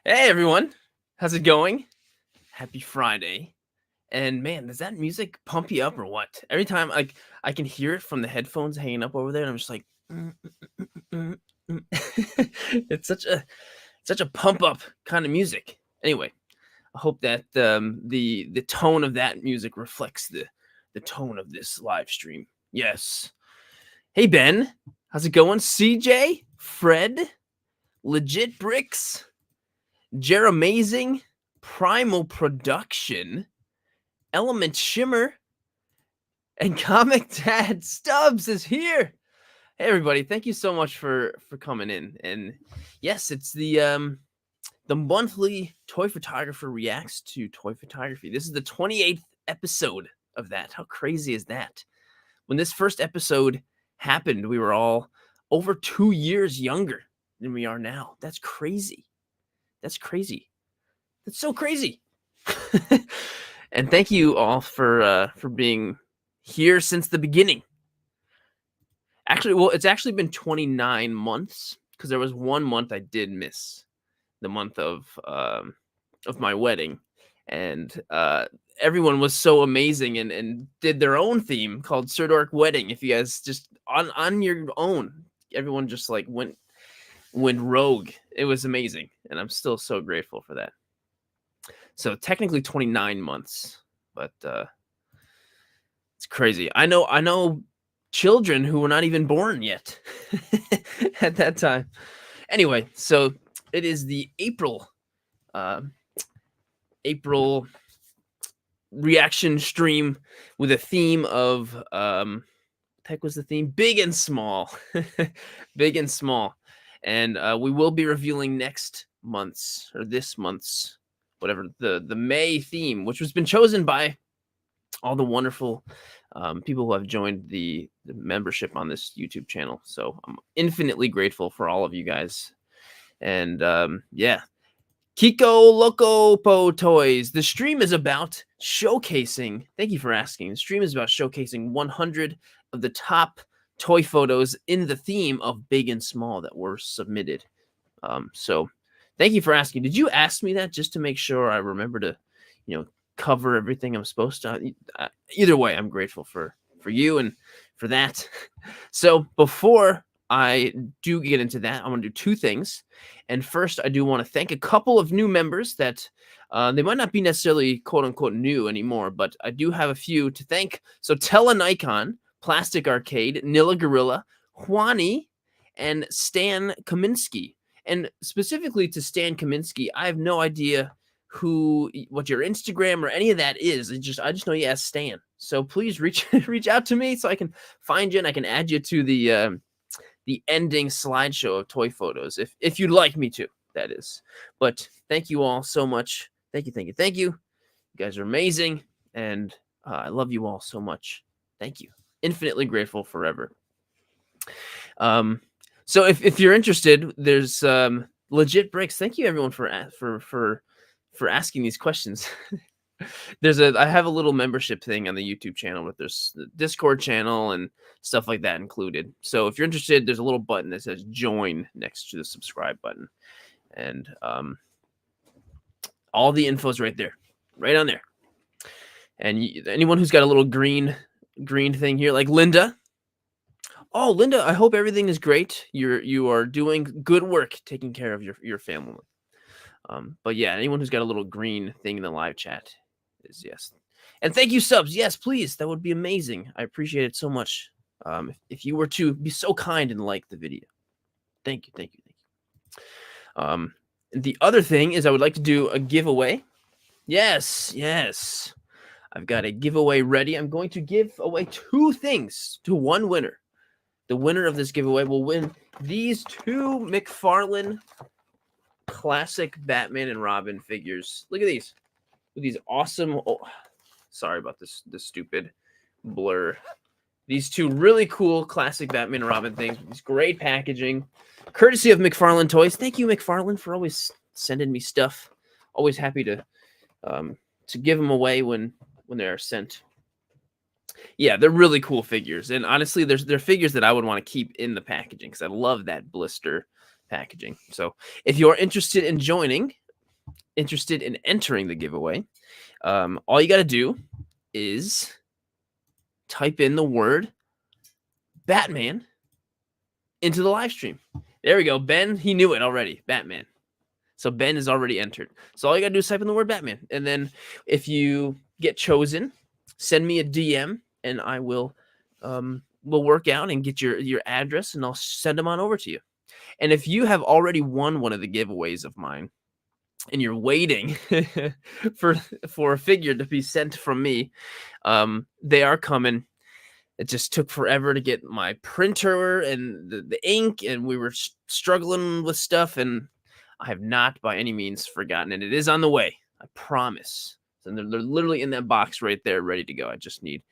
Hey everyone, how's it going? Happy Friday. And man, does that music pump you up or what? Every time I can hear it from the headphones hanging up over there, and I'm just like, it's such a pump up kind of music. Anyway, I hope that the tone of that music reflects the tone of this live stream. Yes. Hey Ben, how's it going? CJ, Fred, Legit Bricks, Jeremazing, Primal Production, Element Shimmer, and Comic Dad Stubbs is here. Hey everybody, thank you so much for coming in. And yes, it's the monthly Toy Photographer reacts to toy photography. This is the 28th episode of that. How crazy is that? When this first episode happened, we were all over 2 years younger than we are now. That's crazy. That's crazy. That's so crazy. And thank you all for being here since the beginning. Actually, well, it's actually been 29 months because there was 1 month I did miss, the month of my wedding, and everyone was so amazing and did their own theme called Sirdork Wedding. If you guys just on your own, everyone just like went rogue. It was amazing, and I'm still so grateful for that. So technically 29 months, but it's crazy. I know children who were not even born yet at that time. Anyway, so it is the April reaction stream with a theme of what the heck was the theme? Big and small. Big and small. And we will be revealing next month's or this month's, whatever, the May theme, which has been chosen by all the wonderful people who have joined the membership on this YouTube channel. So I'm infinitely grateful for all of you guys. And yeah, Kiko Loco Po Toys. The stream is about showcasing. Thank you for asking. The stream is about showcasing 100 of the top toy photos in the theme of big and small that were submitted. So thank you for asking. Did you ask me that just to make sure I remember to, cover everything I'm supposed to? Either way, I'm grateful for you and for that. So before I do get into that, I want to do two things. And first, I do want to thank a couple of new members that they might not be necessarily quote unquote new anymore, but I do have a few to thank. So Tella Nikon, Plastic Arcade, Nilla Gorilla, Juani, and Stan Kaminsky. And specifically to Stan Kaminsky, I have no idea what your Instagram or any of that is. I just know you as Stan. So please reach out to me so I can find you and I can add you to the ending slideshow of toy photos if you'd like me to, that is. But thank you all so much. Thank you. You guys are amazing, and I love you all so much. Thank you. Infinitely grateful forever. So if you're interested, there's Legit Bricks. Thank you everyone for asking these questions. I have a little membership thing on the YouTube channel, but there's the Discord channel and stuff like that included. So if you're interested, there's a little button that says join next to the subscribe button, and all the info's right there, right on there. And anyone who's got a little green thing here, like Linda. Oh, Linda, I hope everything is great. You are doing good work taking care of your family. But yeah, anyone who's got a little green thing in the live chat is yes. And thank you, subs. Yes, please. That would be amazing. I appreciate it so much. If you were to be so kind and like the video. Thank you, thank you, thank you. The other thing is I would like to do a giveaway. Yes, yes. I've got a giveaway ready. I'm going to give away 2 things to one winner. The winner of this giveaway will win these 2 McFarlane classic Batman and Robin figures. Look at these. These awesome. Oh, sorry about this stupid blur. These 2 really cool classic Batman and Robin things with this great packaging, courtesy of McFarlane Toys. Thank you, McFarlane, for always sending me stuff. Always happy to give them away when they are sent. Yeah, they're really cool figures, and honestly, they're figures that I would want to keep in the packaging because I love that blister packaging. So, if you're interested in entering the giveaway, all you got to do is type in the word Batman into the live stream. There we go. Ben, he knew it already. Batman. So Ben is already entered. So all you got to do is type in the word Batman. And then if you get chosen, send me a DM and I will we'll work out and get your address and I'll send them on over to you. And if you have already won one of the giveaways of mine and you're waiting for a figure to be sent from me, they are coming. It just took forever to get my printer and the ink, and we were struggling with stuff, and I have not by any means forgotten, and it is on the way. I promise. And they're literally in that box right there, ready to go. I just need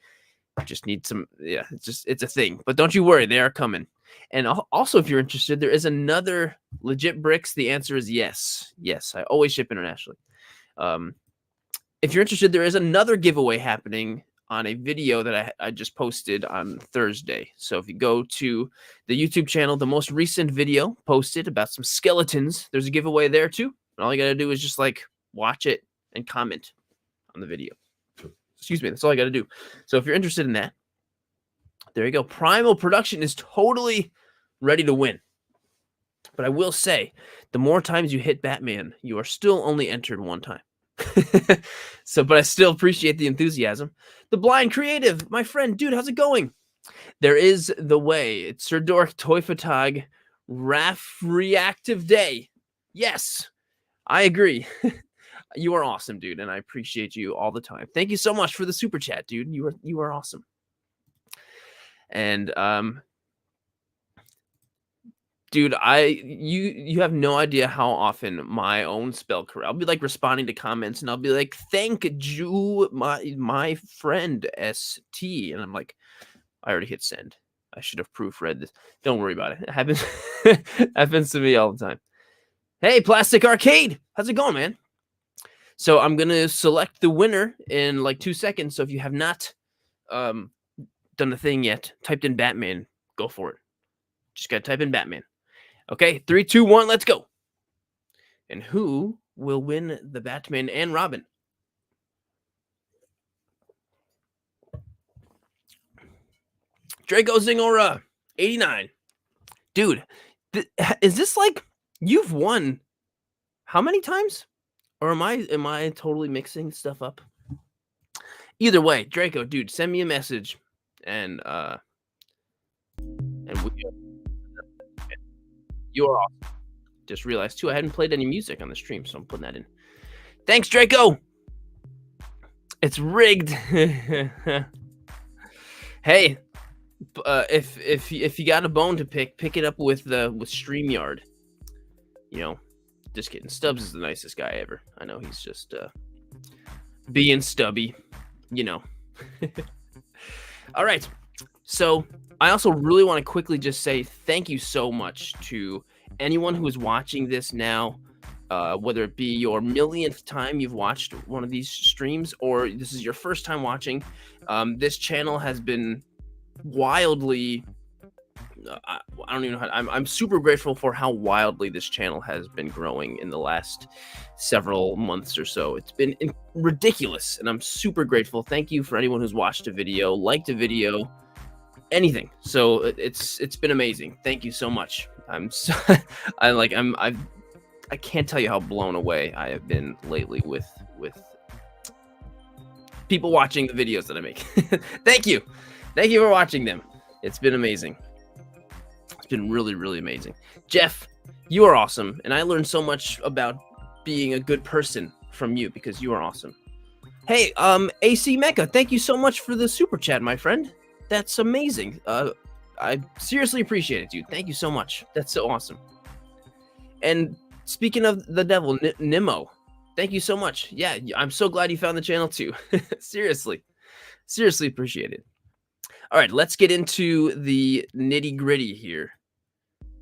some. Yeah, it's a thing. But don't you worry, they are coming. And also, if you're interested, there is another legit bricks. The answer is yes. Yes, I always ship internationally. If you're interested, there is another giveaway happening on a video that I just posted on Thursday. So if you go to the YouTube channel, the most recent video posted about some skeletons, there's a giveaway there too. And all you got to do is just like watch it and comment on the video. Excuse me. That's all I got to do. So if you're interested in that, there you go. Primal Production is totally ready to win. But I will say, the more times you hit Batman, you are still only entered one time. But I still appreciate the enthusiasm. The Blind Creative, my friend, dude, how's it going? There is the way. It's Sirdork Toy Photog RAF Reactive Day. Yes, I agree. You are awesome, dude, and I appreciate you all the time. Thank you so much for the super chat, dude. You are awesome. And dude, you have no idea how often my own spell career. I'll be like responding to comments and I'll be like, "Thank you, my friend ST," and I'm like, I already hit send. I should have proofread this. Don't worry about it. It happens. Happens to me all the time. Hey, Plastic Arcade, how's it going, man? So I'm gonna select the winner in like 2 seconds. So if you have not done the thing yet, typed in Batman, go for it. Just gotta type in Batman. Okay, 3, 2, 1, let's go. And who will win the Batman and Robin? Draco Zingora, 89. Dude, is this like you've won how many times? Or am I totally mixing stuff up? Either way, Draco, dude, send me a message and you are awesome. Just realized too, I hadn't played any music on the stream, so I'm putting that in. Thanks, Draco. It's rigged. Hey, if you got a bone to pick it up with StreamYard. You know, just kidding. Stubbs is the nicest guy ever. I know he's just being stubby. You know. All right. So I also really want to quickly just say thank you so much to anyone who is watching this now, whether it be your millionth time you've watched one of these streams or this is your first time watching. This channel has been wildly, I don't even know I'm super grateful for how wildly this channel has been growing in the last several months or so. It's been ridiculous, and I'm super grateful. Thank you for anyone who's watched a video, liked a video, anything. So it's been amazing. Thank you so much. I'm so I can't tell you how blown away I have been lately with people watching the videos that I make. Thank you for watching them. It's been amazing. It's been really, really amazing. Jeff, you are awesome, and I learned so much about being a good person from you because you are awesome. Hey, AC Mecha, thank you so much for the super chat, my friend. That's amazing. I seriously appreciate it, dude. Thank you so much. That's so awesome. And speaking of the devil, Nemo, thank you so much. Yeah, I'm so glad you found the channel too. Seriously appreciate it. All right, let's get into the nitty gritty here.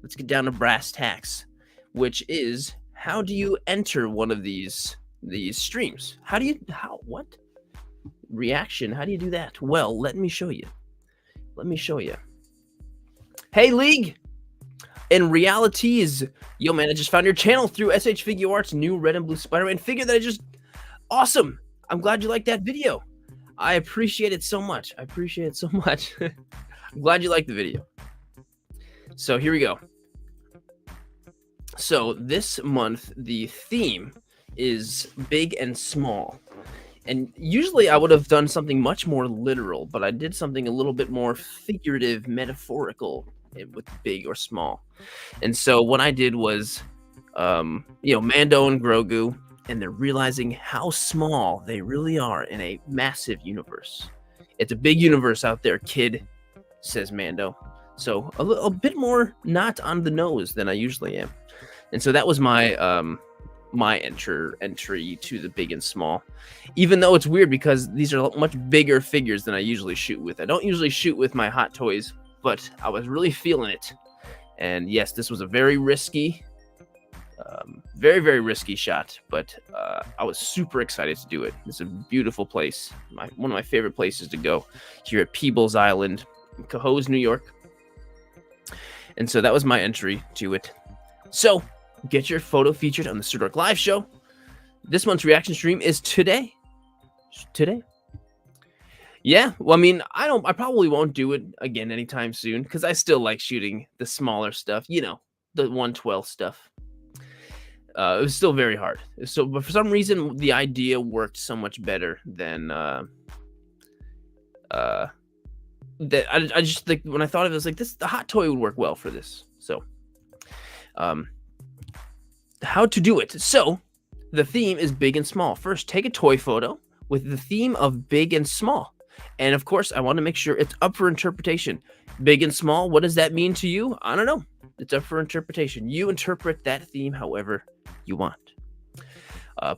Let's get down to brass tacks, which is how do you enter one of these streams? What? Reaction, how do you do that? Well, let me show you. Hey, League! In realities, yo, man, I just found your channel through SH Figure Arts' new red and blue Spider-Man figure that I just... Awesome! I'm glad you liked that video. I appreciate it so much. I'm glad you liked the video. So here we go. So this month, the theme is big and small. And usually I would have done something much more literal, but I did something a little bit more figurative, metaphorical with big or small. And so what I did was, Mando and Grogu, and they're realizing how small they really are in a massive universe. It's a big universe out there, kid, says Mando. So a bit more not on the nose than I usually am. And so that was my entry to the big and small, even though it's weird because these are much bigger figures than I usually shoot with. I don't usually shoot with my Hot Toys, but I was really feeling it. And yes, this was a very risky, very, very risky shot, but I was super excited to do it. It's a beautiful place. One of my favorite places to go here at Peebles Island, in Cohoes, New York. And so that was my entry to it. So get your photo featured on the Sirdork live show. This month's reaction stream is today. Yeah, well, I mean, I probably won't do it again anytime soon because I still like shooting the smaller stuff, the 1/12 stuff. It was still very hard. So, but for some reason, the idea worked so much better than that. I just like when I thought of it, I was like, the Hot Toy would work well for this. So, how to do it? So, the theme is big and small. First, take a toy photo with the theme of big and small. And of course, I want to make sure it's up for interpretation. Big and small, what does that mean to you? I don't know. It's up for interpretation. You interpret that theme however you want.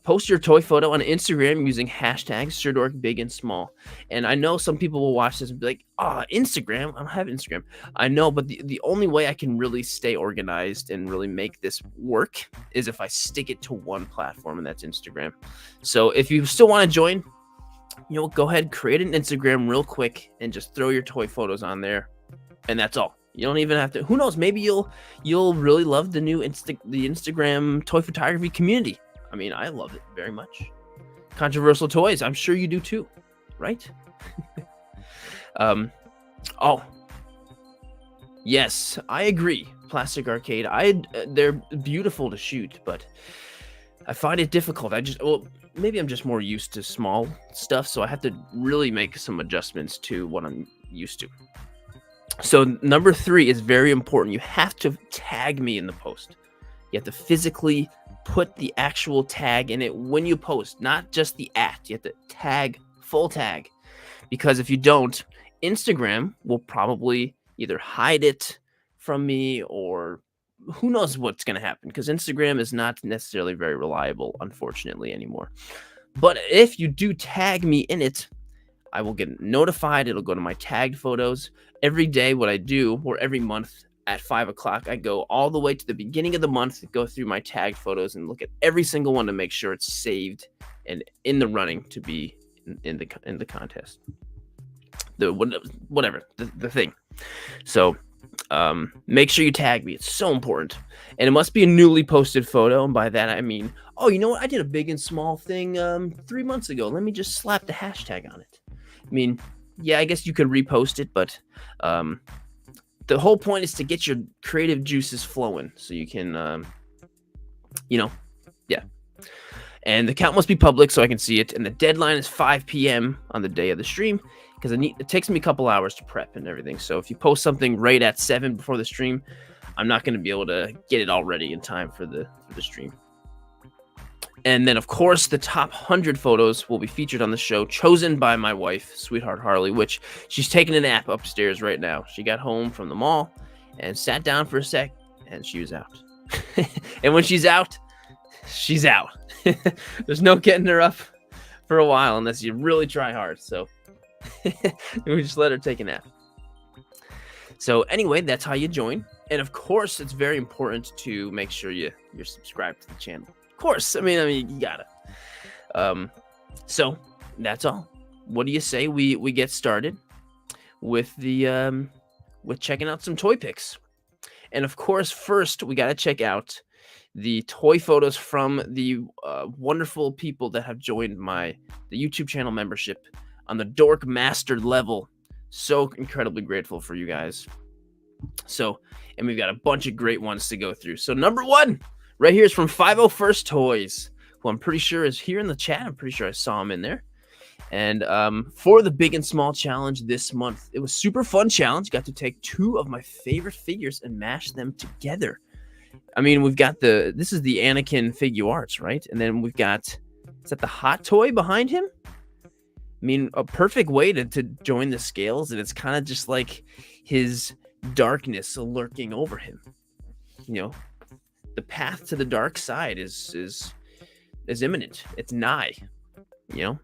Post your toy photo on Instagram using hashtag Sirdork big and small. And I know some people will watch this and be like, Instagram? I don't have Instagram. I know, but the only way I can really stay organized and really make this work is if I stick it to one platform, and that's Instagram. So if you still want to join, go ahead, create an Instagram real quick and just throw your toy photos on there. And that's all. You don't even have to. Who knows? Maybe you'll really love the new the Instagram toy photography community. I mean, I love it very much. Controversial toys. I'm sure you do too, right? Yes, I agree. Plastic Arcade. They're beautiful to shoot, but I find it difficult. Maybe I'm just more used to small stuff, so I have to really make some adjustments to what I'm used to. So number 3 is very important. You have to tag me in the post. You have to physically put the actual tag in it when you post, not just the @ You have to tag, full tag, because if you don't, Instagram will probably either hide it from me or who knows what's going to happen, because Instagram is not necessarily very reliable, unfortunately, anymore. But if you do tag me in it, I will get notified. It'll go to my tagged photos. Every day, what I do, or every month at 5 o'clock, I go all the way to the beginning of the month, go through my tagged photos and look at every single one to make sure it's saved and in the running to be in the contest. The thing. So make sure you tag me. It's so important. And it must be a newly posted photo. And by that, I mean, oh, you know what? I did a big and small thing 3 months ago. Let me just slap the hashtag on it. I mean, yeah, I guess you could repost it, but the whole point is to get your creative juices flowing so you can, yeah. And the count must be public so I can see it. And the deadline is 5 p.m. on the day of the stream because it takes me a couple hours to prep and everything. So if you post something right at 7 before the stream, I'm not going to be able to get it all ready in time for the stream. And then, of course, the top 100 photos will be featured on the show, chosen by my wife, Sweetheart Harley, which she's taking a nap upstairs right now. She got home from the mall and sat down for a sec, and she was out. And when she's out, she's out. There's no getting her up for a while unless you really try hard. So we just let her take a nap. So anyway, that's how you join. And of course, it's very important to make sure you're subscribed to the channel. Of course, I mean, you gotta. So that's all. What do you say we get started with the with checking out some toy pics? And of course, first we gotta check out the toy photos from the wonderful people that have joined the YouTube channel membership on the Dork Master level. So incredibly grateful for you guys. So, and we've got a bunch of great ones to go through. So number one right here is from 501st Toys, who I'm pretty sure is here in the chat. I'm pretty sure I saw him in there. And for the big and small challenge this month, it was super fun challenge. Got to take 2 of my favorite figures and mash them together. I mean, we've got this is the Anakin Figuarts, right? And then we've got, is that the Hot Toy behind him? I mean, a perfect way to join the scales, and it's kind of just like his darkness lurking over him. You know, the path to the dark side is imminent. It's nigh, you know?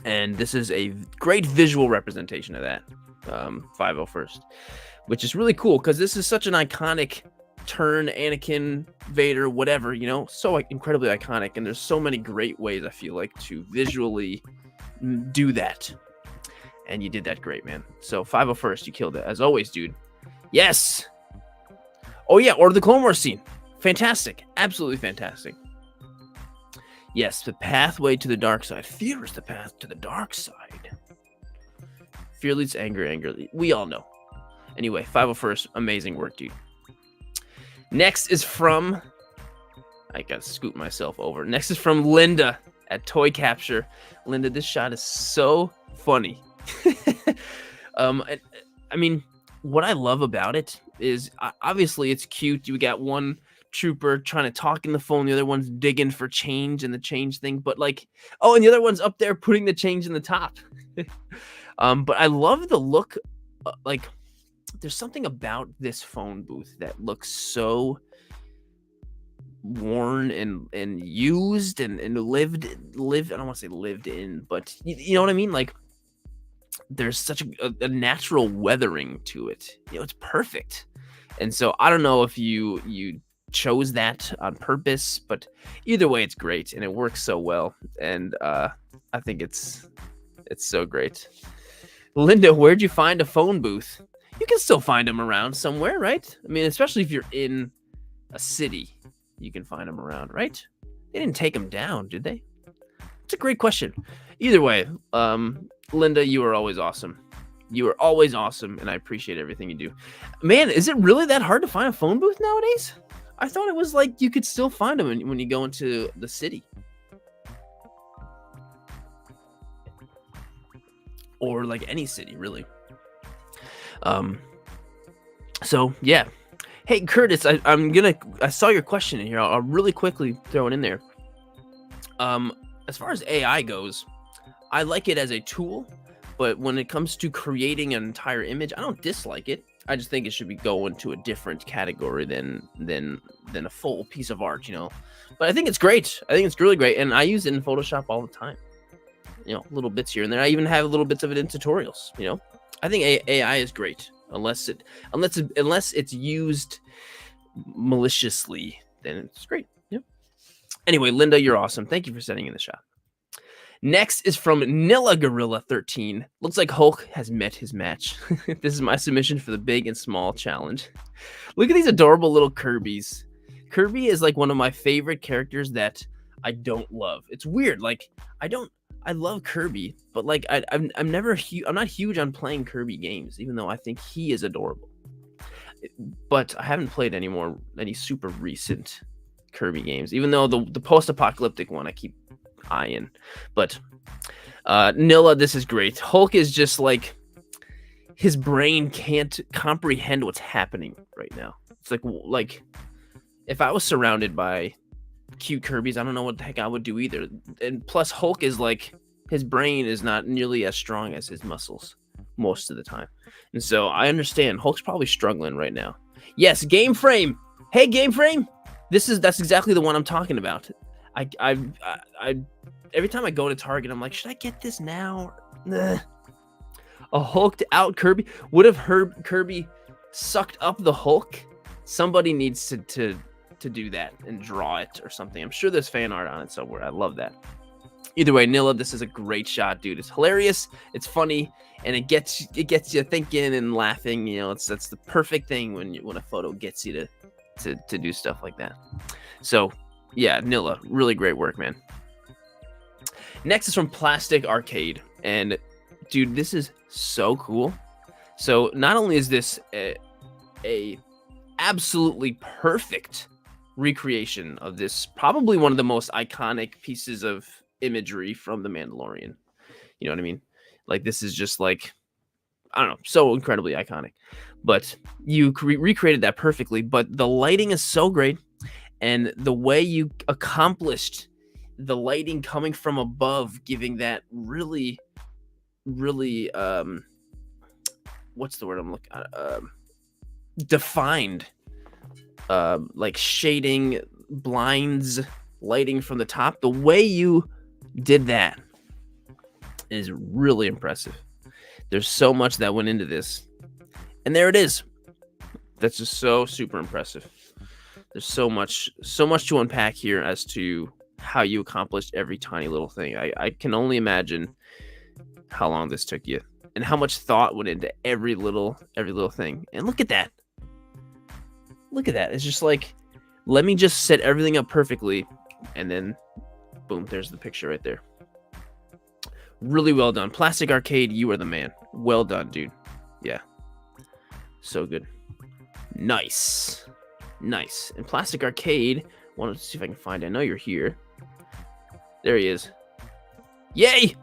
And this is a great visual representation of that, 501st, which is really cool because this is such an iconic turn, Anakin, Vader, whatever, you know, so incredibly iconic. And there's so many great ways, I feel like, to visually do that. And you did that great, man. So 501st, you killed it. As always, dude. Yes. Oh, yeah. Or the Clone Wars scene. Fantastic. Absolutely fantastic. Yes, the pathway to the dark side. Fear is the path to the dark side. Fear leads anger, anger leads. We all know. Anyway, 501st, amazing work, dude. Next is from, I gotta scoot myself over. Next is from Linda at Toy Capture. Linda, this shot is so funny. I mean, what I love about it is obviously it's cute. You got one trooper trying to talk in the phone, the other one's digging for change and the change thing, but like, oh, and the other one's up there putting the change in the top. But I love the look. Like, there's something about this phone booth that looks so worn and used and lived. I don't want to say lived in, but you know what I mean? Like, there's such a natural weathering to it. You know, it's perfect. And so I don't know if you chose that on purpose, but either way, it's great and it works so well. And I think it's so great. Linda, where'd you find a phone booth? You can still find them around somewhere, right? I mean, especially if you're in a city, you can find them around, right? They didn't take them down, did they? It's a great question. Either way, Linda, you are always awesome. You are always awesome, and I appreciate everything you do. Man, is it really that hard to find a phone booth nowadays? I thought it was like you could still find them when you go into the city. Or like any city, really. So yeah. Hey, Curtis, I saw your question in here. I'll really quickly throw it in there. As far as AI goes, I like it as a tool, but when it comes to creating an entire image, I don't dislike it. I just think it should be going to a different category than a full piece of art, you know. But I think it's great. I think it's really great, and I use it in Photoshop all the time. You know, little bits here and there. I even have little bits of it in tutorials. You know, I think AI is great unless it's used maliciously. Then it's great. Yeah. Anyway, Linda, you're awesome. Thank you for sending in the shot. Next is from Nilla Gorilla 13. Looks like Hulk has met his match. This is my submission for the big and small challenge. Look at these adorable little Kirbys. Kirby is like one of my favorite characters that I don't love. It's weird. Like, I don't I love Kirby, but like I'm never I'm not huge on playing Kirby games, even though I think he is adorable. But I haven't played any super recent Kirby games, even though the post-apocalyptic one I keep eyeing. But Nilla, this is great. Hulk is just like, his brain can't comprehend what's happening right now. It's like if I was surrounded by cute Kirby's, I don't know what the heck I would do either. And plus, Hulk is like, his brain is not nearly as strong as his muscles most of the time. And so I understand Hulk's probably struggling right now. Yes, Game Frame. Hey, Game Frame. That's exactly the one I'm talking about. I every time I go to Target, I'm like, should I get this now? Nah. A hulked out Kirby. Would have Kirby sucked up the Hulk? Somebody needs to do that and draw it or something. I'm sure there's fan art on it somewhere. I love that. Either way, Nilla, this is a great shot, dude. It's hilarious, it's funny, and it gets you thinking and laughing. You know, that's the perfect thing when a photo gets you to do stuff like that. So yeah, Nilla, really great work, man. Next is from Plastic Arcade, and dude, this is so cool. So not only is this a absolutely perfect recreation of this, probably one of the most iconic pieces of imagery from The Mandalorian. You know what I mean? Like, this is just like, I don't know, so incredibly iconic. But you recreated that perfectly. But the lighting is so great, and the way you accomplished the lighting coming from above, giving that really what's the word I'm looking at? Defined, like shading, blinds, lighting from the top. The way you did that is really impressive. There's so much that went into this, and there it is. That's just so super impressive. There's so much to unpack here as to how you accomplished every tiny little thing. I can only imagine how long this took you and how much thought went into every little thing. And look at that. Look at that. It's just like, let me just set everything up perfectly, and then boom, there's the picture right there. Really well done. Plastic Arcade, you are the man. Well done, dude. Yeah. So good. Nice. Nice. And Plastic Arcade, wanted to see if I can find it. I know you're here. There he is. Yay!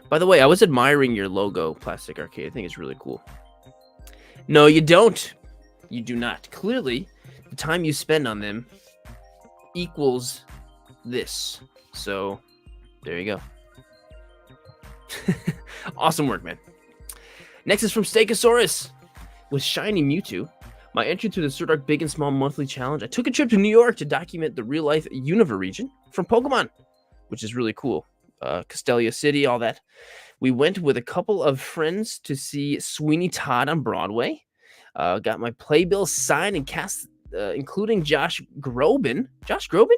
By the way, I was admiring your logo, Plastic Arcade. I think it's really cool. No, you don't. You do not. Clearly, the time you spend on them equals this. So, there you go. Awesome work, man. Next is from Stegosaurus. With Shiny Mewtwo, my entry to the Sirdork Big and Small Monthly Challenge, I took a trip to New York to document the real-life Unova region from Pokemon, which is really cool. Castelia City, all that. We went with a couple of friends to see Sweeney Todd on Broadway. Got my playbill signed and cast, including Josh Groban. Josh Groban?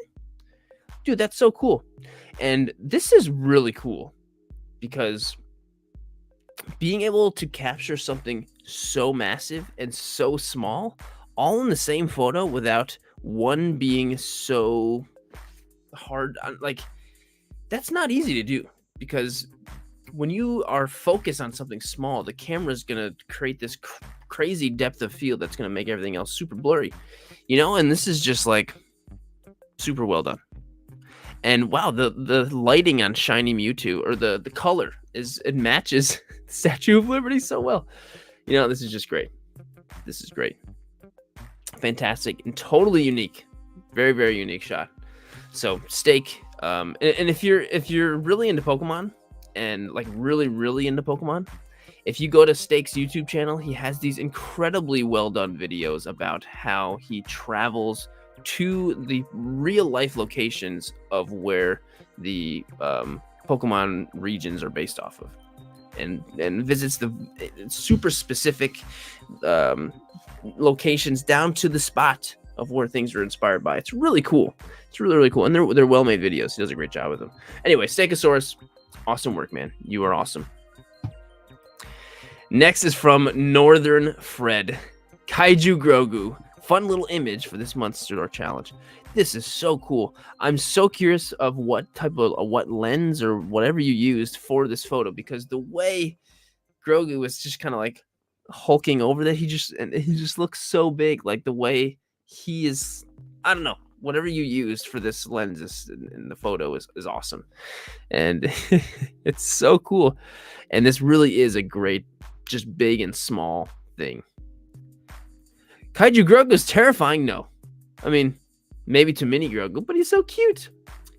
Dude, that's so cool. And this is really cool because being able to capture something so massive and so small all in the same photo without one being so hard, like, that's not easy to do, because when you are focused on something small, the camera is going to create this crazy depth of field that's going to make everything else super blurry, you know. And this is just like super well done. And wow, the lighting on Shiny Mewtwo, or the color, it matches the Statue of Liberty so well. You know, this is just great. This is great. Fantastic and totally unique. Very, very unique shot. So Steak, and if you're really into Pokemon, and like really, really into Pokemon, if you go to Steak's YouTube channel, he has these incredibly well done videos about how he travels to the real life locations of where the Pokemon regions are based off of, and visits the super specific locations down to the spot of where things are inspired by. It's really cool. It's really, really cool. And they're well-made videos. He does a great job with them. Anyway, Stegosaurus, awesome work, man. You are awesome. Next is from Northern Fred. Kaiju Grogu, fun little image for this month's Sirdork challenge. This is so cool. I'm so curious of what type of what lens or whatever you used for this photo, because the way Grogu was just kind of like hulking over that, he just looks so big. Like the way he is, I don't know. Whatever you used for this lens in the photo is awesome, and it's so cool. And this really is a great, just big and small thing. Kaiju Grogu is terrifying. No, I mean maybe to mini Grogu, but he's so cute.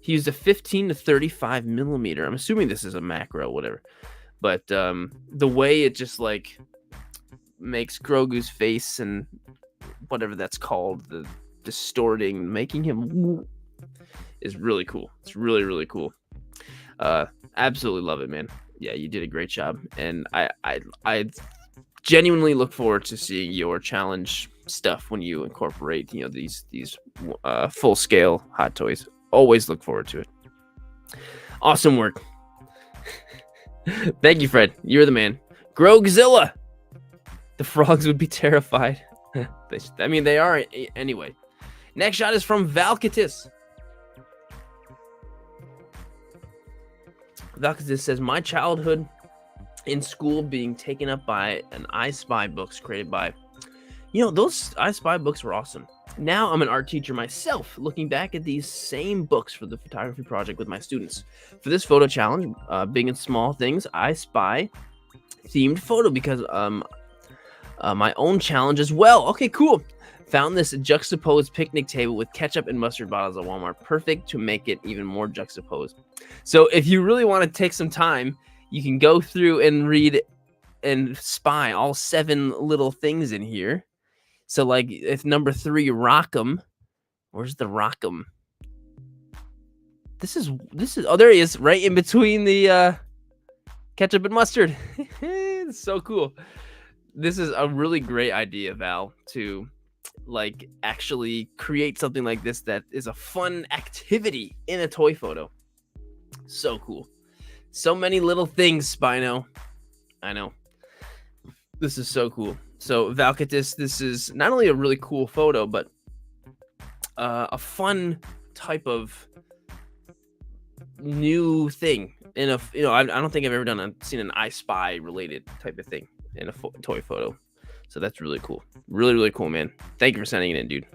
He used a 15 to 35 millimeter. I'm assuming this is a macro, whatever. But the way it just like makes Grogu's face and whatever that's called, the distorting, making him is really cool. It's really, really cool. Absolutely love it, man. Yeah, you did a great job, and I genuinely look forward to seeing your challenge stuff when you incorporate, you know, these full scale hot toys. Always look forward to it. Awesome work. Thank you, Fred. You're the man. Grogzilla. The frogs would be terrified. I mean, they are anyway. Next shot is from Valkatis. Valkatis says, my childhood in school being taken up by an I Spy books created by, you know, those I Spy books were awesome. Now I'm an art teacher myself, looking back at these same books for the photography project with my students. For this photo challenge, big and small things, I Spy themed photo because my own challenge as well. Okay, cool. Found this juxtaposed picnic table with ketchup and mustard bottles at Walmart. Perfect to make it even more juxtaposed. So if you really want to take some time, you can go through and read and spy all 7 little things in here. So like if number 3, Rock'em. Where's the Rock'em? This is oh, there he is, right in between the ketchup and mustard. It's so cool. This is a really great idea, Val, to like actually create something like this that is a fun activity in a toy photo. So cool. So many little things, Spino. I know. This is so cool. So Valkatis, this is not only a really cool photo, but a fun type of new thing in a, you know, I don't think I've ever seen an I Spy related type of thing in a toy photo. So that's really cool. Really, really cool, man. Thank you for sending it in, dude.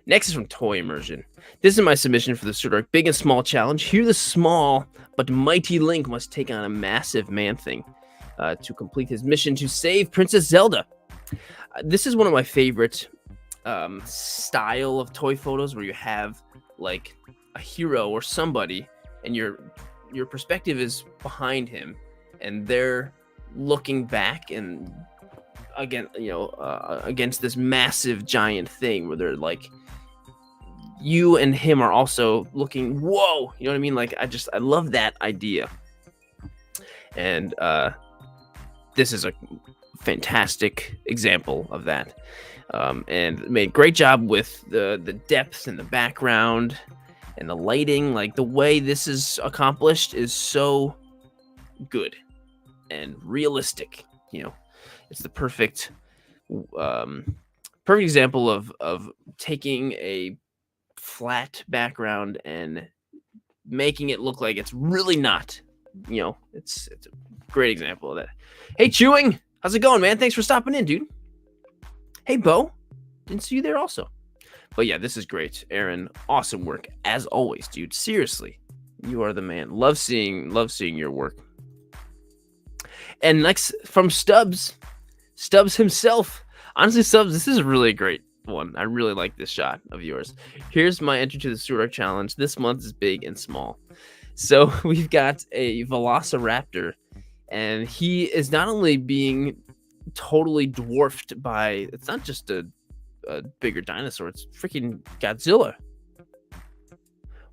Next is from Toy Immersion. This is my submission for the Sirdork Big and Small Challenge. Here the small but mighty Link must take on a massive Man-Thing to complete his mission to save Princess Zelda. This is one of my favorite style of toy photos where you have like a hero or somebody and your perspective is behind him and they're looking back and again, you know, against this massive giant thing where they're like, you and him are also looking, whoa, you know what I mean? Like, I love that idea. And this is a fantastic example of that. And made great job with the depth and the background and the lighting. Like the way this is accomplished is so good and realistic. You know, it's the perfect example of taking a flat background and making it look like it's really not. You know, it's a great example of that. Hey, Chewing, how's it going, man? Thanks for stopping in, dude. Hey, Bo, didn't see you there also. But yeah, this is great, Aaron. Awesome work as always, dude. Seriously, you are the man. Love seeing your work. And next from Stubbs himself. Honestly, Stubbs, this is a really great one. I really like this shot of yours. Here's my entry to the Sirdork challenge. This month is big and small. So we've got a Velociraptor, and he is not only being totally dwarfed by, it's not just a bigger dinosaur, it's freaking Godzilla.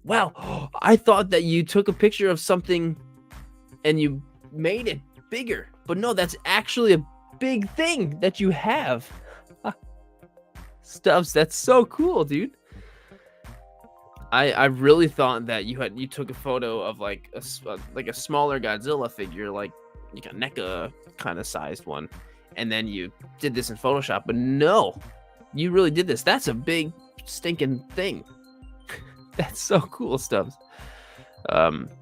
Wow, I thought that you took a picture of something and you made it bigger, but no, that's actually a big thing that you have. Stubbs, that's so cool, dude. I really thought that you took a photo of like a smaller Godzilla figure, like a NECA kind of sized one, and then you did this in Photoshop. But no, You really did this. That's a big stinking thing. That's so cool, Stubbs.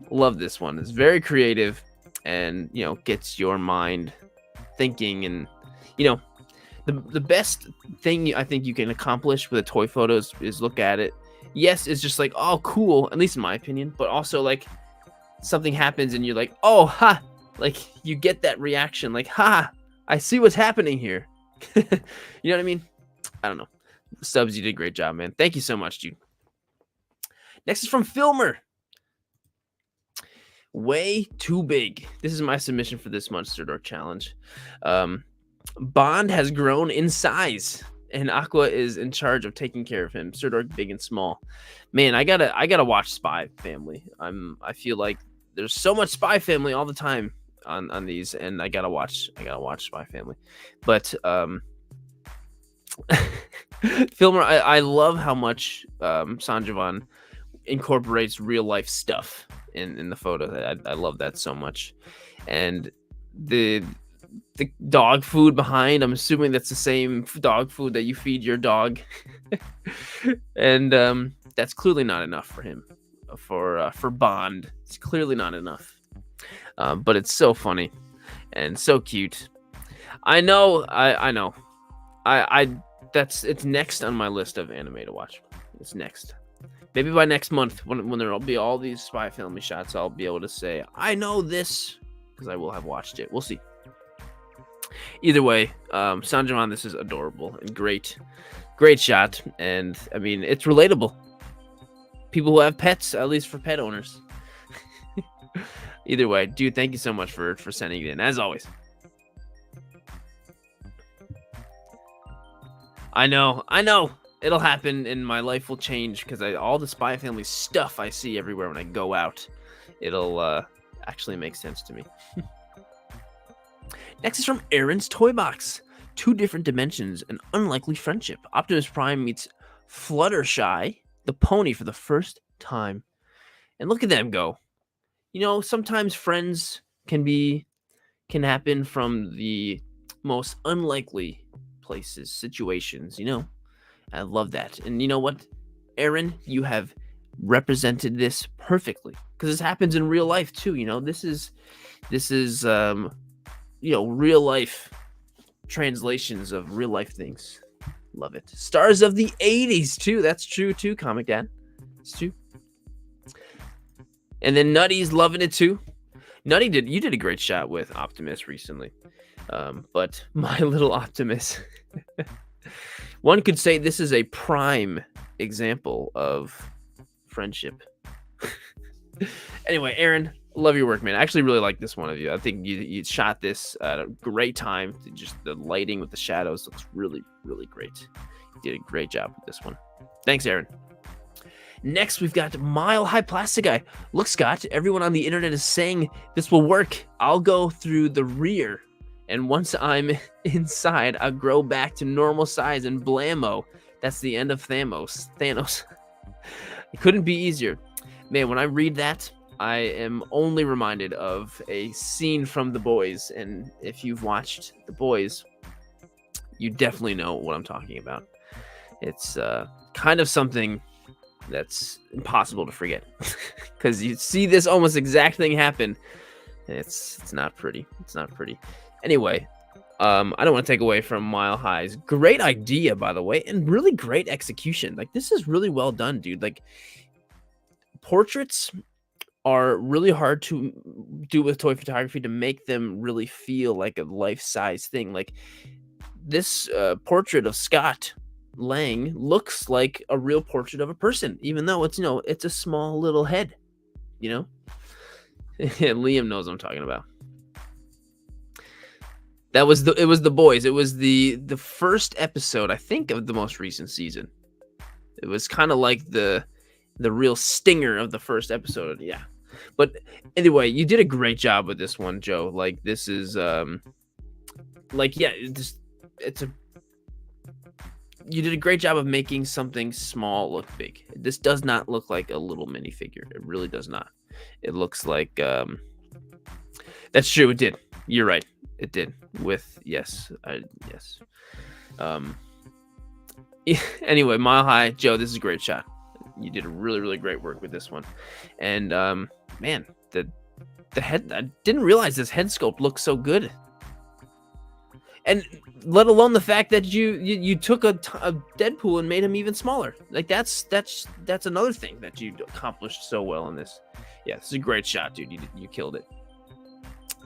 Love this one. It's very creative and, gets your mind thinking. And, the best thing I think you can accomplish with a toy photo is look at it. Yes, it's just like, oh, cool, at least in my opinion, but also like something happens and you're like, oh, ha, like you get that reaction, like, ha, I see what's happening here. You know what I mean? I don't know. Stubbs, you did a great job, man. Thank you so much, dude. Next is from Filmer. Way too big. This is my submission for this month's Sirdork challenge. Bond has grown in size, and Aqua is in charge of taking care of him. Sirdork, big and small. Man, I gotta watch Spy Family. I feel like there's so much Spy Family all the time on these, and I gotta watch Spy Family. But Filmer, I love how much Sanjavan incorporates real life stuff in the photo. I love that so much. And the dog food behind, I'm assuming that's the same dog food that you feed your dog. And that's clearly not enough for him, for Bond. It's clearly not enough. But it's so funny and so cute. I know. It's next on my list of anime to watch. It's next. Maybe by next month, when there'll be all these Spy Family shots, I'll be able to say, I know this, because I will have watched it. We'll see. Either way, Sanjaman, this is adorable and great shot. And, I mean, it's relatable. People who have pets, at least for pet owners. Either way, dude, thank you so much for sending it in, as always. I know. It'll happen and my life will change because all the Spy Family stuff I see everywhere when I go out, it'll actually make sense to me. Next is from Aaron's Toy Box. 2 different dimensions, an unlikely friendship. Optimus Prime meets Fluttershy, the pony, for the first time. And look at them go. Sometimes friends can happen from the most unlikely places, situations, I love that. And you know what, Aaron, you have represented this perfectly because this happens in real life too. This is real life translations of real life things. Love it. Stars of the 80s too. That's true too, Comic Dad. It's true. And then Nutty's loving it too. Nutty, you did a great shot with Optimus recently. But my little Optimus. One could say this is a prime example of friendship. Anyway, Aaron, love your work, man. I actually really like this one of you. I think you shot this at a great time. Just the lighting with the shadows looks really, really great. You did a great job with this one. Thanks, Aaron. Next, we've got Mile High Plastic Guy. Look, Scott, everyone on the internet is saying this will work. I'll go through the rear. And once I'm inside, I'll grow back to normal size and blammo. That's the end of Thanos. It couldn't be easier. Man, when I read that, I am only reminded of a scene from The Boys. And if you've watched The Boys, you definitely know what I'm talking about. It's kind of something that's impossible to forget. Because you see this almost exact thing happen. It's not pretty. It's not pretty. Anyway, I don't want to take away from Mile High's great idea, by the way, and really great execution. Like, this is really well done, dude. Like, portraits are really hard to do with toy photography to make them really feel like a life-size thing. Like, this portrait of Scott Lang looks like a real portrait of a person, even though it's, it's a small little head, Liam knows what I'm talking about. It was The Boys. It was the first episode, I think, of the most recent season. It was kind of like the real stinger of the first episode. Yeah. But anyway, you did a great job with this one, Joe. Like, this is you did a great job of making something small look big. This does not look like a little minifigure. It really does not. It looks like that's true. It did. You're right. It did. With yes. Anyway, Mile High, Joe, this is a great shot. You did a really, really great work with this one. And man, the head, I didn't realize this head sculpt looks so good. And let alone the fact that you took a Deadpool and made him even smaller. Like that's another thing that you accomplished so well in this. Yeah, this is a great shot, dude. You killed it.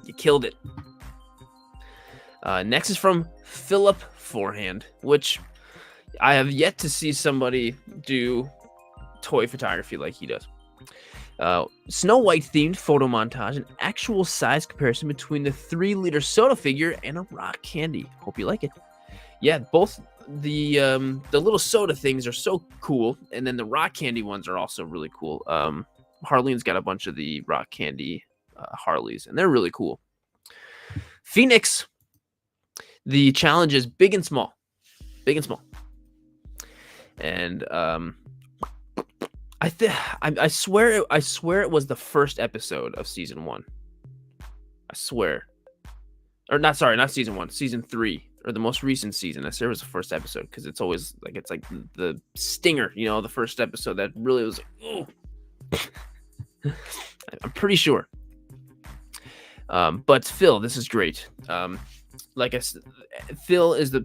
You killed it. Next is from Philip Forehand, which I have yet to see somebody do toy photography like he does. Snow White themed photo montage, an actual size comparison between the 3-liter soda figure and a rock candy. Hope you like it. Yeah, both the little soda things are so cool, and then the rock candy ones are also really cool. Harleen's got a bunch of the rock candy Harleys, and they're really cool. Phoenix, the challenge is big and small, and I swear it was the first episode of season 1. I swear, or not season 1, season 3, or the most recent season. I swear it was the first episode because it's always like the stinger, the first episode that really was like, ooh. I'm pretty sure. But Phil, this is great. Like I said, Phil is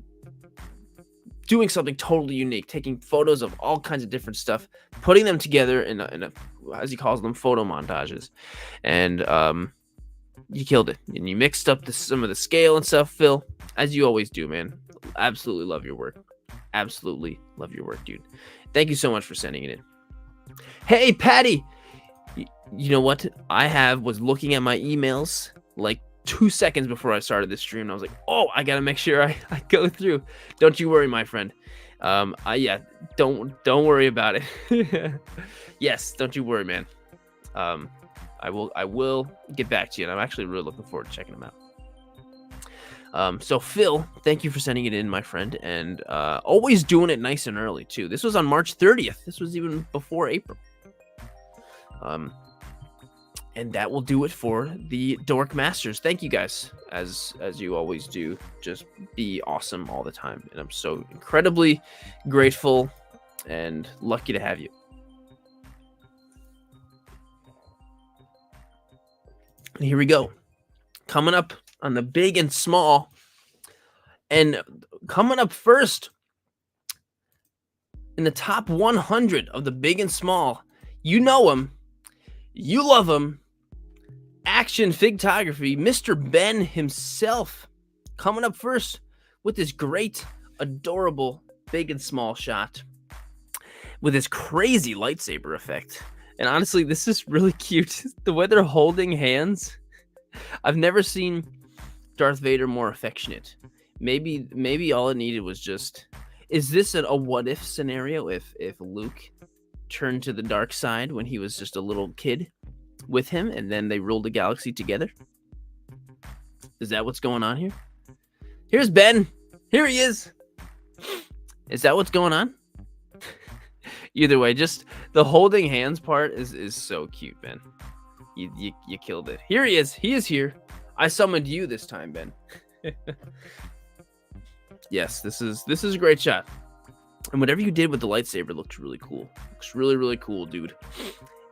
doing something totally unique, taking photos of all kinds of different stuff, putting them together in a as he calls them, photo montages. And you killed it. And you mixed up some of the scale and stuff, Phil, as you always do, man. Absolutely love your work. Absolutely love your work, dude. Thank you so much for sending it in. Hey, Patty! You know what? Was looking at my emails like 2 seconds before I started this stream, and I was like, oh, I gotta make sure I go through. Don't you worry, my friend. Yeah, don't worry about it. Yes, don't you worry, man. I will get back to you, and I'm actually really looking forward to checking them out. So Phil, thank you for sending it in, my friend, and always doing it nice and early too. This was on March 30th. This was even before April. And that will do it for the Dork Masters. Thank you guys, as you always do. Just be awesome all the time. And I'm so incredibly grateful and lucky to have you. And here we go. Coming up on the big and small. And coming up first in the top 100 of the big and small. You know him. You love him. Action Figtography, Mr. Ben himself, coming up first with this great, adorable, big and small shot with this crazy lightsaber effect. And honestly, this is really cute. The way they're holding hands. I've never seen Darth Vader more affectionate. Maybe all it needed was just... Is this a what-if scenario if Luke turned to the dark side when he was just a little kid with him, and then they ruled the galaxy together? Is that what's going on here? Here's Ben. Here he is. Is that what's going on? Either way, just the holding hands part is so cute, Ben. You killed it. Here he is. He is here. I summoned you this time, Ben. Yes, this is a great shot. And whatever you did with the lightsaber looks really cool. Looks really, really cool, dude.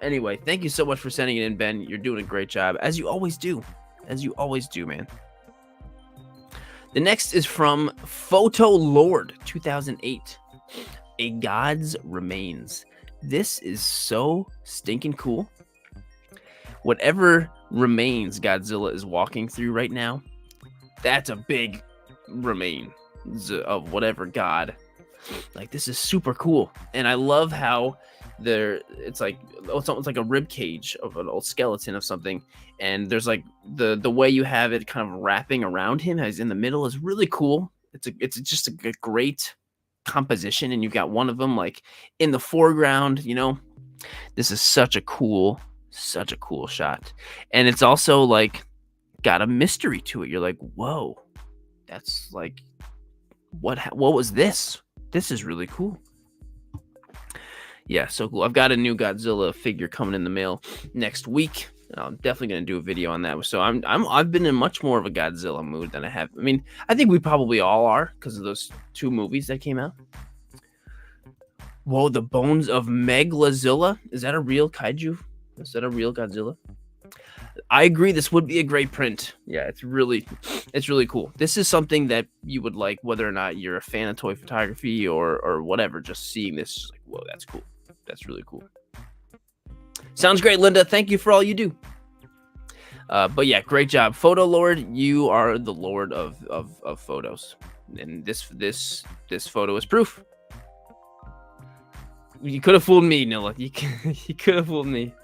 Anyway, thank you so much for sending it in, Ben. You're doing a great job, as you always do. As you always do, man. The next is from Photo Lord 2008. A God's Remains. This is so stinking cool. Whatever remains Godzilla is walking through right now, that's a big remain of whatever god. Like, this is super cool. And I love how it's almost like a rib cage of an old skeleton of something, and there's like the way you have it kind of wrapping around him as in the middle is really cool. It's just a great composition, and you've got one of them like in the foreground. This is such a cool shot, and it's also like got a mystery to it. You're like, whoa, that's like what was this? This is really cool. Yeah, so cool. I've got a new Godzilla figure coming in the mail next week. I'm definitely going to do a video on that. So I've been in much more of a Godzilla mood than I have. I mean, I think we probably all are because of those 2 movies that came out. Whoa, the bones of Megalazilla? Is that a real kaiju? Is that a real Godzilla? I agree. This would be a great print. Yeah, it's really cool. This is something that you would like, whether or not you're a fan of toy photography or whatever. Just seeing this, is like, whoa, that's cool. That's really cool. Sounds great, Linda. Thank you for all you do. But yeah, great job, Photo Lord. You are the lord of photos, and this photo is proof. You could have fooled me, Nilla. You could have fooled me.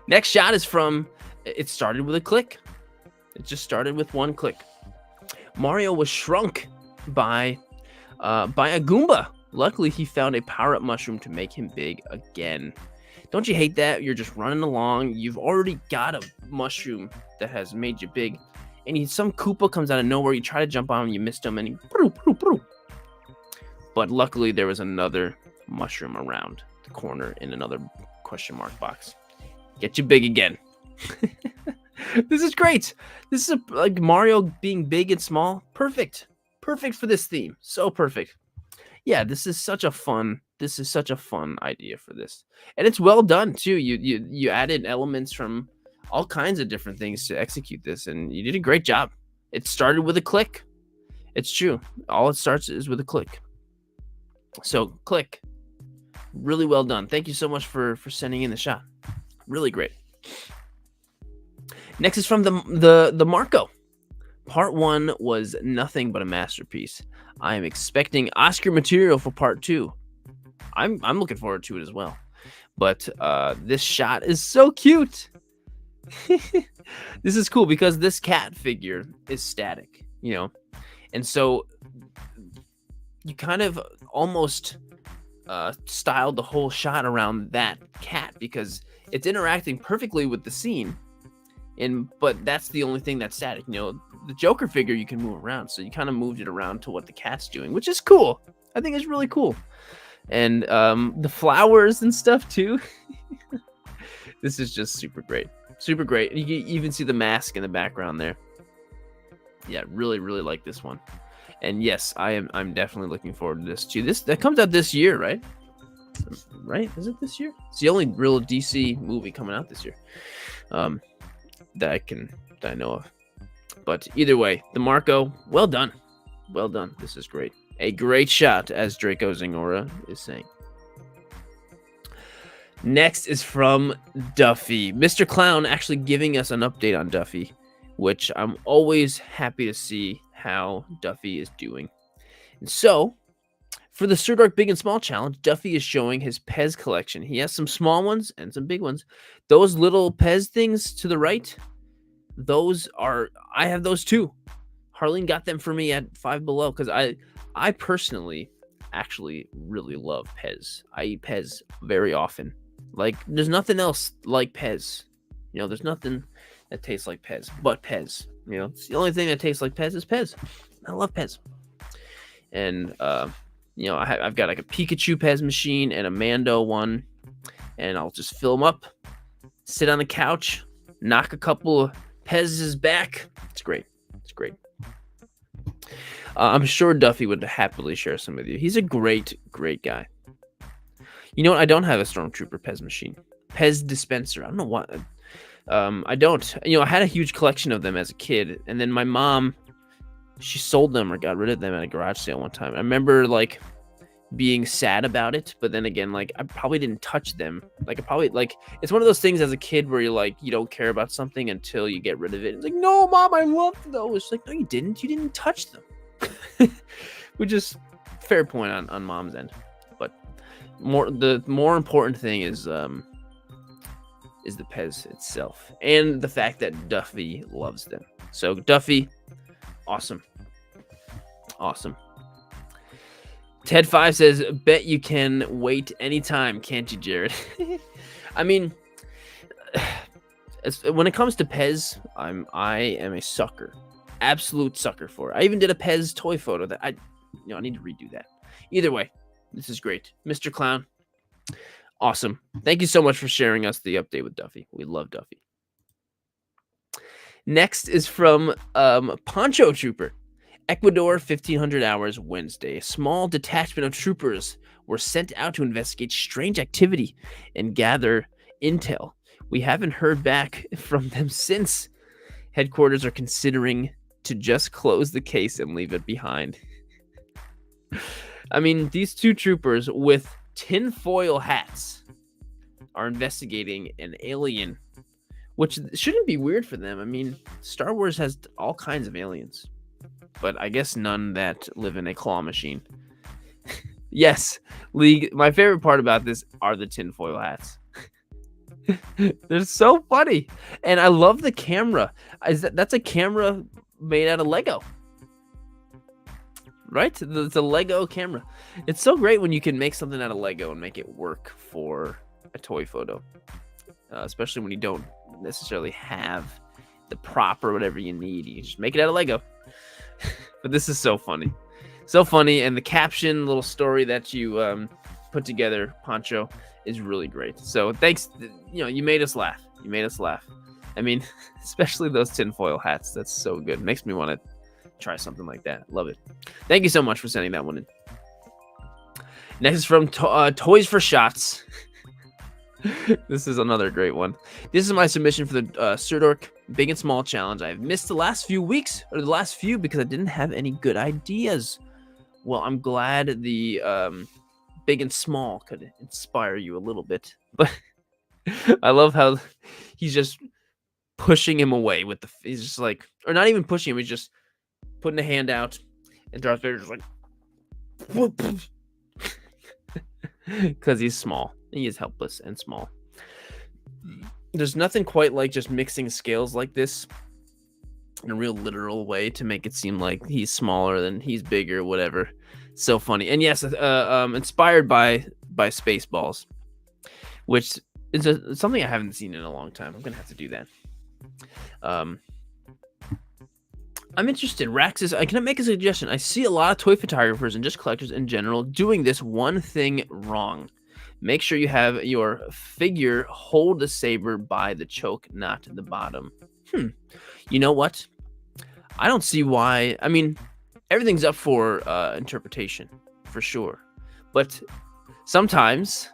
Next shot is from. It started with a click. It just started with one click. Mario was shrunk by a Goomba. Luckily, he found a power-up mushroom to make him big again. Don't you hate that? You're just running along. You've already got a mushroom that has made you big, and some Koopa comes out of nowhere. You try to jump on him, you missed him, and he. But luckily, there was another mushroom around the corner in another question mark box. Get you big again. This is great. This is like Mario being big and small. Perfect for this theme. So perfect. Yeah, this is such a fun idea for this, and it's well done too. You added elements from all kinds of different things to execute this, and you did a great job. It started with a click. It's true. All it starts is with a click. So click. Really well done. Thank you so much for sending in the shot. Really great. Next is from the Marco. Part 1 was nothing but a masterpiece. I am expecting Oscar material for part 2. I'm looking forward to it as well. But this shot is so cute. This is cool because this cat figure is static, and so you kind of almost styled the whole shot around that cat because it's interacting perfectly with the scene. But that's the only thing that's static. The Joker figure you can move around, so you kind of moved it around to what the cat's doing, which is cool. I think it's really cool. And the flowers and stuff too. This is just super great. Super great. You can even see the mask in the background there. Yeah, really, really like this one. And yes, I'm definitely looking forward to this too. That comes out this year, right? Right? Is it this year? It's the only real DC movie coming out this year. That I know of. But either way, the Marco, well done. Well done. This is great. A great shot, as Draco Zingora is saying. Next is from Duffy. Mr. Clown actually giving us an update on Duffy, which I'm always happy to see how Duffy is doing. And so, for the Sirdork Big and Small Challenge, Duffy is showing his Pez collection. He has some small ones and some big ones. Those little Pez things to the right, I have those too. Harleen got them for me at Five Below because I personally actually really love Pez. I eat Pez very often. Like, there's nothing else like Pez. There's nothing that tastes like Pez but Pez. It's the only thing that tastes like Pez is Pez. I love Pez. And, I've got like a Pikachu Pez machine and a Mando one. And I'll just fill them up, sit on the couch, knock a couple of Pez's back. It's great. It's great. I'm sure Duffy would happily share some with you. He's a great, great guy. You know what? I don't have a Stormtrooper Pez machine. Pez dispenser. I don't know what. I don't. I had a huge collection of them as a kid. And then my mom, she sold them or got rid of them at a garage sale one time. I remember, being sad about it. But then again, I probably didn't touch them. It's one of those things as a kid where you're you don't care about something until you get rid of it. It's like, no, Mom, I love those. Like, no, you didn't. You didn't touch them. Which is fair point on Mom's end. But the more important thing is the Pez itself and the fact that Duffy loves them. So Duffy, awesome. Ted5 says, bet you can wait anytime, can't you, Jared? I mean, when it comes to Pez, I am a sucker. Absolute sucker for it. I even did a Pez toy photo that I need to redo that. Either way, this is great. Mr. Clown, awesome. Thank you so much for sharing us the update with Duffy. We love Duffy. Next is from Poncho Trooper. Ecuador, 1,500 hours Wednesday. A small detachment of troopers were sent out to investigate strange activity and gather intel. We haven't heard back from them since. Headquarters are considering to just close the case and leave it behind. I mean, these two troopers with tinfoil hats are investigating an alien, which shouldn't be weird for them. I mean, Star Wars has all kinds of aliens, but I guess none that live in a claw machine. Yes, League. My favorite part about this are the tinfoil hats. They're so funny, and I love the camera. That's a camera made out of Lego, right? It's a Lego camera. It's so great when you can make something out of Lego and make it work for a toy photo, especially when you don't necessarily have the prop or whatever you need. You just make it out of Lego. But this is so funny, and the caption, little story that you put together, Poncho, is really great. So thanks. You made us laugh. I mean, especially those tinfoil hats. That's so good. Makes me want to try something like that. Love it. Thank you so much for sending that one in. Next is from Toys for Shots. This is another great one. This is my submission for the Sirdork Big and Small Challenge. I've missed the last few because I didn't have any good ideas. Well, I'm glad the Big and Small could inspire you a little bit. But I love how he's just pushing him away with he's just like, or not even pushing him, he's just putting a hand out, and Darth Vader's like, because he's small. He is helpless and small. There's nothing quite like just mixing scales like this in a real literal way to make it seem like he's smaller than he's bigger, whatever. So funny. And yes, inspired by Spaceballs, which is something I haven't seen in a long time. I'm gonna have to do that. I'm interested. Raxus, can I make a suggestion? I see a lot of toy photographers and just collectors in general doing this one thing wrong. Make sure you have your figure hold the saber by the choke, not the bottom. You know what? I don't see why. I mean, everything's up for interpretation, for sure. But sometimes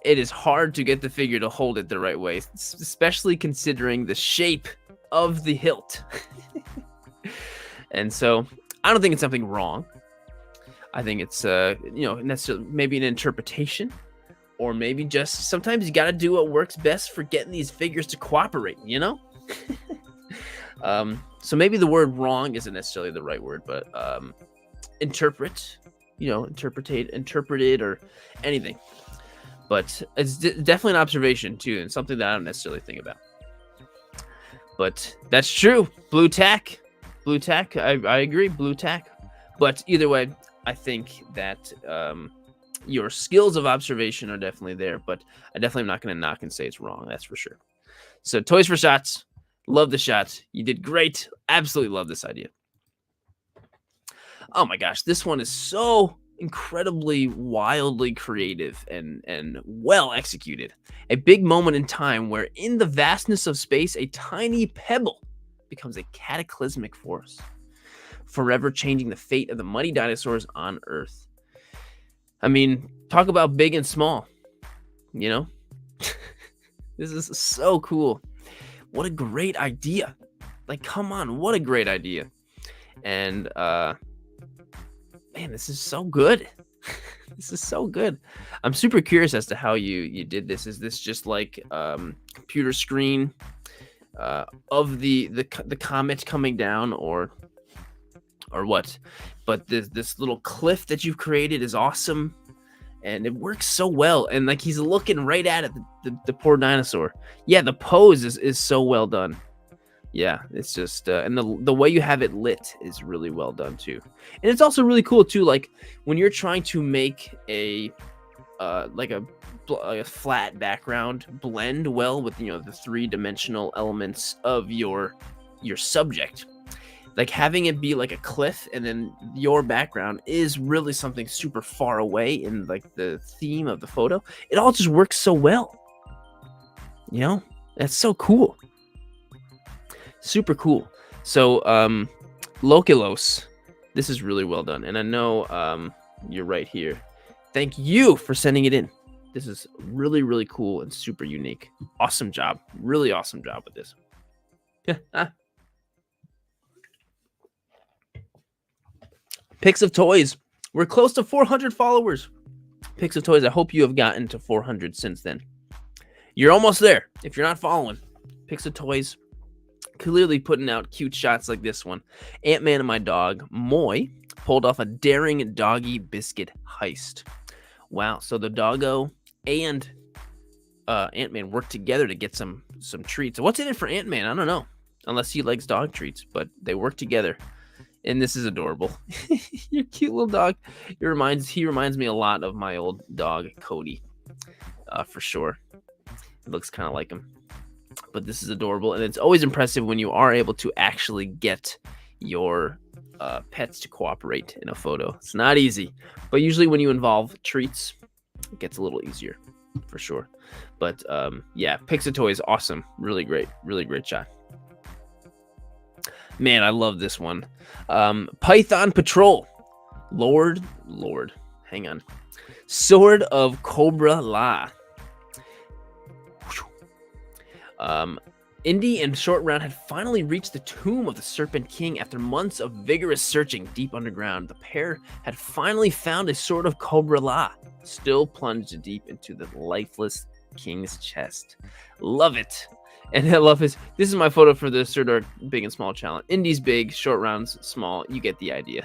it is hard to get the figure to hold it the right way, especially considering the shape of the hilt. And so I don't think it's something wrong. I think it's, necessarily maybe an interpretation, or maybe just sometimes you got to do what works best for getting these figures to cooperate, So maybe the word wrong isn't necessarily the right word, but interpreted or anything. But it's definitely an observation too, and something that I don't necessarily think about. But that's true. Blue tack. I agree. Blue tack. But either way, I think that your skills of observation are definitely there. But I definitely am not going to knock and say it's wrong. That's for sure. So Toys for Shots. Love the shot. You did great. Absolutely love this idea. Oh my gosh, this one is so incredibly wildly creative and well executed. A big moment in time where in the vastness of space, a tiny pebble becomes a cataclysmic force, forever changing the fate of the mighty dinosaurs on Earth. I mean, talk about big and small, This is so cool. What a great idea. Like, come on, what a great idea. And, man, this is so good. This is so good. I'm super curious as to how you did this. Is this just like computer screen of the comet coming down, or what? But this little cliff that you've created is awesome. And it works so well. And like he's looking right at it, the poor dinosaur. Yeah, the pose is so well done. Yeah, it's just and the way you have it lit is really well done too. And it's also really cool too, like when you're trying to make a flat background blend well with the three-dimensional elements of your subject. Like having it be like a cliff and then your background is really something super far away in like the theme of the photo. It all just works so well. That's so cool. Super cool. So, Lokilos, this is really well done. And I know you're right here. Thank you for sending it in. This is really, really cool and super unique. Awesome job. Really awesome job with this. Picks of Toys. We're close to 400 followers. Picks of Toys. I hope you have gotten to 400 since then. You're almost there. If you're not following, Picks of Toys, clearly putting out cute shots like this one. Ant-Man and my dog, Moy, pulled off a daring doggy biscuit heist. Wow. So the doggo and Ant-Man worked together to get some treats. What's in it for Ant-Man? I don't know. Unless he likes dog treats, but they work together. And this is adorable. Your cute little dog. He reminds me a lot of my old dog, Cody, for sure. It looks kind of like him. But this is adorable. And it's always impressive when you are able to actually get your pets to cooperate in a photo. It's not easy. But usually when you involve treats, it gets a little easier, for sure. But yeah, Picks of Toys, awesome. Really great shot. Man, I love this one. Python Patrol. Lord. Hang on. Sword of Cobra La. Indy and Short Round had finally reached the tomb of the Serpent King after months of vigorous searching deep underground. The pair had finally found a sword of Cobra La, still plunged deep into the lifeless king's chest. Love it. And I love this is my photo for the Sirdork big and small challenge. Indy's big, Short Round's small. You get the idea.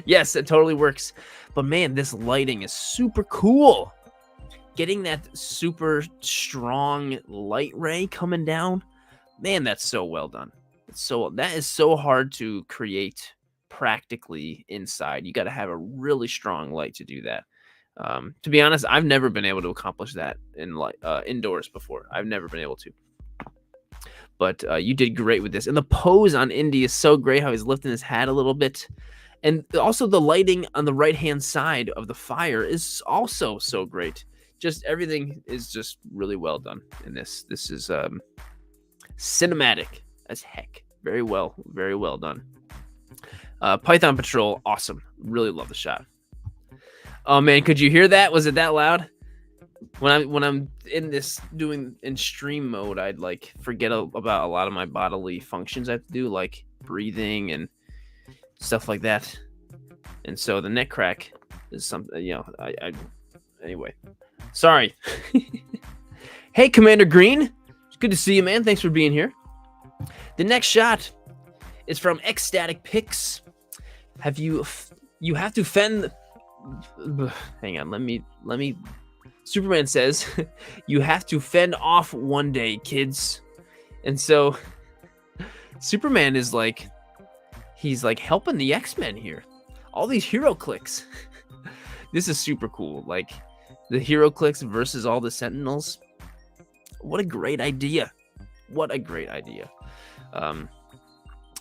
Yes, it totally works. But man, this lighting is super cool. Getting that super strong light ray coming down, man, that's so well done. That is so hard to create practically inside. You got to have a really strong light to do that. To be honest, I've never been able to accomplish that in indoors before. I've never been able to. But you did great with this. And the pose on Indy is so great, how he's lifting his hat a little bit. And also the lighting on the right-hand side of the fire is also so great. Just everything is just really well done in this. This is cinematic as heck. Very well done. Python Patrol, awesome. Really love the shot. Oh man, could you hear that? Was it that loud? When I'm in stream mode, I'd like forget about a lot of my bodily functions I have to do, like breathing and stuff like that. And so the neck crack is something, anyway. Sorry. Hey, Commander Green. It's good to see you, man. Thanks for being here. The next shot is from Ecstatic Pics. You have to fend. Hang on. Let me. Superman says, you have to fend off one day, kids. And so Superman is he's helping the X-Men here. All these hero clicks. This is super cool. The hero clicks versus all the Sentinels. What a great idea.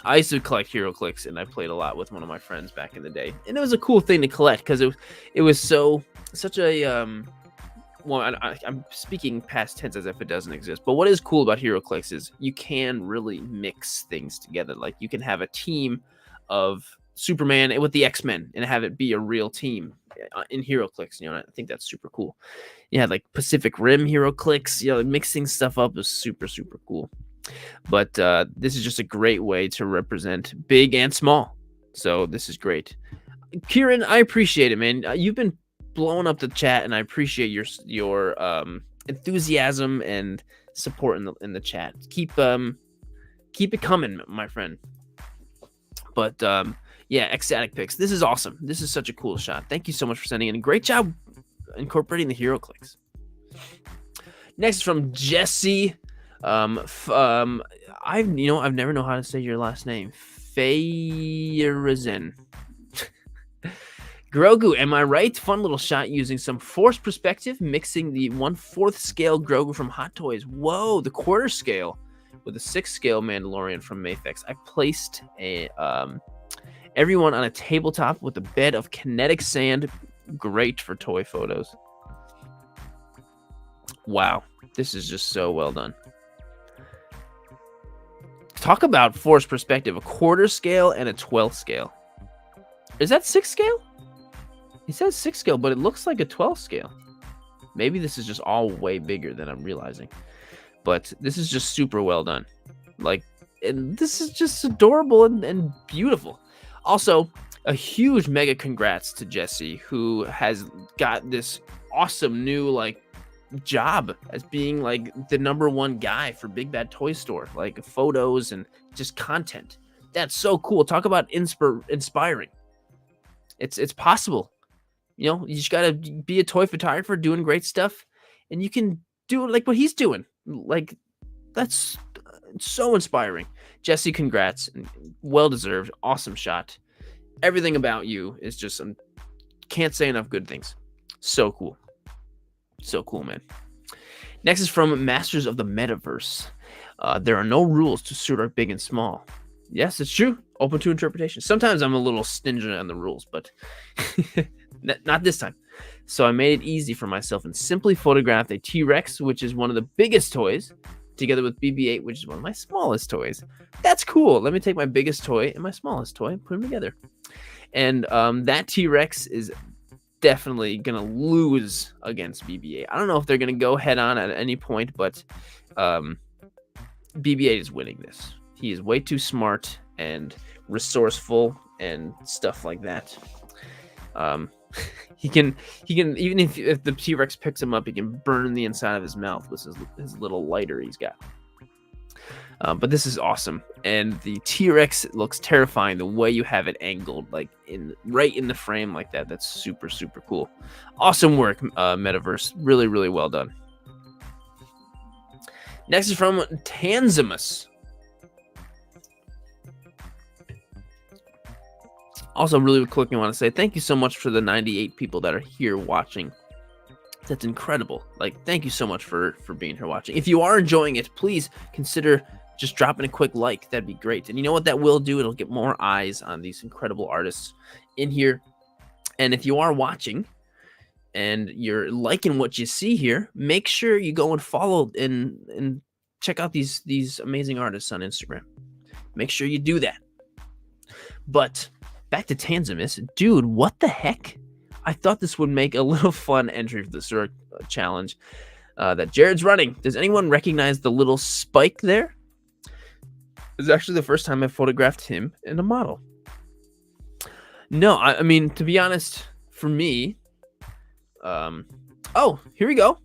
I used to collect hero clicks, and I played a lot with one of my friends back in the day. And it was a cool thing to collect because it was such a I'm speaking past tense as if it doesn't exist. But what is cool about hero clicks is you can really mix things together. Like you can have a team of Superman with the X-Men and have it be a real team in hero clicks. I think that's super cool. You had Pacific Rim hero clicks. Mixing stuff up is super, super cool. But this is just a great way to represent big and small. So this is great. Kieran, I appreciate it, man. You've been blowing up the chat, and I appreciate your enthusiasm and support in the chat. Keep it coming, my friend. But yeah, Ecstatic Pics. This is awesome. This is such a cool shot. Thank you so much for sending in. Great job incorporating the hero clicks. Next is from Jesse. I've never know how to say your last name. Feyerizen. Grogu, am I right? Fun little shot using some forced perspective, mixing the 1/4 scale Grogu from Hot Toys. Whoa, the quarter scale with the 6 scale Mandalorian from Mafex. I placed everyone on a tabletop with a bed of kinetic sand. Great for toy photos. Wow, this is just so well done. Talk about forced perspective. A quarter scale and a 12th scale. Is that 6 scale? He says 6 scale, but it looks like a 12 scale. Maybe this is just all way bigger than I'm realizing. But this is just super well done. Like, and this is just adorable and beautiful. Also, a huge mega congrats to Jesse, who has got this awesome new like job as being like the #1 guy for Big Bad Toy Store, like photos and just content. That's so cool. Talk about inspiring. It's possible. You know, you just gotta be a toy photographer doing great stuff, and you can do like what he's doing. Like, that's so inspiring. Jesse, congrats. Well deserved. Awesome shot. Everything about you is just, can't say enough good things. So cool. So cool, man. Next is from Masters of the Metaverse. There are no rules to Sirdork big and small. Yes, it's true. Open to interpretation. Sometimes I'm a little stingy on the rules, but not this time. So I made it easy for myself and simply photographed a T-Rex, which is one of the biggest toys, together with BB-8, which is one of my smallest toys. That's cool. Let me take my biggest toy and my smallest toy and put them together. And that T-Rex is definitely going to lose against BB-8. I don't know if they're going to go head on at any point, but BB-8 is winning this. He is way too smart and resourceful and stuff like that. He can even if the T-Rex picks him up, he can burn the inside of his mouth with his little lighter he's got. But this is awesome, and the T-Rex looks terrifying the way you have it angled, like right in the frame like that. That's super cool. Awesome work, Metaverse. Really well done. Next is from Tanzimus. Also, really quickly, I want to say thank you so much for the 98 people that are here watching. That's incredible. Like, thank you so much for being here watching. If you are enjoying it, please consider just dropping a quick like. That'd be great. And you know what that will do? It'll get more eyes on these incredible artists in here. And if you are watching and you're liking what you see here, make sure you go and follow and check out these amazing artists on Instagram. Make sure you do that. But back to Tanzimus. Dude, what the heck? I thought this would make a little fun entry for the Sirdork challenge that Jared's running. Does anyone recognize the little spike there? It's actually the first time I've photographed him in a model. No, I mean, to be honest, for me... oh, here we go.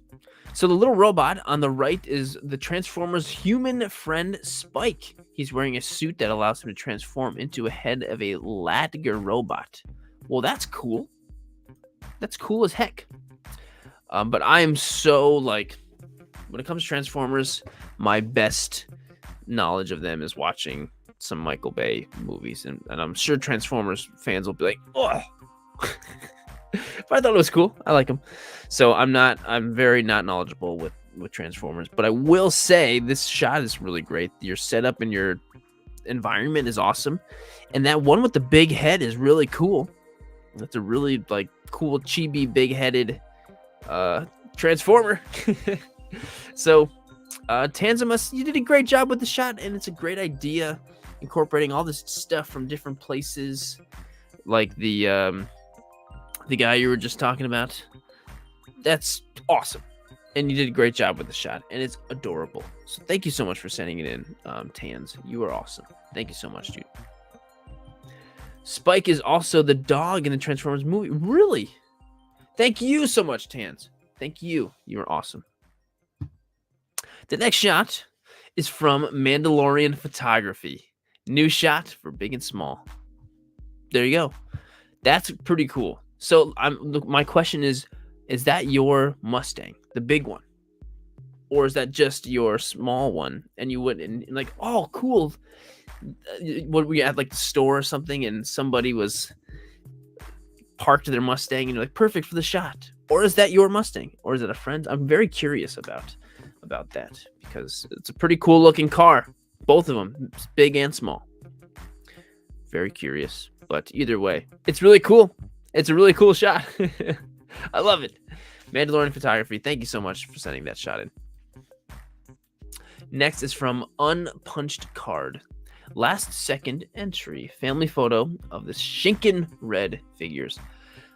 So the little robot on the right is the Transformers human friend Spike. He's wearing a suit that allows him to transform into a head of a Ladger robot. Well, that's cool. That's cool as heck. But I am so, like, when it comes to Transformers, my best knowledge of them is watching some Michael Bay movies. And I'm sure Transformers fans will be like, oh. But I thought it was cool. I like them. So I'm very not knowledgeable with Transformers. But I will say this shot is really great. Your setup and your environment is awesome. And that one with the big head is really cool. That's a really, like, cool, chibi, big-headed Transformer. So, Tanzimus, you did a great job with the shot, and it's a great idea, incorporating all this stuff from different places, like the guy you were just talking about. That's awesome, and you did a great job with the shot, and it's adorable. So thank you so much for sending it in, Tans. You are awesome. Thank you so much, dude. Spike is also the dog in the Transformers movie. Really? Thank you so much, Tans. Thank you. You are awesome. The next shot is from Mandalorian Photography. New shot for big and small. There you go. That's pretty cool. So my question is that your Mustang, the big one? Or is that just your small one? And you wouldn't, like, oh, cool. What were you at, like, the store or something, and somebody was parked their Mustang, and you're like, perfect for the shot? Or is that your Mustang? Or is it a friend? I'm very curious about that, because it's a pretty cool looking car. Both of them, big and small. Very curious. But either way, it's really cool. It's a really cool shot. I love it. Mandalorian Photography, thank you so much for sending that shot in. Next is from Unpunched Card. Last second entry. Family photo of the Shinken Red figures.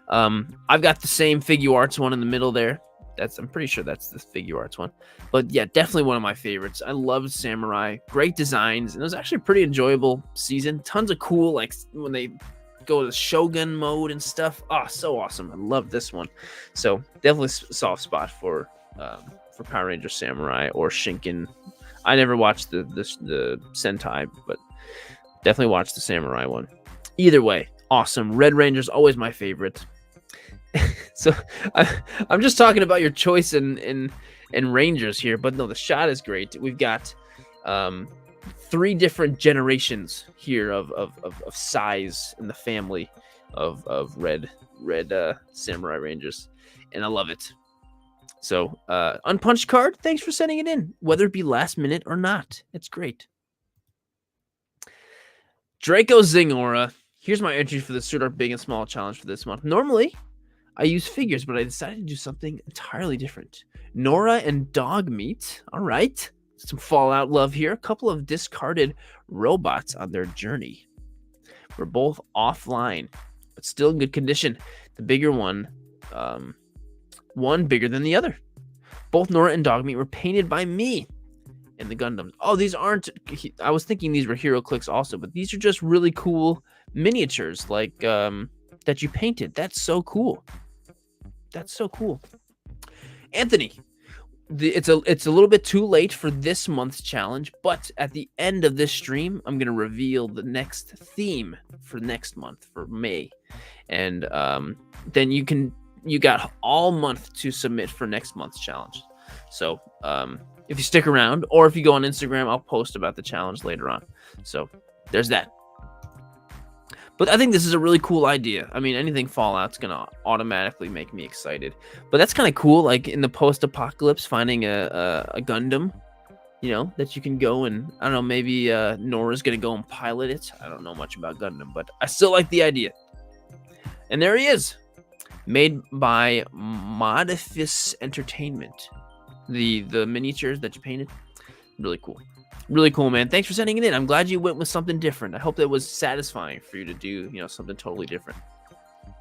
I've got the same Figure Arts one in the middle there. I'm pretty sure that's the Figure Arts one. But yeah, definitely one of my favorites. I love Samurai. Great designs. And it was actually a pretty enjoyable season. Tons of cool, like when they go to Shogun mode and stuff. Oh, so awesome. I love this one. So definitely a soft spot for Power Ranger Samurai or Shinken. I never watched the Sentai, but definitely watched the Samurai one. Either way, awesome. Red Ranger's always my favorite. So I'm just talking about your choice in Rangers here, but no, the shot is great. We've got 3 different generations here of size in the family of red Samurai Rangers, and I love it. So unpunched card, thanks for sending it in, whether it be last minute or not. It's great. Draco Zingora. Here's my entry for the Sirdork Big and Small challenge for this month. Normally, I use figures, but I decided to do something entirely different. Nora and Dog Meat. All right. Some Fallout love here. A couple of discarded robots on their journey. We're both offline, but still in good condition. The bigger one, one bigger than the other. Both Nora and Dog Meat were painted by me in the Gundam. Oh, these aren't... I was thinking these were Hero Clicks also, but these are just really cool miniatures like that you painted. That's so cool. That's so cool. Anthony, it's a little bit too late for this month's challenge, but at the end of this stream, I'm going to reveal the next theme for next month, for May. And then you got all month to submit for next month's challenge. So if you stick around, or if you go on Instagram, I'll post about the challenge later on. So there's that. But I think this is a really cool idea. I mean, anything Fallout's going to automatically make me excited. But that's kind of cool, like in the post-apocalypse, finding a Gundam, you know, that you can go and, I don't know, maybe Nora's going to go and pilot it. I don't know much about Gundam, but I still like the idea. And there he is, made by Modifice Entertainment. The miniatures that you painted, really cool. Really cool, man. Thanks for sending it in. I'm glad you went with something different. I hope that was satisfying for you to do, you know, something totally different.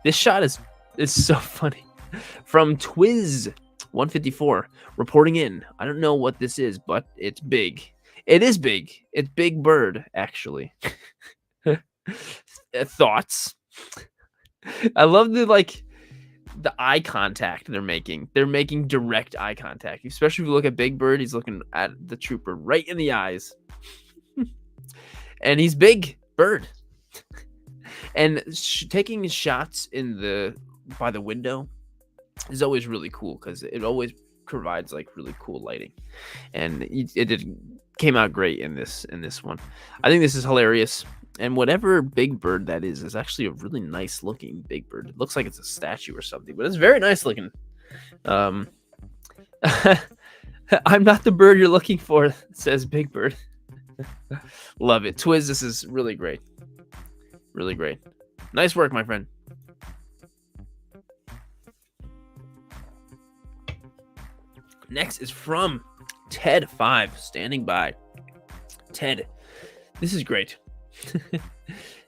This shot is so funny. From Twiz154 reporting in. I don't know what this is, but it's big. It is big. It's Big Bird, actually. Thoughts? I love the eye contact they're making. They're making direct eye contact. Especially if you look at Big Bird, he's looking at the trooper right in the eyes. And he's Big Bird. And taking shots by the window is always really cool because it always provides like really cool lighting. And it came out great in this one. I think this is hilarious. And whatever Big Bird that is actually a really nice looking Big Bird. It looks like it's a statue or something, but it's very nice looking. I'm not the bird you're looking for, says Big Bird. Love it. Twiz, this is really great. Really great. Nice work, my friend. Next is from Ted5, standing by. Ted, this is great.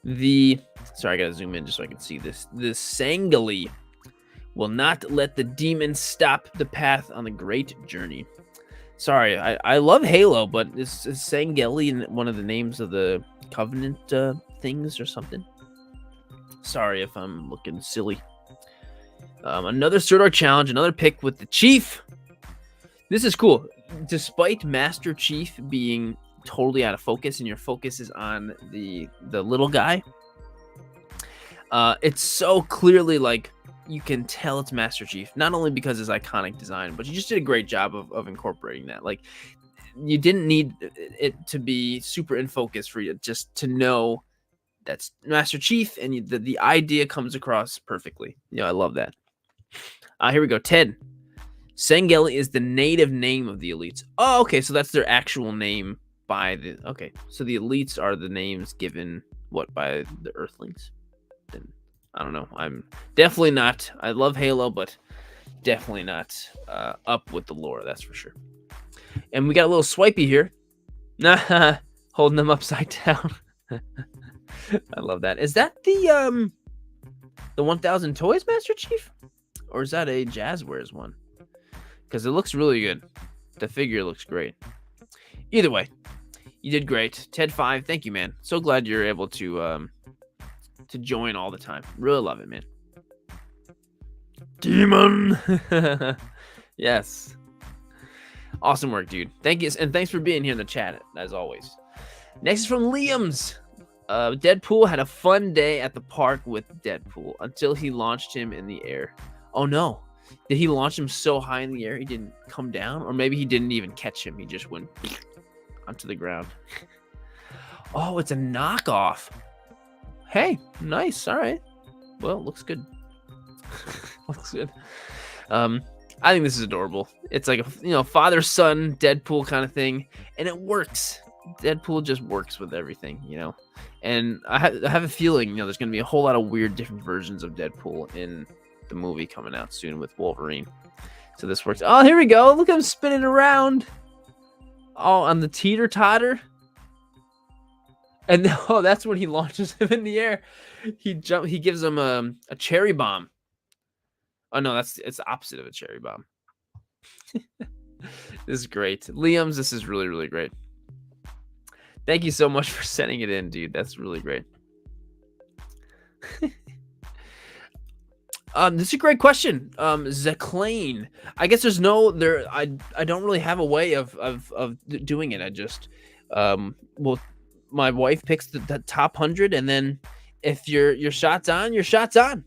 Sorry, I gotta zoom in just so I can see this. The Sangali will not let the demon stop the path on the great journey. Sorry, I love Halo, but is Sangali one of the names of the Covenant things or something? Sorry if I'm looking silly. Another Sirdork challenge, another pick with the Chief. This is cool. Despite Master Chief being totally out of focus and your focus is on the little guy, it's so clearly like you can tell it's Master Chief, not only because his iconic design, but you just did a great job of incorporating that. Like, you didn't need it to be super in focus for you just to know that's Master Chief, and the idea comes across perfectly. You know, I love that. Here we go. 10. Sangeli is the native name of the elites. Oh, okay, so that's their actual name by the... Okay, so the elites are the names given, by the Earthlings? Then I don't know. I'm definitely not... I love Halo, but definitely not up with the lore, that's for sure. And we got a little swipey here. Holding them upside down. I love that. Is that the... The 1000 Toys Master Chief? Or is that a Jazzwares one? Because it looks really good. The figure looks great. Either way, you did great. Ted 5, thank you, man. So glad you're able to join all the time. Really love it, man. Demon! Yes. Awesome work, dude. Thank you, and thanks for being here in the chat, as always. Next is from Liam's. Deadpool had a fun day at the park with Deadpool until he launched him in the air. Oh no. Did he launch him so high in the air he didn't come down? Or maybe he didn't even catch him. He just went onto the ground. Oh, it's a knockoff. Hey, nice. All right. Well, looks good. Looks good. I think this is adorable. It's like a father-son Deadpool kind of thing, and it works. Deadpool just works with everything, And I have a feeling, there's going to be a whole lot of weird different versions of Deadpool in the movie coming out soon with Wolverine. So this works. Oh, here we go. Look at him spinning around. Oh, on the teeter-totter. And that's when he launches him in the air. He gives him a cherry bomb. Oh no, it's the opposite of a cherry bomb. This is great. Liam's, this is really, really great. Thank you so much for sending it in, dude. That's really great. This is a great question. Zaclane. I guess there's I don't really have a way of doing it. I just my wife picks the top 100, and then if your shot's on, your shot's on.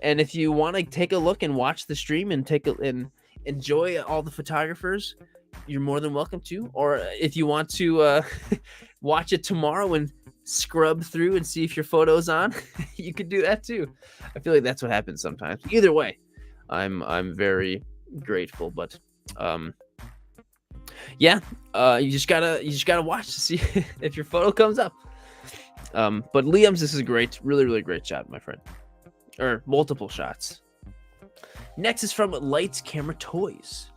And if you want to take a look and watch the stream and and enjoy all the photographers, you're more than welcome to. Or if you want to watch it tomorrow and scrub through and see if your photo's on, you could do that too. I feel like that's what happens sometimes. Either way, I'm very grateful. But you just gotta watch to see if your photo comes up. But Liam's, this is great. Really, really great shot, my friend. Or multiple shots. Next is from Lights Camera Toys.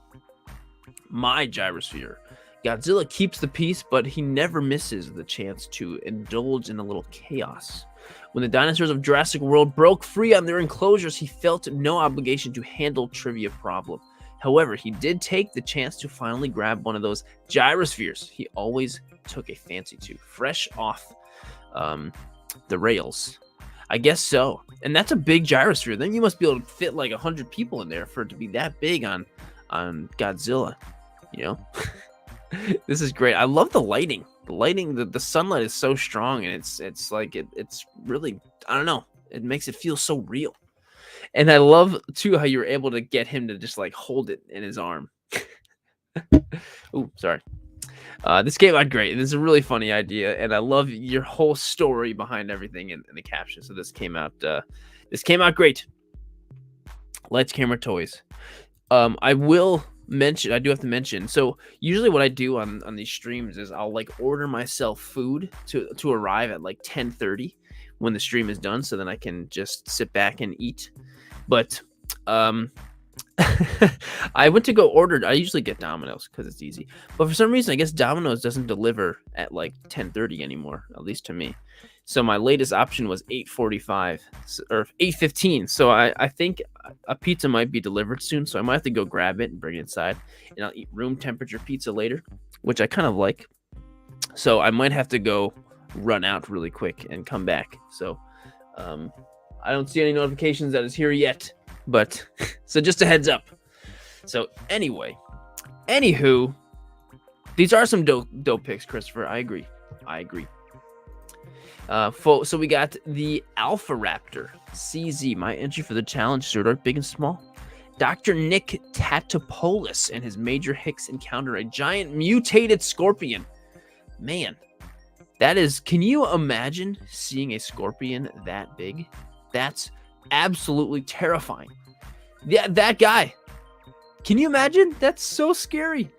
My gyrosphere. Godzilla keeps the peace, but he never misses the chance to indulge in a little chaos. When the dinosaurs of Jurassic World broke free on their enclosures, he felt no obligation to handle trivia problem. However, he did take the chance to finally grab one of those gyrospheres he always took a fancy to, fresh off the rails. I guess so. And that's a big gyrosphere. Then you must be able to fit like 100 people in there for it to be that big on Godzilla. This is great. I love the lighting. The sunlight is so strong, and it's like it's really, I don't know. It makes it feel so real. And I love too how you were able to get him to just like hold it in his arm. Ooh, sorry. This came out great. This is a really funny idea, and I love your whole story behind everything in the caption. So this came out great. Lights, Camera, Toys. I do have to mention. So usually what I do on these streams is I'll like order myself food to arrive at like 10:30 when the stream is done, so then I can just sit back and eat. But I went to go order. I usually get Domino's because it's easy, but for some reason, I guess Domino's doesn't deliver at like 10:30 anymore, at least to me. So my latest option was 8:45 or 8:15. So I think a pizza might be delivered soon. So I might have to go grab it and bring it inside, and I'll eat room temperature pizza later, which I kind of like. So I might have to go run out really quick and come back. So I don't see any notifications that it's here yet. But so just a heads up. So anywho, these are some dope picks, Christopher. I agree. So we got the Alpha Raptor CZ, my entry for the challenge, Sirdork, big and small. Dr. Nick Tatopoulos and his Major Hicks encounter a giant mutated scorpion. Man, that is, can you imagine seeing a scorpion that big? That's absolutely terrifying. Yeah, that guy. Can you imagine? That's so scary.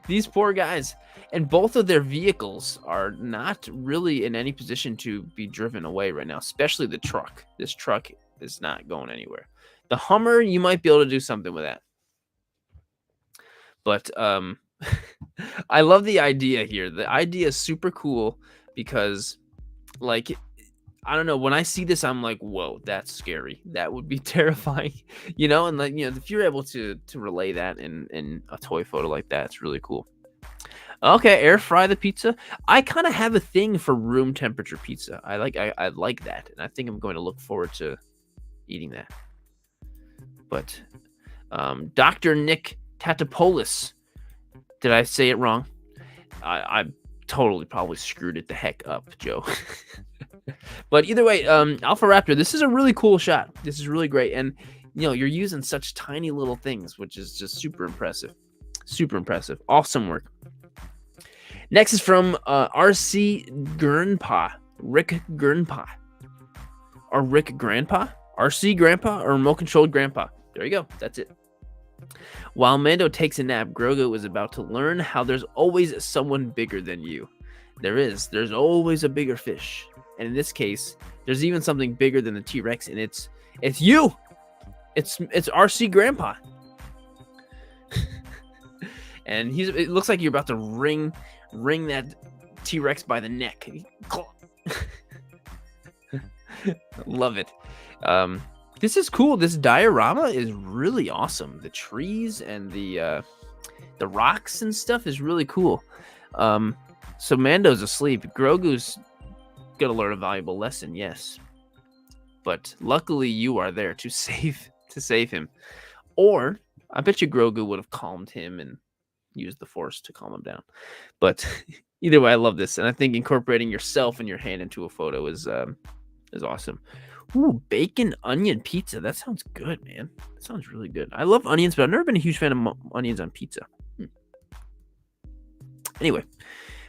These poor guys. And both of their vehicles are not really in any position to be driven away right now, especially the truck. This truck is not going anywhere. The Hummer, you might be able to do something with that. But I love the idea here. The idea is super cool because, like, I don't know. When I see this, I'm like, whoa, that's scary. That would be terrifying, And like, if you're able to relay that in a toy photo like that, it's really cool. Okay, air fry the pizza. I kind of have a thing for room temperature pizza. I like that, and I think I'm going to look forward to eating that. But Dr. Nick Tatopoulos, did I say it wrong? I totally probably screwed it the heck up, Joe. But either way, Alpha Raptor, this is a really cool shot. This is really great, and you're using such tiny little things, which is just super impressive. Super impressive. Awesome work. Next is from RC Gernpa. Rick Gernpa. Or Rick Grandpa? RC Grandpa or Remote Controlled Grandpa? There you go. That's it. While Mando takes a nap, Grogu is about to learn how there's always someone bigger than you. There's always a bigger fish. And in this case, there's even something bigger than the T-Rex, and it's you. It's RC Grandpa. And it looks like you're about to ring that T-Rex by the neck. Love it. This is cool. This diorama is really awesome. The trees and the rocks and stuff is really cool. So Mando's asleep. Grogu's gonna learn a valuable lesson, yes. But luckily you are there to save him. Or I bet you Grogu would have calmed him and used the Force to calm him down. But either way, I love this, and I think incorporating yourself and your hand into a photo is awesome. Ooh, bacon onion pizza. That sounds good, man. That sounds really good. I love onions, but I've never been a huge fan of onions on pizza. Anyway,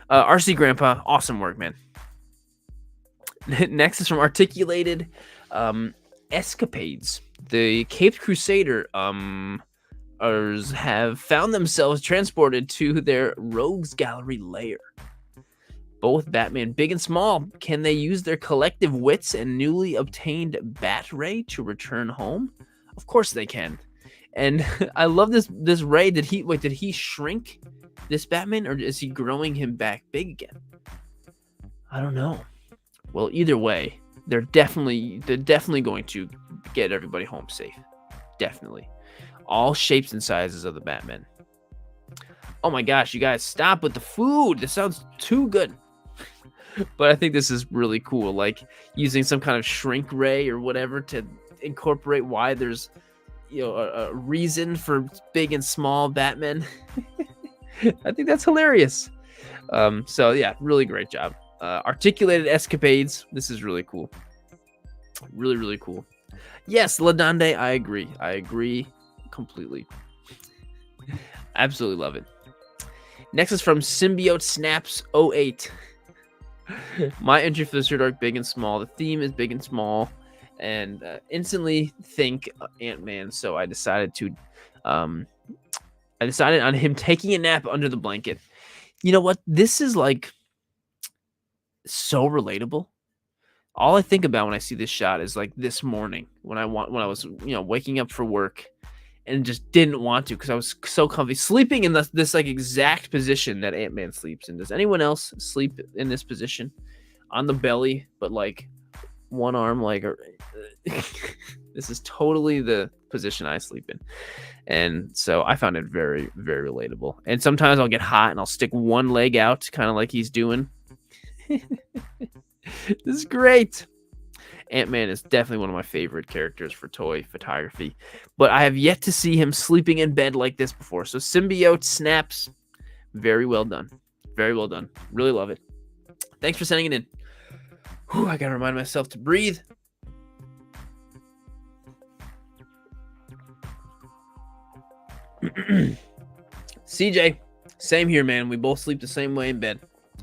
RC Grandpa, awesome work, man. Next is from Articulated Escapades. The Caped Crusader have found themselves transported to their Rogues Gallery lair. Both Batman, big and small, can they use their collective wits and newly obtained Bat Ray to return home? Of course they can. And I love this Ray. Did he shrink this Batman, or is he growing him back big again? I don't know. Well, either way, they're definitely going to get everybody home safe. Definitely. All shapes and sizes of the Batman. Oh my gosh, you guys, stop with the food. This sounds too good. But I think this is really cool, like using some kind of shrink ray or whatever to incorporate why there's a reason for big and small Batman. I think that's hilarious. So yeah, really great job. Articulated Escapades. This is really cool. Really, really cool. Yes, Ladande, I agree completely. Absolutely love it. Next is from Symbiote Snaps 08. My entry for the Sirdork, big and small. The theme is big and small, and instantly think Ant-Man. So I decided on him taking a nap under the blanket. You know what? This is like so relatable. All I think about when I see this shot is like this morning when I was waking up for work and just didn't want to because I was so comfy sleeping in this like exact position that Ant-Man sleeps in. Does anyone else sleep in this position on the belly, but like one arm like this is totally the position I sleep in. And so I found it very, very relatable. And sometimes I'll get hot and I'll stick one leg out, kind of like he's doing. This is great. Ant-Man is definitely one of my favorite characters for toy photography, but I have yet to see him sleeping in bed like this before. So Symbiote Snaps, very well done. Very well done. Really love it. Thanks for sending it in. Whew, I gotta remind myself to breathe. CJ, same here, man. We both sleep the same way in bed.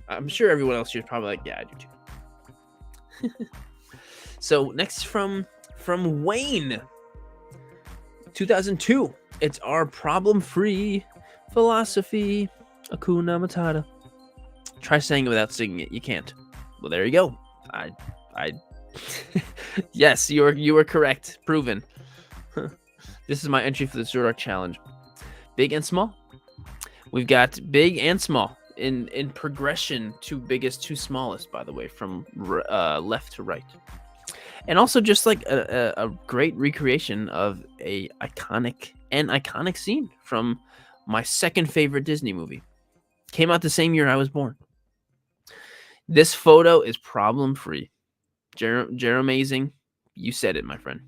I'm sure everyone else here is probably like, yeah, I do too. So next from Wayne, 2002. It's our problem-free philosophy, Hakuna Matata. Try saying it without singing it. You can't. Well, there you go. I yes, you are correct. Proven. This is my entry for the Sirdork challenge. Big and small. We've got big and small. in progression, too biggest, too smallest, by the way, from left to right. And also just like a great recreation of an iconic scene from my second favorite Disney movie. Came out the same year I was born. This photo is problem free. Amazing. You said it, my friend.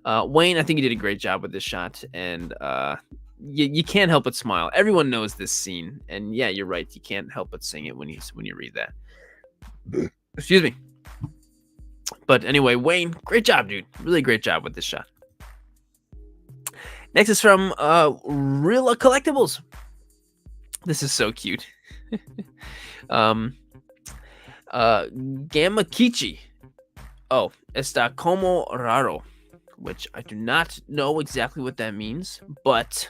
Wayne, I think you did a great job with this shot, and you can't help but smile. Everyone knows this scene, and yeah, you're right. You can't help but sing it when you read that. Excuse me. But anyway, Wayne, great job, dude. Really great job with this shot. Next is from Rilla Collectibles. This is so cute. Gamakichi. Oh, está como raro, which I do not know exactly what that means, but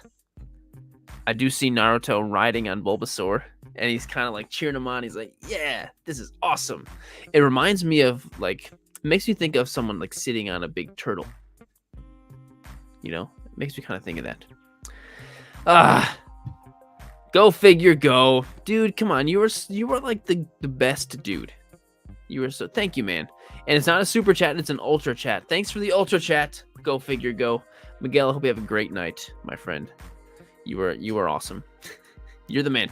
I do see Naruto riding on Bulbasaur, and he's kind of like cheering him on. He's like, yeah, this is awesome. It reminds me of, like, it makes me think of someone like sitting on a big turtle. You know, it makes me kind of think of that. Go figure, go. Dude, come on. You were like the best dude. You were so, thank you, man. And it's not a super chat, it's an ultra chat. Thanks for the ultra chat. Go figure, go. Miguel, I hope you have a great night, my friend. You were awesome. You're the man.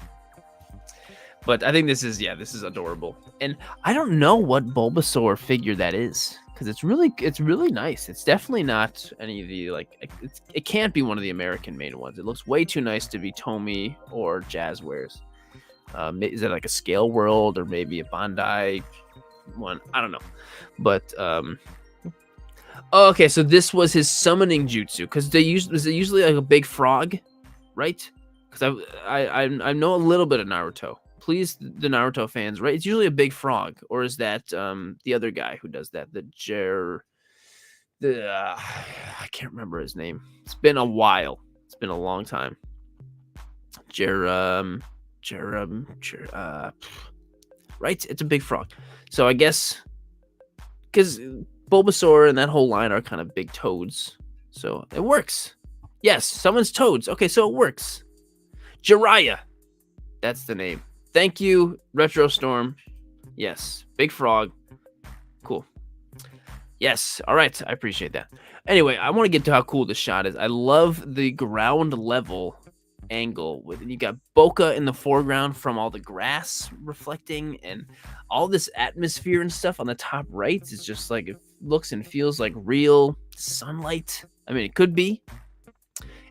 But I think this is adorable. And I don't know what Bulbasaur figure that is, because it's really nice. It's definitely not any of the, like, it can't be one of the American made ones. It looks way too nice to be Tomy or Jazzwares. Is it like a Scale World or maybe a Bandai one? I don't know. But okay, so this was his summoning jutsu, because was it usually like a big frog, right? Because I know a little bit of Naruto. Please, the Naruto fans, right? It's usually a big frog, or is that the other guy who does that? I can't remember his name. It's been a while. It's been a long time. Right? It's a big frog. So I guess because Bulbasaur and that whole line are kind of big toads, so it works. Yes, someone's toads. Okay, so it works. Jiraiya, that's the name. Thank you, Retro Storm. Yes, big frog. Cool. Yes, all right, I appreciate that. Anyway, I want to get to how cool this shot is. I love the ground level angle with you got Boca in the foreground from all the grass reflecting, and all this atmosphere and stuff on the top right is just like, it looks and feels like real sunlight. I mean, it could be.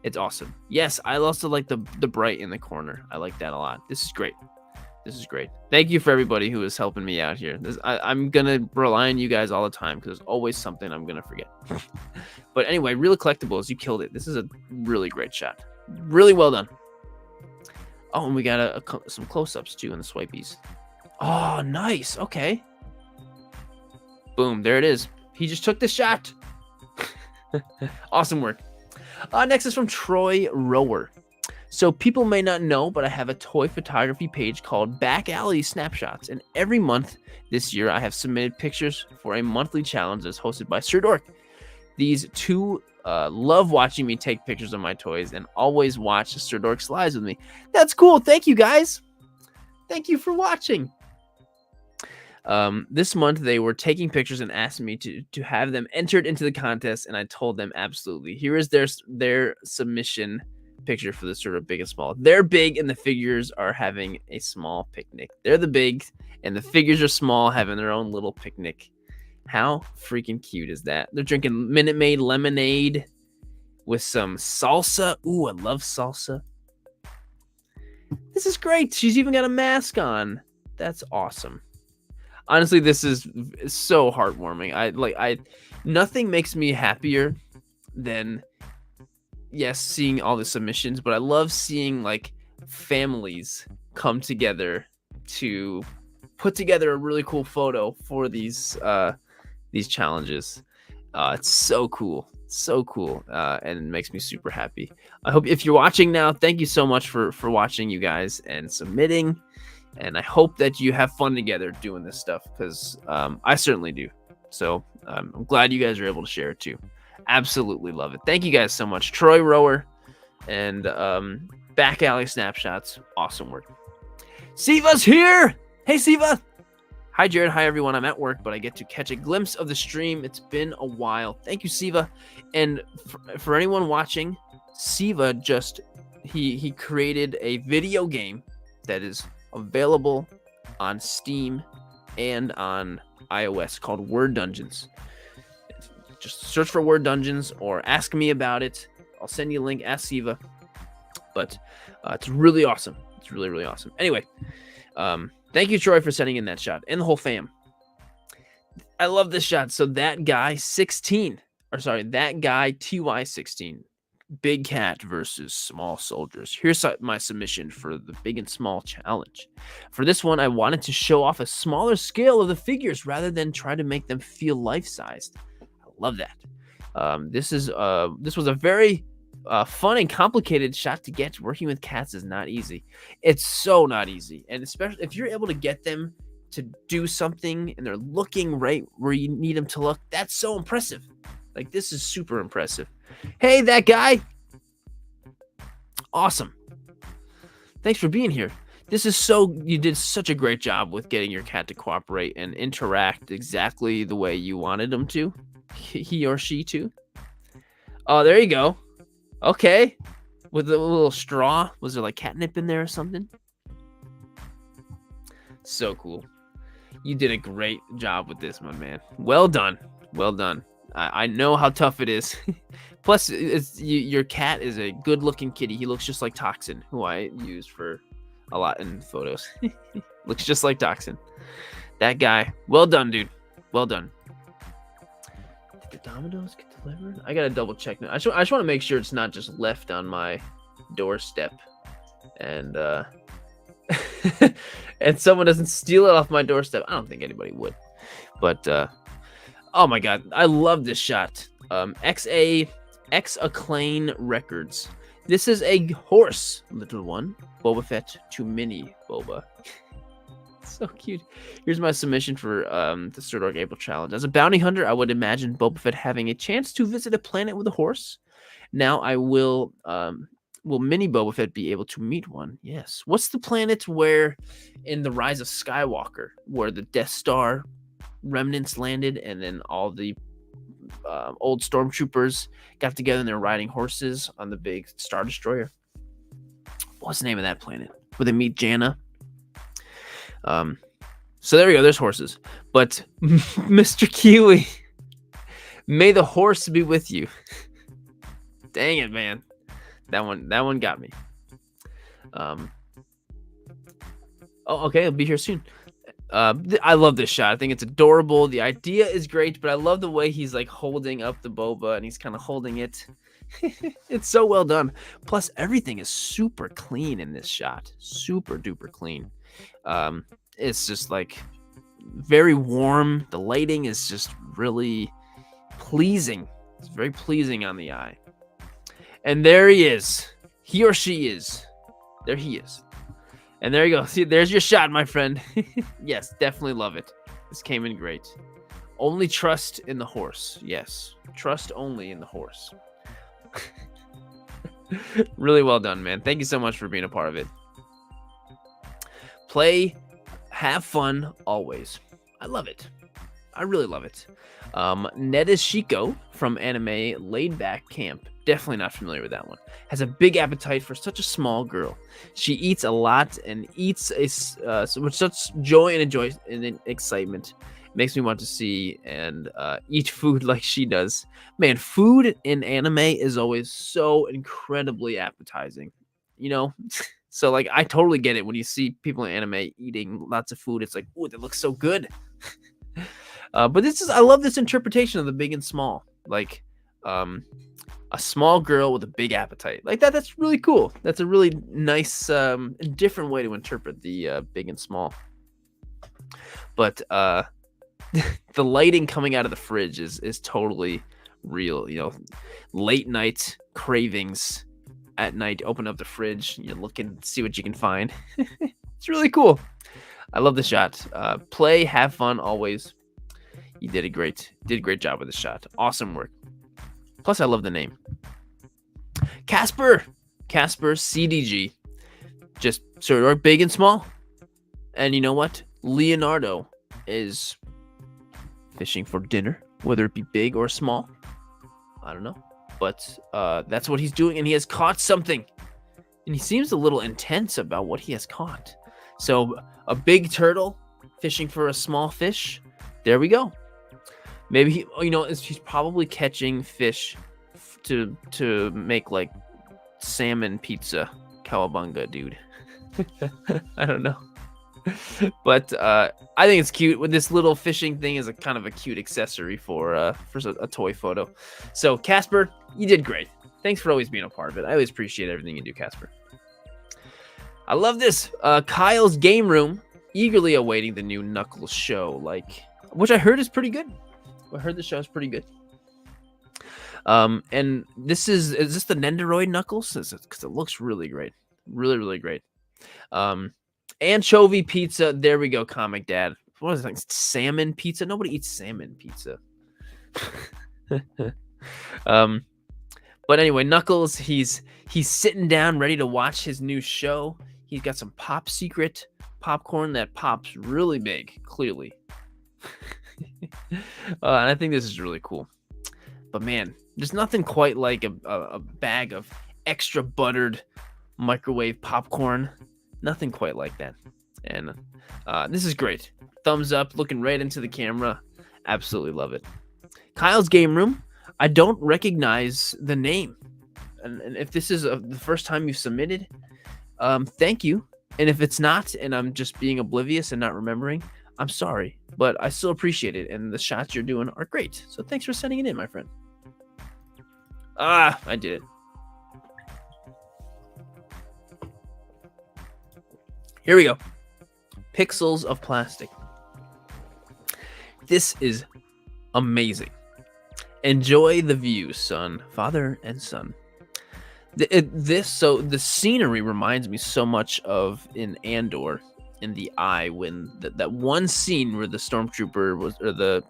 It's awesome. Yes, I also like the bright in the corner. I like that a lot. This is great. This is great. Thank you for everybody who is helping me out here. I'm gonna rely on you guys all the time, because there's always something I'm gonna forget. But anyway, Real Collectibles, you killed it. This is a really great shot. Really well done. Oh, and we got some close-ups too in the swipies. Oh, nice. Okay. Boom, there it is. He just took the shot. Awesome work. Next is from Troy Rower. So people may not know, but I have a toy photography page called Back Alley Snapshots, and every month this year I have submitted pictures for a monthly challenge that's hosted by Sirdork. These two love watching me take pictures of my toys and always watch Sirdork's lives with me. That's cool. Thank you, guys. Thank you for watching. This month they were taking pictures and asked me to have them entered into the contest, and I told them absolutely. Here is their submission picture for the sort of big and small. They're big and the figures are having a small picnic. They're the big and the figures are small, having their own little picnic. How freaking cute is that? They're drinking Minute Maid lemonade with some salsa. Ooh, I love salsa. This is great. She's even got a mask on. That's awesome. Honestly, this is so heartwarming. Nothing makes me happier than, yes, seeing all the submissions, but I love seeing like families come together to put together a really cool photo for these challenges. It's so cool, and it makes me super happy. I hope if you're watching now, thank you so much for watching, you guys, and submitting. And I hope that you have fun together doing this stuff, because I certainly do. So I'm glad you guys are able to share it too. Absolutely love it. Thank you guys so much. Troy Rower and Back Alley Snapshots. Awesome work. Siva's here. Hey, Siva. Hi, Jared. Hi, everyone. I'm at work, but I get to catch a glimpse of the stream. It's been a while. Thank you, Siva. And for anyone watching, Siva he created a video game that is available on Steam and on iOS called Word Dungeons. Just search for Word Dungeons or ask me about it. I'll send you a link. Ask Siva. But it's really awesome. It's really, really awesome. Anyway, thank you, Troy, for sending in that shot, and the whole fam. I love this shot. So that guy, that guy, TY16, Big Cat versus Small Soldiers. Here's my submission for the Big and Small Challenge. For this one, I wanted to show off a smaller scale of the figures rather than try to make them feel life-sized. I love that. This was a very fun and complicated shot to get. Working with cats is not easy. It's so not easy. And especially if you're able to get them to do something and they're looking right where you need them to look, that's so impressive. Like, this is super impressive. Hey, that guy. Awesome. Thanks for being here. You did such a great job with getting your cat to cooperate and interact exactly the way you wanted him to. He or she to. Oh, there you go. Okay. With a little straw. Was there like catnip in there or something? So cool. You did a great job with this, my man. Well done. Well done. I know how tough it is. Plus, your cat is a good-looking kitty. He looks just like Toxin, who I use for a lot in photos. Looks just like Toxin. That guy. Well done, dude. Well done. Did the Dominoes get delivered? I gotta double check now. I just want to make sure it's not just left on my doorstep, and and someone doesn't steal it off my doorstep. I don't think anybody would, but oh my god, I love this shot. X Acclaim Records. This is a horse, little one. Boba Fett to mini Boba. So cute. Here's my submission for the Sirdork April Challenge. As a bounty hunter, I would imagine Boba Fett having a chance to visit a planet with a horse. Now I will mini Boba Fett be able to meet one? Yes. What's the planet where in The Rise of Skywalker, where the Death Star remnants landed and then all the old stormtroopers got together and they're riding horses on the big Star Destroyer? What's the name of that planet? Where they meet Janna? So there we go. There's horses. But Mr. Kiwi, may the horse be with you. Dang it, man. That one got me. Oh, okay. I'll be here soon. I love this shot. I think it's adorable. The idea is great, but I love the way he's like holding up the boba and he's kind of holding it. It's so well done. Plus, everything is super clean in this shot. Super duper clean. It's just like very warm. The lighting is just really pleasing. It's very pleasing on the eye. And there he is. He or she is. There he is. And there you go. See, there's your shot, my friend. Yes, definitely love it. This came in great. Only trust in the horse. Yes. Trust only in the horse. Really well done, man. Thank you so much for being a part of it. Play, have fun, always. I love it. I really love it. Nedeshiko from anime Laid Back Camp. Definitely not familiar with that one. Has a big appetite for such a small girl. She eats a lot and eats with such joy and excitement. It makes me want to see and eat food like she does. Man, food in anime is always so incredibly appetizing. You know? So, like, I totally get it when you see people in anime eating lots of food. It's like, ooh, that looks so good. But I love this interpretation of the big and small. Like, a small girl with a big appetite. Like that, that's really cool. That's a really nice, different way to interpret the big and small. But the lighting coming out of the fridge is totally real. You know, late night cravings. At night, open up the fridge, you look and see what you can find. It's really cool. I love the shot. Play, have fun, always. You did a great job with the shot. Awesome work. Plus, I love the name. Casper CDG. Just Sirdork, big and small. And you know what? Leonardo is fishing for dinner, whether it be big or small. I don't know. But that's what he's doing, and he has caught something. And he seems a little intense about what he has caught. So a big turtle fishing for a small fish. There we go. Maybe he's probably catching fish to make like salmon pizza, cowabunga, dude. I don't know. But I think it's cute. With this little fishing thing is a kind of a cute accessory for a toy photo. So Casper, you did great. Thanks for always being a part of it. I always appreciate everything you do, Casper. I love this. Kyle's Game Room, eagerly awaiting the new Knuckles show, which I heard is pretty good. I heard the show is pretty good. And is this the Nendoroid Knuckles? Because it looks really great. Really, really great. Anchovy pizza. There we go, Comic Dad. What is it? Salmon pizza? Nobody eats salmon pizza. But anyway, Knuckles, he's sitting down ready to watch his new show. He's got some Pop Secret popcorn that pops really big, clearly. And I think this is really cool. But man, there's nothing quite like a bag of extra buttered microwave popcorn. Nothing quite like that. And this is great. Thumbs up, looking right into the camera. Absolutely love it. Kyle's Game Room. I don't recognize the name. And if this is the first time you've submitted, thank you. And if it's not, and I'm just being oblivious and not remembering, I'm sorry. But I still appreciate it. And the shots you're doing are great. So thanks for sending it in, my friend. I did it. Here we go. Pixels of plastic. This is amazing. Enjoy the view, son. Father and son. So the scenery reminds me so much of in Andor, in the Eye, when that one scene where the stormtrooper or the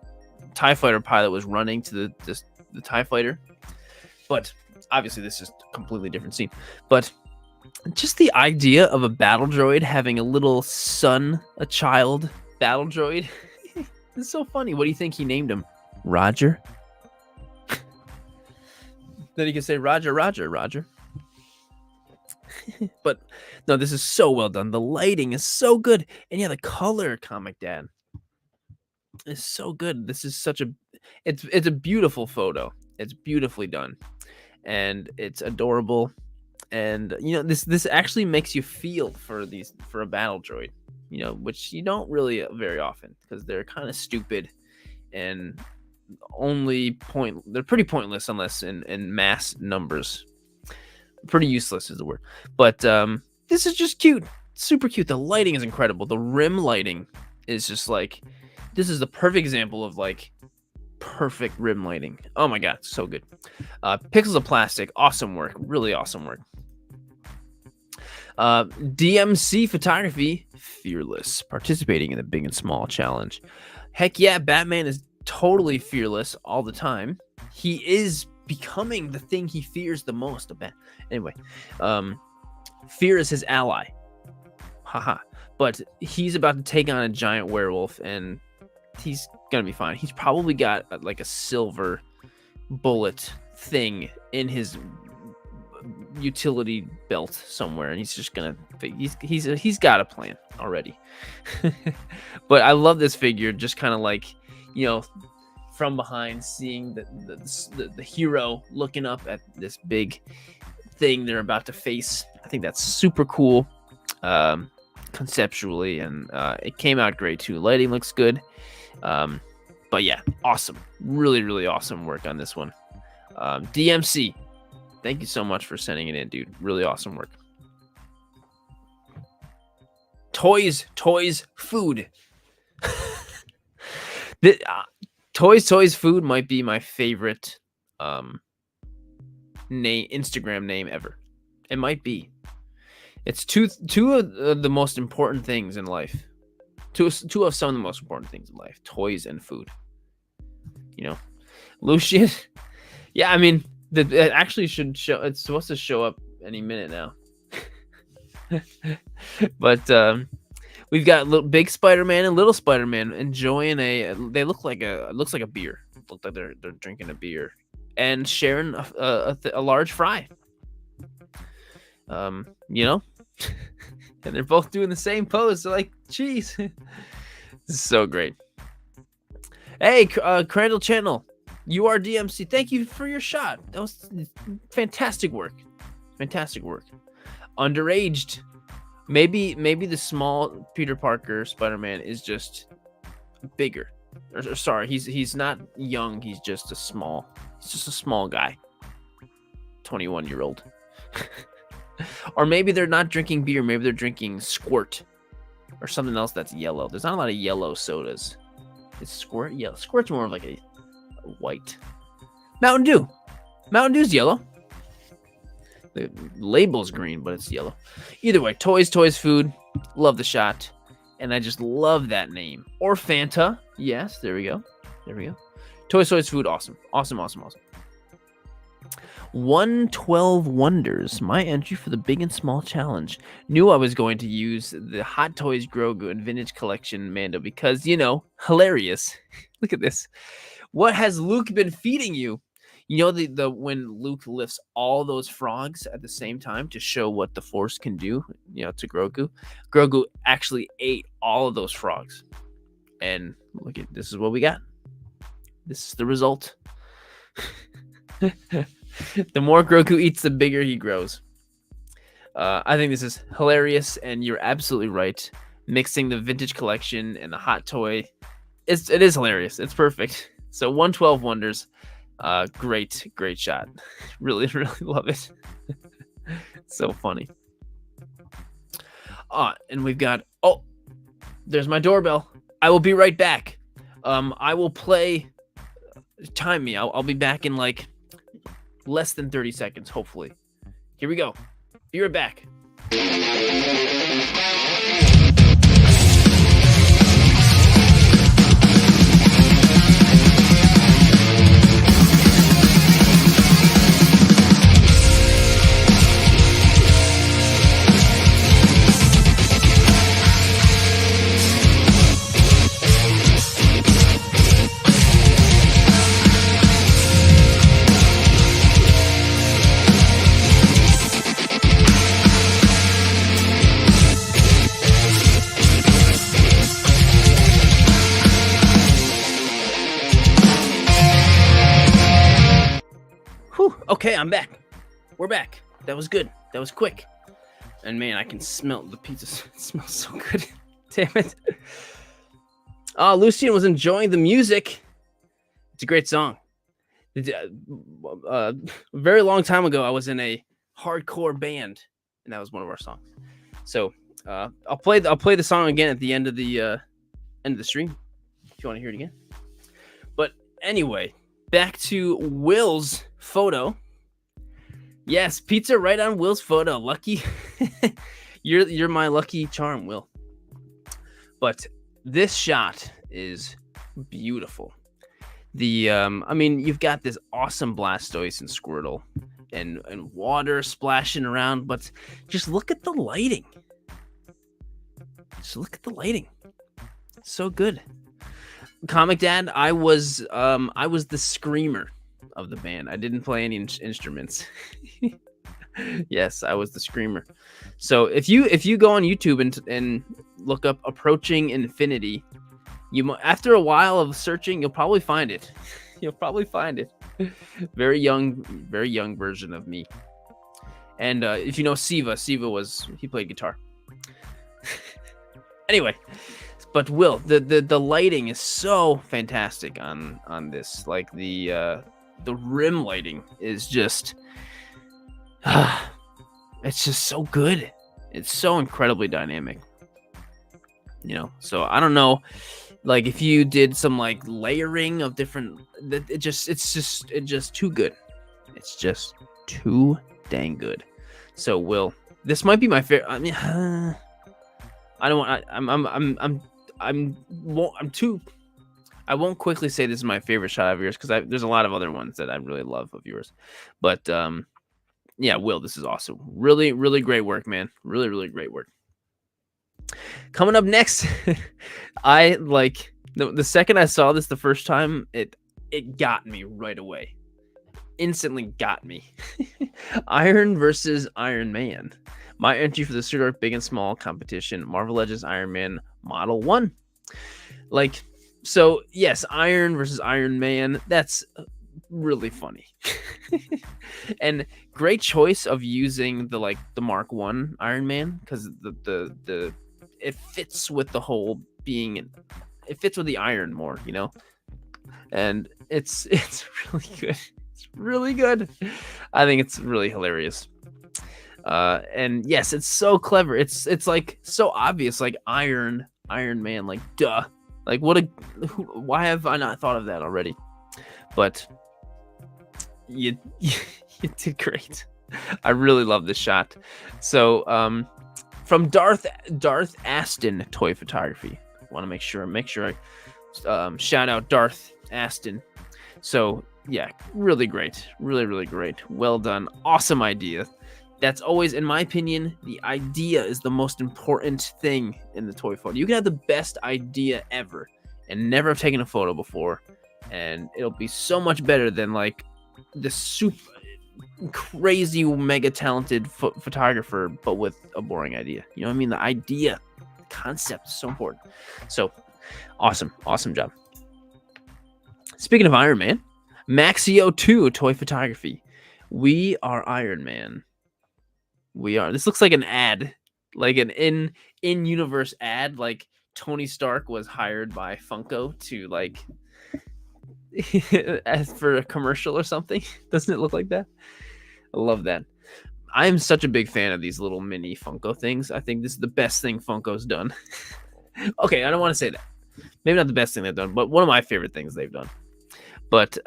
TIE fighter pilot was running to the TIE fighter. But obviously this is a completely different scene. But just the idea of a battle droid having a little son, a child battle droid. It's so funny. What do you think he named him? Roger? Then you can say Roger, Roger, Roger. But no, this is so well done. The lighting is so good. And yeah, the color, Comic Dad, is so good. This is it's a beautiful photo. It's beautifully done. And it's adorable. And this actually makes you feel for a battle droid, which you don't really very often, because they're kind of stupid and they're pretty pointless unless in mass numbers. Pretty useless is the word. But this is just cute. Super cute. The lighting is incredible. The rim lighting is just this is the perfect example of perfect rim lighting. Oh my god, so good. Pixels of plastic, awesome work. Really awesome work. DMC Photography, fearless, participating in the big and small challenge. Heck yeah, Batman is totally fearless all the time. He is becoming the thing he fears the most. Anyway, fear is his ally. Haha. But he's about to take on a giant werewolf, and he's gonna be fine. He's probably got a silver bullet thing in his utility belt somewhere, and he's just gonna he's got a plan already. But I love this figure, just kind of from behind, seeing the hero looking up at this big thing they're about to face. I think that's super cool conceptually, and it came out great too. Lighting looks good. But yeah, awesome. Really, really awesome work on this one. DMC, thank you so much for sending it in, dude. Really awesome work. Toys, food. Toys, food might be my favorite Instagram name ever. It might be. It's two of the most important things in life. Two of some of the most important things in life: toys and food. Lucian. Yeah, I mean, it actually should show. It's supposed to show up any minute now. But We've got little big Spider-Man and little Spider-Man enjoying they look like it looks like a beer. Look like they're drinking a beer and sharing a large fry. You know, and they're both doing the same pose. They're like, "Jeez, this is so great." Hey, Crandall Channel, URDMC, thank you for your shot. That was fantastic work. Fantastic work. Underaged. Maybe the small Peter Parker Spider-Man is just bigger. Or sorry, he's not young. He's just a small guy. 21-year-old. Or maybe they're not drinking beer. Maybe they're drinking Squirt or something else that's yellow. There's not a lot of yellow sodas. Is Squirt yellow? Squirt's more of like a white. Mountain Dew. Mountain Dew's yellow. The label's green, but it's yellow. Either way, toys, food. Love the shot. And I just love that name. Or Fanta. Yes, there we go. Toys, food. Awesome. 112 Wonders. My entry for the big and small challenge. Knew I was going to use the Hot Toys Grogu and Vintage Collection Mando because, hilarious. Look at this. What has Luke been feeding you? You know the when Luke lifts all those frogs at the same time to show what the Force can do, to Grogu. Grogu actually ate all of those frogs. And look at this is what we got. This is the result. The more Grogu eats, the bigger he grows. I think this is hilarious, and you're absolutely right. Mixing the Vintage Collection and the Hot Toy, it is hilarious. It's perfect. So 112 Wonders. Great shot. Really love it. So funny. And we've got, there's my doorbell. I will be right back. I will play, time me. I'll be back in like less than 30 seconds, hopefully. Here we go. Be right back. Okay, I'm back. We're back. That was good. That was quick. And man, I can smell the pizza. It smells so good. Damn it. Lucian was enjoying the music. It's a great song. A very long time ago, I was in a hardcore band, and that was one of our songs. So I'll play the song again at the end of the stream if you want to hear it again. But anyway, back to Will's photo. Yes, pizza right on Will's photo. Lucky. You're my lucky charm, Will. But this shot is beautiful. You've got this awesome Blastoise and Squirtle and water splashing around, but just look at the lighting. So good. Comic Dad, I was the screamer of the band. I didn't play any instruments. Yes, I was the screamer. So if you go on YouTube and look up Approaching Infinity, after a while of searching, you'll probably find it. Very young version of me. And if you know Siva he played guitar. Anyway, but Will, the lighting is so fantastic on this. Like the rim lighting is just it's just so good. It's so incredibly dynamic. So I don't know, like if you did some like layering of different, it's just too good. It's just too dang good. So Will, this might be my favorite. I mean, I won't quickly say this is my favorite shot of yours because there's a lot of other ones that I really love of yours. But yeah, Will, this is awesome. Really, really great work, man. Really, really great work. Coming up next, I like the second I saw this the first time, it got me right away. Instantly got me. Iron versus Iron Man. My entry for the Sirdork Big and Small competition, Marvel Legends Iron Man Model 1. Like, so yes, Iron versus Iron Man. That's really funny. And great choice of using the Mark 1 Iron Man, because the it fits with the whole being, it fits with the iron more, and it's really good. It's really good. I think it's really hilarious. And yes, it's so clever. It's like so obvious, like Iron Man, like duh. Like why have I not thought of that already? But you you did great. I really love this shot. So from Darth Aston Toy Photography. Want to make sure I shout out Darth Aston. So yeah, really great, really great. Well done, awesome idea. That's always, in my opinion, the idea is the most important thing in the toy photo. You can have the best idea ever and never have taken a photo before, and it'll be so much better than like the super crazy mega talented photographer but with a boring idea. You know what I mean? The idea, the concept is so important. So awesome job. Speaking of Iron Man, Maxio 2 Toy Photography. We are Iron Man. We are. This looks like an ad, like an in-universe ad. Like Tony Stark was hired by Funko to like as for a commercial or something. Doesn't it look like that? I love that. I am such a big fan of these little mini Funko things. I think this is the best thing Funko's done. Okay, I don't want to say that. Maybe not the best thing they've done, but one of my favorite things they've done. But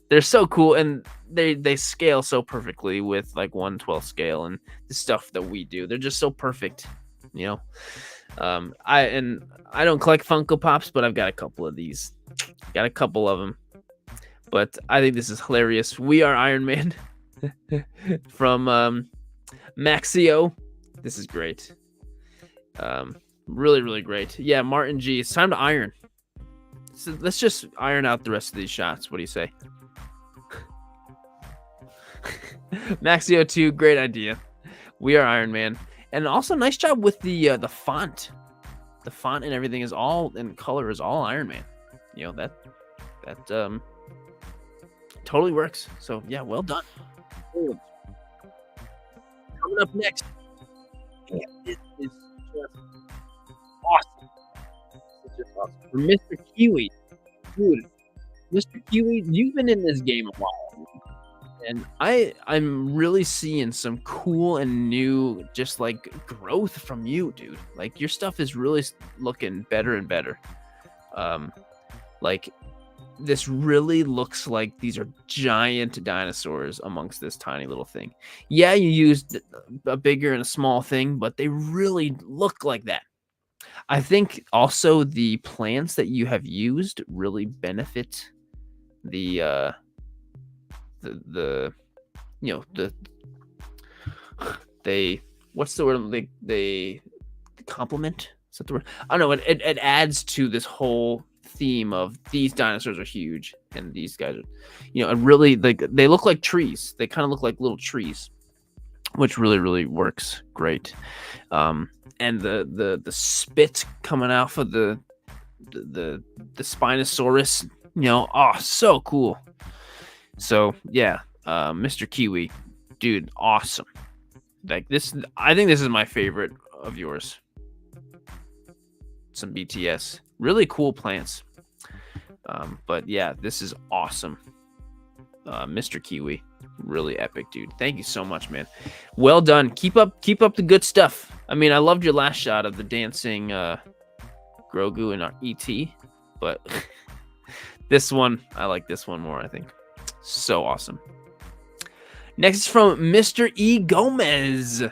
they're so cool, and they scale so perfectly with like 1/12 scale and the stuff that we do. They're just so perfect, I don't collect Funko Pops, but I've got a couple of these. Got a couple of them. But I think this is hilarious. We are Iron Man from Maxio. This is great. Really great. Yeah, Martin G. It's time to iron. So let's just iron out the rest of these shots. What do you say? Maxio 2, great idea. We are Iron Man. And also nice job with the font. The font and everything is all in color is all Iron Man. That totally works. So yeah, well done. Coming up next. Yeah, this is just awesome. It's just awesome. For Mr. Kiwi. Dude, Mr. Kiwi, you've been in this game a while. And I'm really seeing some cool and new just like growth from you, dude. Like your stuff is really looking better and better. Like this really looks like these are giant dinosaurs amongst this tiny little thing. Yeah, you used a bigger and a small thing, but they really look like that. I think also the plants that you have used really benefit the they what's the word, they complement, is that the word? I don't know, it adds to this whole theme of these dinosaurs are huge and these guys are, it really, like, they look like trees. They kind of look like little trees, which really works great. And the spit coming out for the Spinosaurus, so cool. So yeah, Mr. Kiwi, dude, awesome. Like this, I think this is my favorite of yours. Some BTS, really cool plants. But yeah, this is awesome. Mr. Kiwi, really epic, dude. Thank you so much, man. Well done. Keep up the good stuff. I mean, I loved your last shot of the dancing Grogu and ET, but this one, I like this one more, I think. So awesome. Next is from Mr. E. Gomez.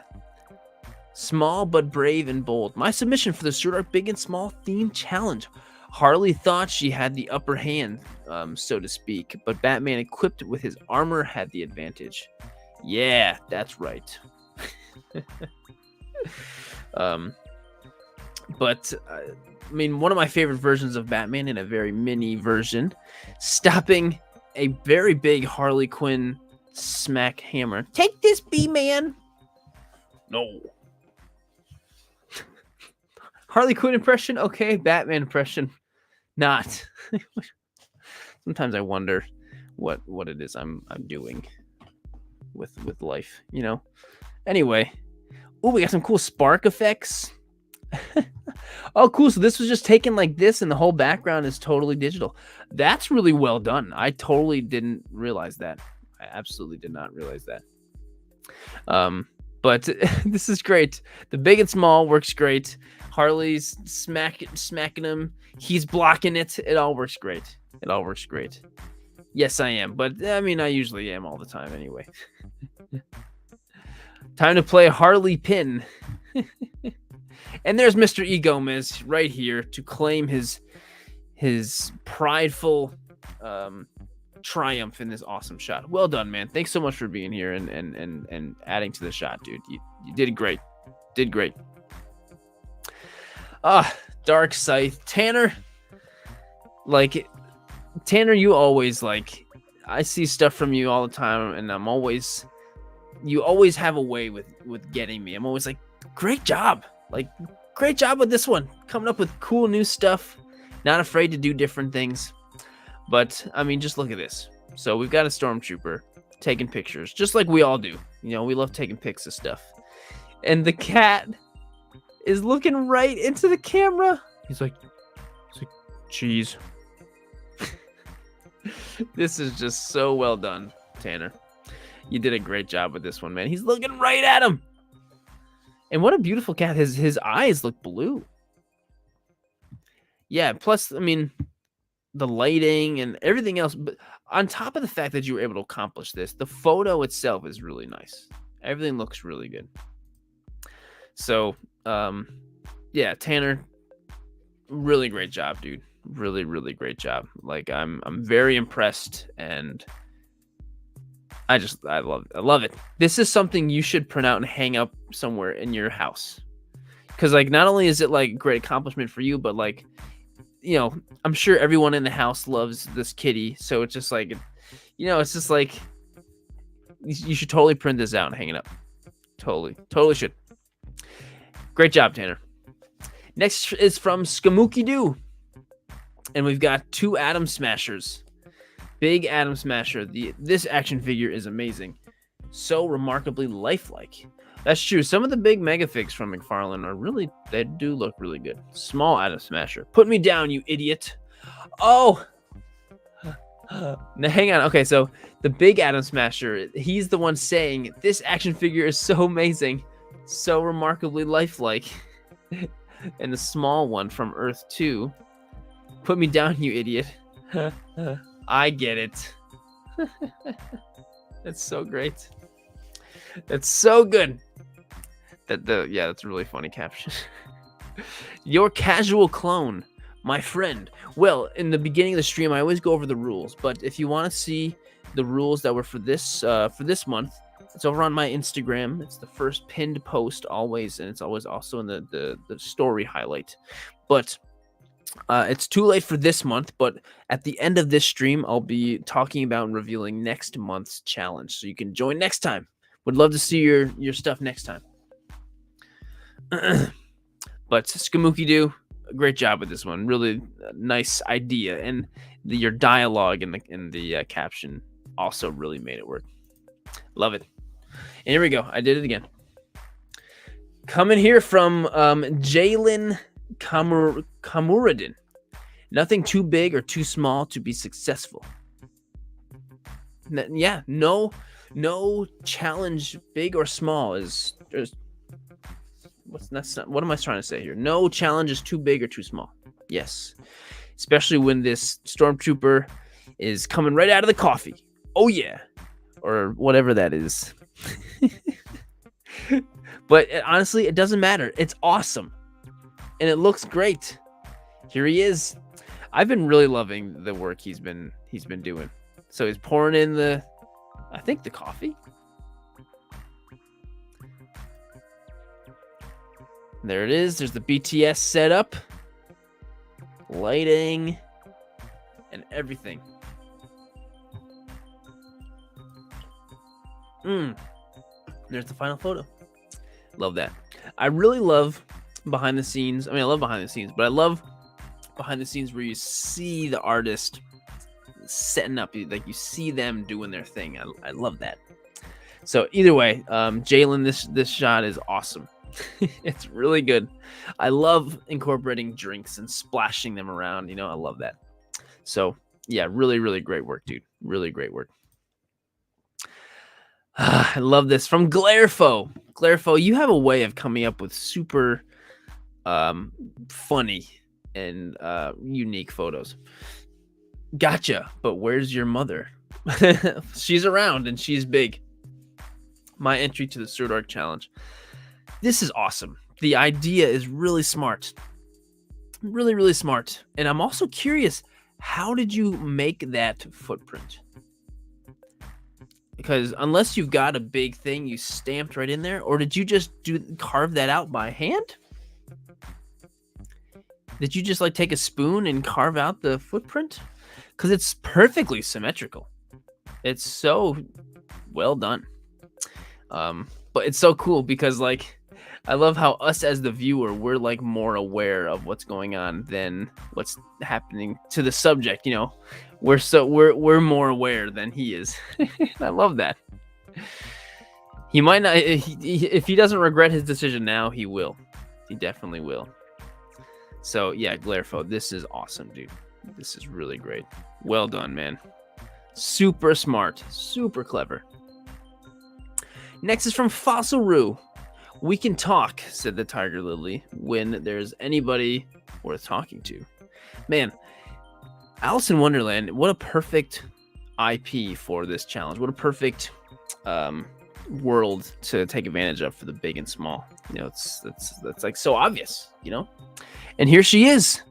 Small but brave and bold. My submission for the Sirdork Big and Small theme challenge. Harley thought she had the upper hand, so to speak, but Batman equipped with his armor had the advantage. Yeah, that's right. But I mean, one of my favorite versions of Batman in a very mini version, stopping a very big Harley Quinn smack hammer. Take this, B-Man. No. Harley Quinn impression, okay. Batman impression, not. Sometimes I wonder what it is I'm doing with life, you know. Anyway, oh, we got some cool spark effects. Oh, cool. So this was just taken like this, and the whole background is totally digital. That's really well done. I totally didn't realize that. I absolutely did not realize that. But this is great. The big and small works great. Harley's smacking him. He's blocking it. It all works great. It all works great. Yes, I am. But I mean, I usually am all the time anyway. Time to play Harley Pin. And there's Mr. E. Gomez right here to claim his prideful triumph in this awesome shot. Well done, man. Thanks so much for being here and adding to the shot, dude. You did great. Did great. Dark Scythe. Tanner, Tanner, you always I see stuff from you all the time, and you always have a way with getting me. I'm always like, great job. Great job with this one. Coming up with cool new stuff. Not afraid to do different things. But, I mean, just look at this. So we've got a stormtrooper taking pictures, just like we all do. You know, we love taking pics of stuff. And the cat is looking right into the camera. He's like, cheese. This is just so well done, Tanner. You did a great job with this one, man. He's looking right at him. And what a beautiful cat. His eyes look blue. Yeah, plus, I mean, the lighting and everything else. But on top of the fact that you were able to accomplish this, the photo itself is really nice. Everything looks really good. So, yeah, Tanner, really great job, dude. Really, really great job. I'm very impressed, and I love it. This is something you should print out and hang up somewhere in your house. Because, not only is it, a great accomplishment for you, but, you know, I'm sure everyone in the house loves this kitty. So it's just it's just you should totally print this out and hang it up. Totally should. Great job, Tanner. Next is from Skamuki Doo. And we've got two Atom Smashers. Big Atom Smasher. This action figure is amazing. So remarkably lifelike. That's true. Some of the big Megafigs from McFarlane they do look really good. Small Atom Smasher. Put me down, you idiot. Oh! Now, hang on. Okay, so the big Atom Smasher, he's the one saying, this action figure is so amazing. So remarkably lifelike. And the small one from Earth 2. Put me down, you idiot. I get it. That's so great. That's so good. That's a really funny caption. Your casual clone, my friend. Well, in the beginning of the stream, I always go over the rules, but if you want to see the rules that were for this month, it's over on my Instagram. It's the first pinned post always, and it's always also in the story highlight. But it's too late for this month, but at the end of this stream, I'll be talking about and revealing next month's challenge, so you can join next time. Would love to see your stuff next time. But Skamuki Doo, great job with this one. Really nice idea, and your dialogue in the caption also really made it work. Love it. And here we go. I did it again. Coming here from Jalen Kamuradin. Nothing too big or too small to be successful. Yeah, no challenge, big or small, what am I trying to say here? No challenge is too big or too small. Yes, especially when this stormtrooper is coming right out of the coffee. Oh yeah, or whatever that is. But honestly, it doesn't matter. It's awesome. And it looks great. Here he is. I've been really loving the work he's been doing. So he's pouring in the coffee. There it is. There's the BTS setup, lighting, and everything. There's the final photo. Love that. I really love behind the scenes. I mean, I love behind the scenes, but I love behind the scenes where you see the artist setting up, like you see them doing their thing. I love that. So either way, Jalen, this shot is awesome. It's really good. I love incorporating drinks and splashing them around. I love that. So yeah, really, really great work, dude. Really great work. I love this from Glarefo. Glarefo, you have a way of coming up with super funny and unique photos. Gotcha, but where's your mother? She's around and she's big. My entry to the Sirdork challenge. This is awesome. The idea is really smart. Really, really smart. And I'm also curious, how did you make that footprint? Because unless you've got a big thing you stamped right in there, or did you just carve that out by hand? Did you just like take a spoon and carve out the footprint? Because it's perfectly symmetrical. It's so well done. But it's so cool because like I love how us as the viewer, we're like more aware of what's going on than what's happening to the subject. We're more aware than he is. I love that. He might not, if he doesn't regret his decision now, he will. He definitely will. So yeah, Glarefo, this is awesome, dude. This is really great. Well done, man. Super smart, super clever. Next is from Fossilroo. We can talk, said the Tiger Lily, when there's anybody worth talking to. Man, Alice in Wonderland, what a perfect IP for this challenge. What a perfect world to take advantage of for the big and small. It's like so obvious, And here she is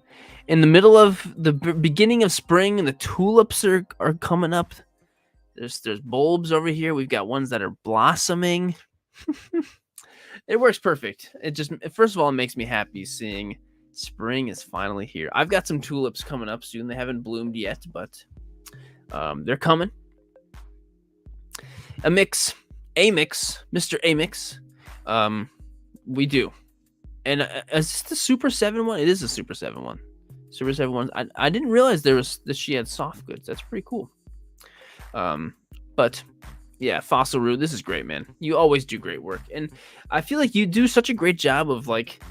in the middle of the beginning of spring, and the tulips are coming up. There's bulbs over here. We've got ones that are blossoming. It works perfect. It just, first of all, it makes me happy seeing spring is finally here. I've got some tulips coming up soon. They haven't bloomed yet, but they're coming. Mr. Amix. We do. And is this the Super 7 one? It is a Super 7 one. Super 7 one. I didn't realize that she had soft goods. That's pretty cool. But yeah, Fossilroo, this is great, man. You always do great work. And I feel like you do such a great job of like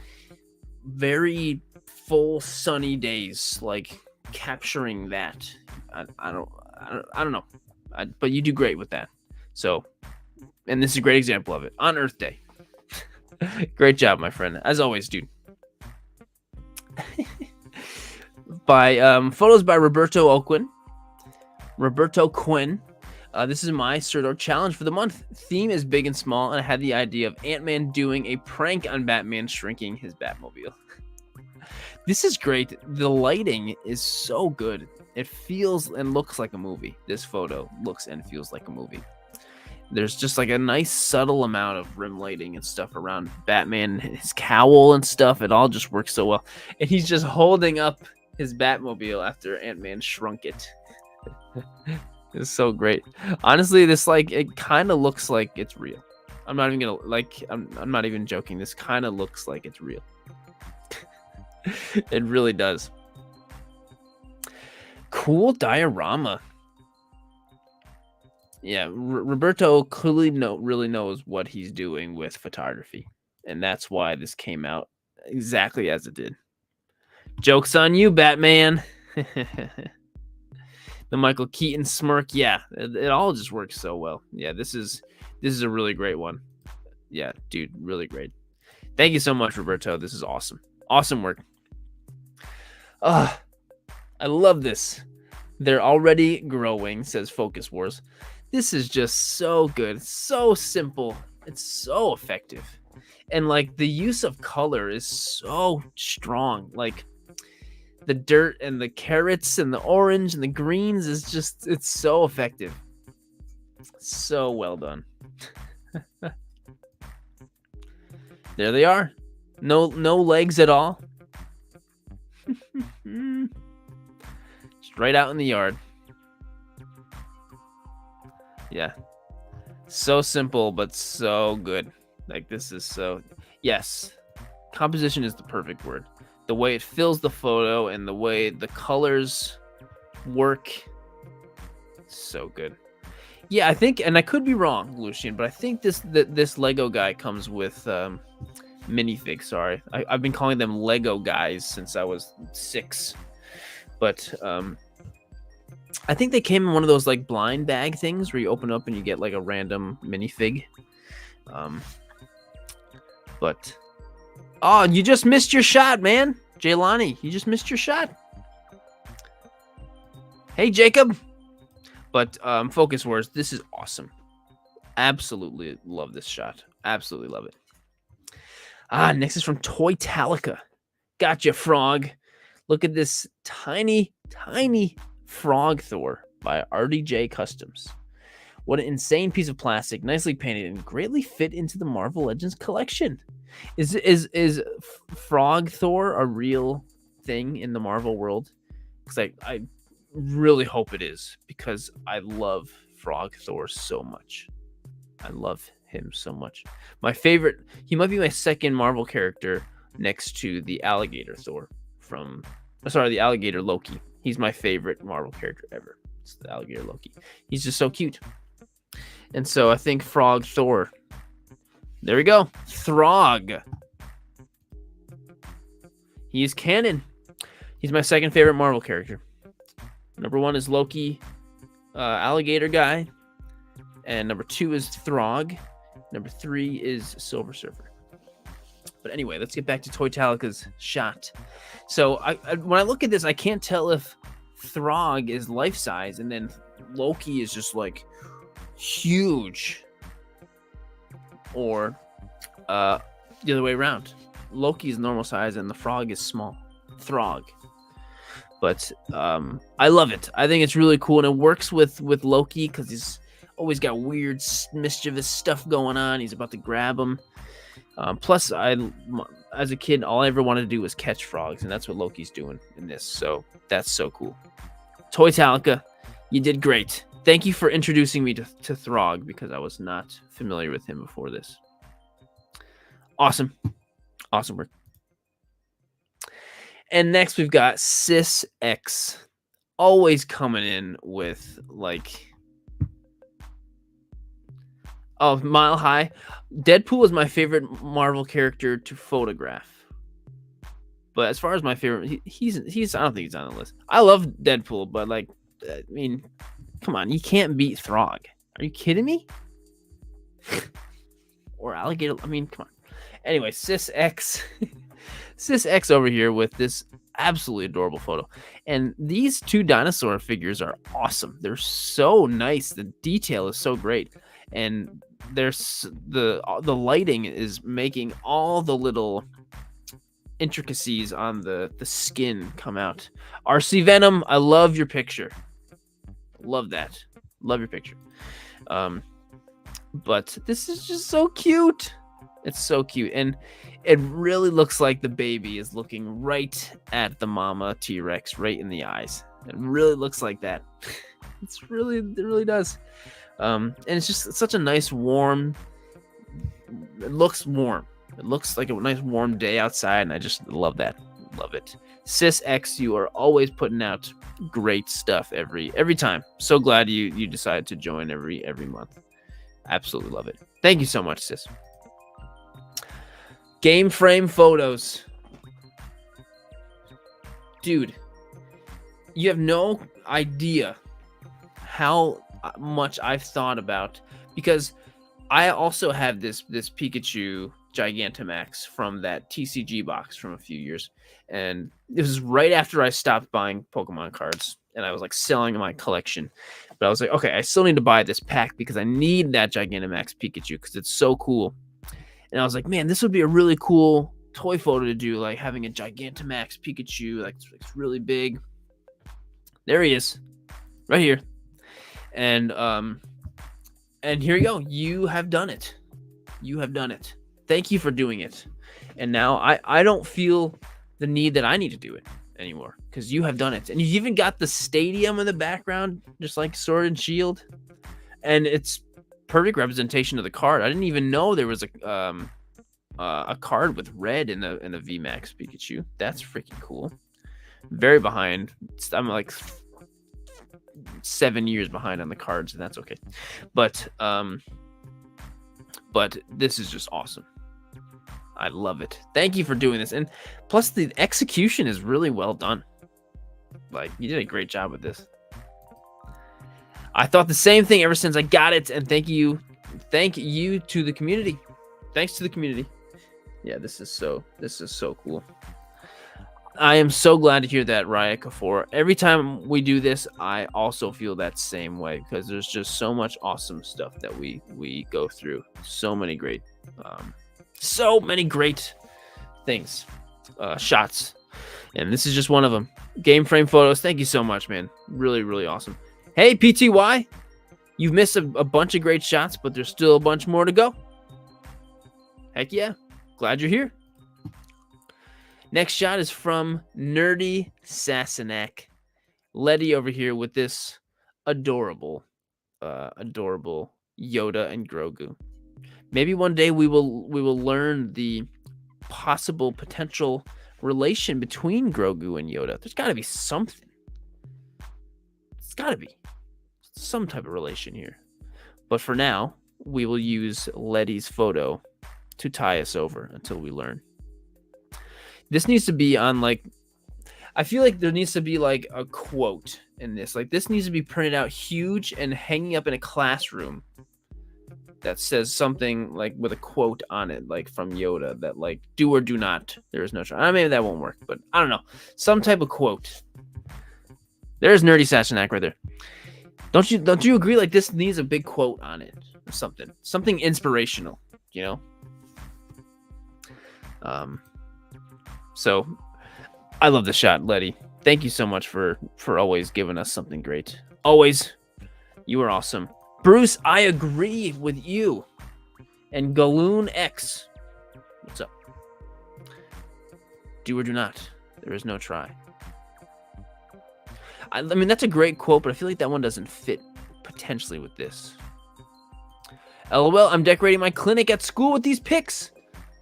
very full sunny days, like capturing that. I don't know. But you do great with that. So, and this is a great example of it on Earth Day. Great job, my friend. As always, dude. Photos by Roberto Quinn. This is my Sirdork challenge for the month. Theme is big and small, and I had the idea of Ant-Man doing a prank on Batman shrinking his Batmobile. This is great. The lighting is so good. It feels and looks like a movie. This photo looks and feels like a movie. There's just like a nice subtle amount of rim lighting and stuff around Batman, his cowl and stuff. It all just works so well. And he's just holding up his Batmobile after Ant-Man shrunk it. It's so great. Honestly, this it kind of looks like it's real. I'm not even gonna I'm not even joking. This kind of looks like it's real. It really does. Cool diorama. Yeah, Roberto clearly really knows what he's doing with photography, and that's why this came out exactly as it did. Joke's on you, Batman. The Michael Keaton smirk, yeah, it all just works so well. Yeah, this is a really great one. Yeah, dude, really great. Thank you so much, Roberto. This is awesome. Awesome work. I love this. They're already growing, says Focus Wars. This is just so good. It's so simple. It's so effective. And like the use of color is so strong. Like the dirt and the carrots and the orange and the greens is just, it's so effective. So well done. There they are. No legs at all. Just right out in the yard. Yeah. So simple, but so good. Like, this is so... Yes. Composition is the perfect word. The way it fills the photo and the way the colors work. So good. Yeah, I think, and I could be wrong, Lucian, but I think this Lego guy comes with minifigs. Sorry, I've been calling them Lego guys since I was 6, but I think they came in one of those like blind bag things where you open up and you get like a random minifig. But oh, you just missed your shot, man, Jaylani. You just missed your shot. Hey, Jacob. But Focus Wars, this is awesome. Absolutely love this shot. Absolutely love it. Next is from Toytalica. Gotcha, Frog. Look at this tiny, tiny Frog Thor by RDJ Customs. What an insane piece of plastic, nicely painted and greatly fit into the Marvel Legends collection. Is Frog Thor a real thing in the Marvel world? Because I really hope it is, because I love Frog Thor so much. I love him so much. My favorite, he might be my second Marvel character next to the alligator Thor from, the alligator Loki. He's my favorite Marvel character ever. It's the alligator Loki. He's just so cute. And so I think Frog Thor. There we go. Throg. He is canon. He's my second favorite Marvel character. Number 1 is Loki, alligator guy. And number 2 is Throg. Number 3 is Silver Surfer. But anyway, let's get back to Toytalica's shot. So when I look at this, I can't tell if Throg is life size and then Loki is just like huge, or the other way around. Loki is normal size and the frog is small. Throg. But I love it. I think it's really cool, and it works with Loki because he's always got weird, mischievous stuff going on. He's about to grab him. Plus, as a kid, all I ever wanted to do was catch frogs, and that's what Loki's doing in this. So that's so cool. Toytalica, you did great. Thank you for introducing me to Throg, because I was not familiar with him before this. Awesome. Awesome work. And next we've got Sis X, always coming in with like, Mile High. Deadpool is my favorite Marvel character to photograph. But as far as my favorite, he's I don't think he's on the list. I love Deadpool, but like, I mean, come on, you can't beat Throg. Are you kidding me? Or alligator? I mean, come on. Anyway, Sis X. Sis X over here with this absolutely adorable photo. And these 2 dinosaur figures are awesome. They're so nice. The detail is so great. And there's the lighting is making all the little intricacies on the skin come out. RC Venom, I love your picture. Love that. Love your picture. But this is just so cute. It's so cute. And it really looks like the baby is looking right at the mama T-Rex, right in the eyes. It really looks like that. It really does. And it's just such a nice warm, it looks warm. It looks like a nice warm day outside, and I just love that. Love it. Sis X, you are always putting out great stuff every time. So glad you decided to join every month. Absolutely love it. Thank you so much, Sis. Game frame photos. Dude, you have no idea how much I've thought about, because I also have this Pikachu Gigantamax from that TCG box from a few years, and this was right after I stopped buying Pokemon cards and I was like selling my collection. But I was like, okay, I still need to buy this pack because I need that Gigantamax Pikachu because it's so cool. And I was like, man, this would be a really cool toy photo to do, like having a Gigantamax Pikachu, like it's really big. There he is, right here. And here you go. You have done it. You have done it. Thank you for doing it. And now I don't feel the need that I need to do it anymore because you have done it. And you even got the stadium in the background, just like Sword and Shield. And it's perfect representation of the card. I didn't even know there was a card with red in the VMAX Pikachu. That's freaking cool. Very behind. I'm like 7 years behind on the cards, and that's okay. But this is just awesome. I love it. Thank you for doing this. And plus the execution is really well done. Like, you did a great job with this. I thought the same thing ever since I got it, and thank you to the community. Thanks to the community. Yeah, this is so cool. I am so glad to hear that, Raya Kafour. Every time we do this, I also feel that same way because there's just so much awesome stuff that we go through. So many great things, shots, and this is just one of them. Game frame photos. Thank you so much, man. Really, really awesome. Hey, PTY, you've missed a bunch of great shots, but there's still a bunch more to go. Heck yeah. Glad you're here. Next shot is from Nerdy Sassenach. Letty over here with this adorable Yoda and Grogu. Maybe one day we will learn the possible potential relation between Grogu and Yoda. There's got to be something. It's got to be some type of relation here. But for now, we will use Letty's photo to tie us over until we learn. This needs to be on, like, I feel like there needs to be like a quote in this. Like, this needs to be printed out huge and hanging up in a classroom that says something like with a quote on it, like from Yoda, that like, do or do not. There is no try. Maybe that won't work, but I don't know. Some type of quote. There's Nerdy Sassenach right there. Don't you agree? Like, this needs a big quote on it or something inspirational, you know? So I love the shot, Letty. Thank you so much for always giving us something great. Always. You are awesome. Bruce, I agree with you. And Galoon X. What's up? Do or do not. There is no try. I mean, that's a great quote, but I feel like that one doesn't fit potentially with this. LOL, I'm decorating my clinic at school with these pics.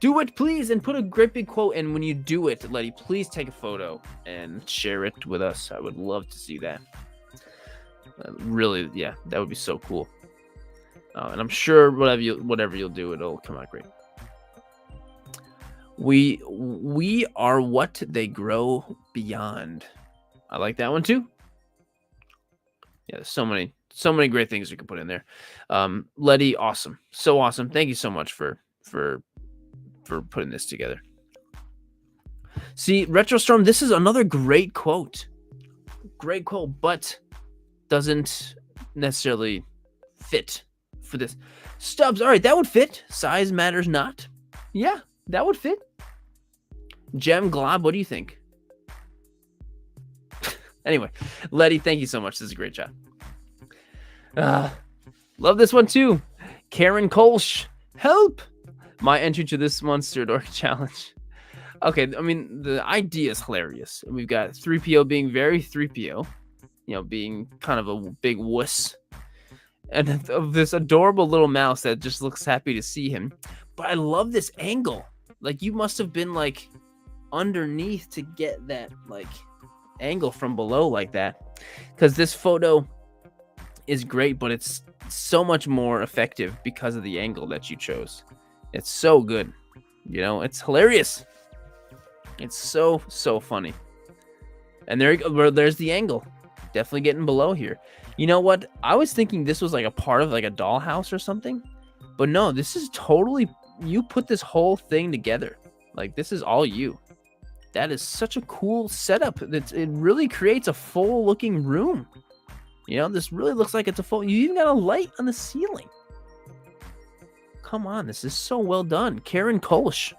Do it, please, and put a great big quote. And when you do it, Letty, please take a photo and share it with us. I would love to see that. Really, yeah, that would be so cool. And I'm sure whatever you'll do, it'll come out great. We are what they grow beyond. I like that one too. Yeah, there's so many great things we can put in there. Letty, awesome, so awesome. Thank you so much for putting this together. See, Retrostorm, this is another great quote. Great quote, but doesn't necessarily fit for this. Stubbs, all right, that would fit. Size matters not. Yeah, that would fit. Gem Glob, what do you think? Anyway, Letty, thank you so much. This is a great job. Love this one too. Karen Kolsch, help! My entry to this month's Sirdork challenge. Okay, I mean, the idea is hilarious. We've got 3PO being very 3PO, being kind of a big wuss. And of this adorable little mouse that just looks happy to see him. But I love this angle. Like, you must have been, like, underneath to get that, like, angle from below like that. Because this photo is great, but it's so much more effective because of the angle that you chose. It's so good. It's hilarious. It's so funny. And there's the angle. Definitely getting below here. You know what? I was thinking this was like a part of like a dollhouse or something. But no, this is totally, you put this whole thing together. Like, this is all you. That is such a cool setup. It really creates a full looking room. This really looks like it's a full, you even got a light on the ceiling. Come on, this is so well done. Karen Kolsch.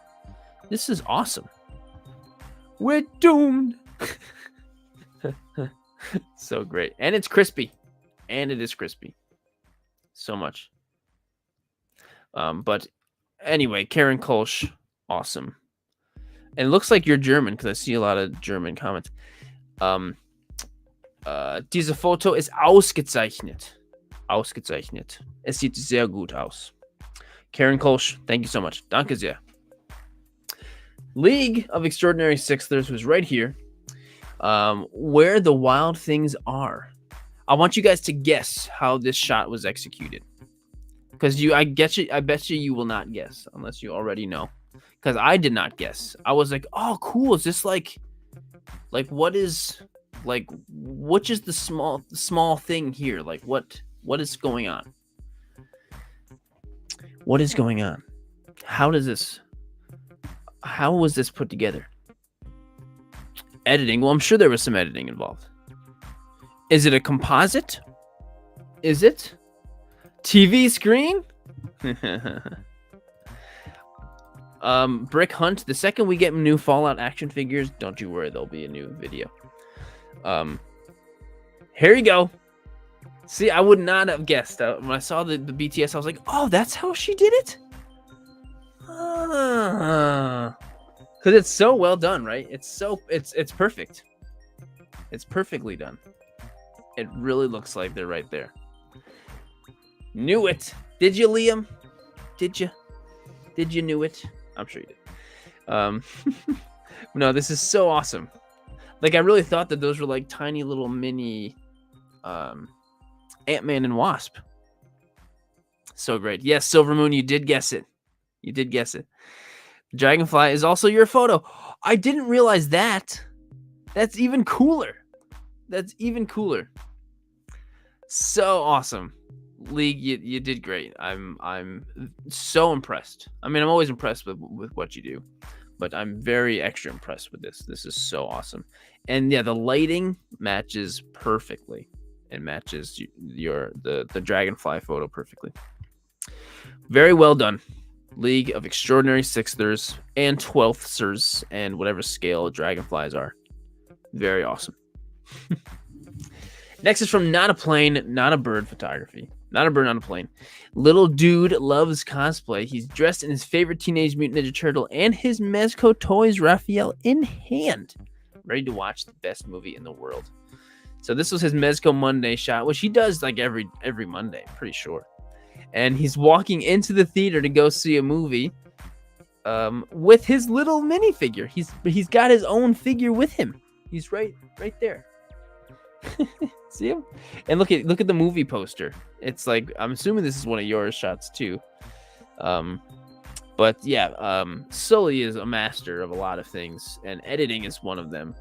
This is awesome. We're doomed. So great. And it's crispy. And it is crispy. So much. But Anyway, Karen Kolsch, awesome. And it looks like you're German because I see a lot of German comments. Diese Foto ist ausgezeichnet. Ausgezeichnet. Es sieht sehr gut aus. Karen Kolsch, thank you so much. Danke sehr. League of Extraordinary Sixthers was right here. Where the wild things are. I want you guys to guess how this shot was executed. Because I bet you will not guess unless you already know. Because I did not guess. I was like, oh, cool. Is this like which is the small thing here? Like what is going on? What is going on? How was this put together? Editing. Well, I'm sure there was some editing involved. Is it a composite? Is it? TV screen? Brick Hunt. The second we get new Fallout action figures, don't you worry, there'll be a new video. Here you go. See, I would not have guessed. When I saw the BTS, I was like, oh, that's how she did it? Because it's so well done, right? It's perfect. It's perfectly done. It really looks like they're right there. Knew it. Did you, Liam? Did you knew it? I'm sure you did. No, this is so awesome. Like, I really thought that those were like tiny little mini Ant-Man and Wasp. So great. Yes, Silver Moon, you did guess it. You did guess it. Dragonfly is also your photo. I didn't realize that. That's even cooler. That's even cooler. So awesome. League, you did great. I'm so impressed. I mean, I'm always impressed with what you do, but I'm very extra impressed with this. This is so awesome. And yeah, the lighting matches perfectly. It matches the Dragonfly photo perfectly. Very well done. League of Extraordinary Sixthers and Twelfthers and whatever scale Dragonflies are. Very awesome. Next is from Not a Plane, Not a Bird Photography. Not a bird, not a plane. Little dude loves cosplay. He's dressed in his favorite Teenage Mutant Ninja Turtle and his Mezco toys Raphael in hand. Ready to watch the best movie in the world. So this was his Mezco Monday shot, which he does like every Monday, I'm pretty sure. And he's walking into the theater to go see a movie with his little minifigure. He's got his own figure with him. He's right there. See him? And look at the movie poster. It's like, I'm assuming this is one of your shots too. But yeah, Sully is a master of a lot of things, and editing is one of them.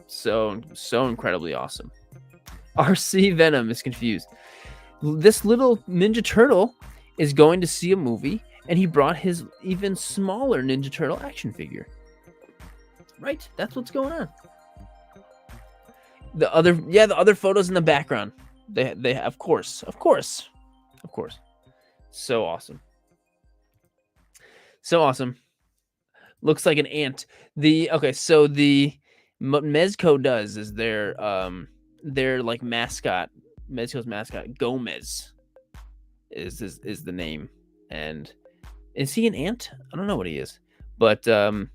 So incredibly awesome. RC Venom is confused. This little Ninja Turtle is going to see a movie, and he brought his even smaller Ninja Turtle action figure. Right? That's what's going on. The other photos in the background. They of course. So awesome. So awesome. Looks like an ant. So what Mezco does is their like mascot, Mezco's mascot, Gomez is the name. And is he an ant? I don't know what he is. But and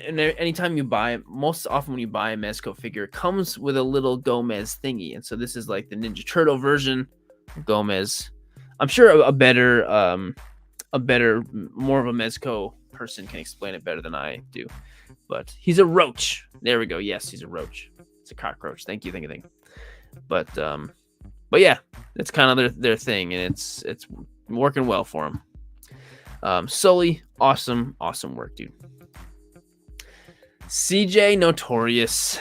anytime you buy, most often when you buy a Mezco figure, it comes with a little Gomez thingy. And so this is like the Ninja Turtle version of Gomez. I'm sure a better, more of a Mezco person can explain it better than I do. But he's a roach. There we go. Yes, he's a roach. It's a cockroach. Thank you. But yeah, it's kind of their thing, and it's working well for him. Sully, awesome work, dude. CJ Notorious.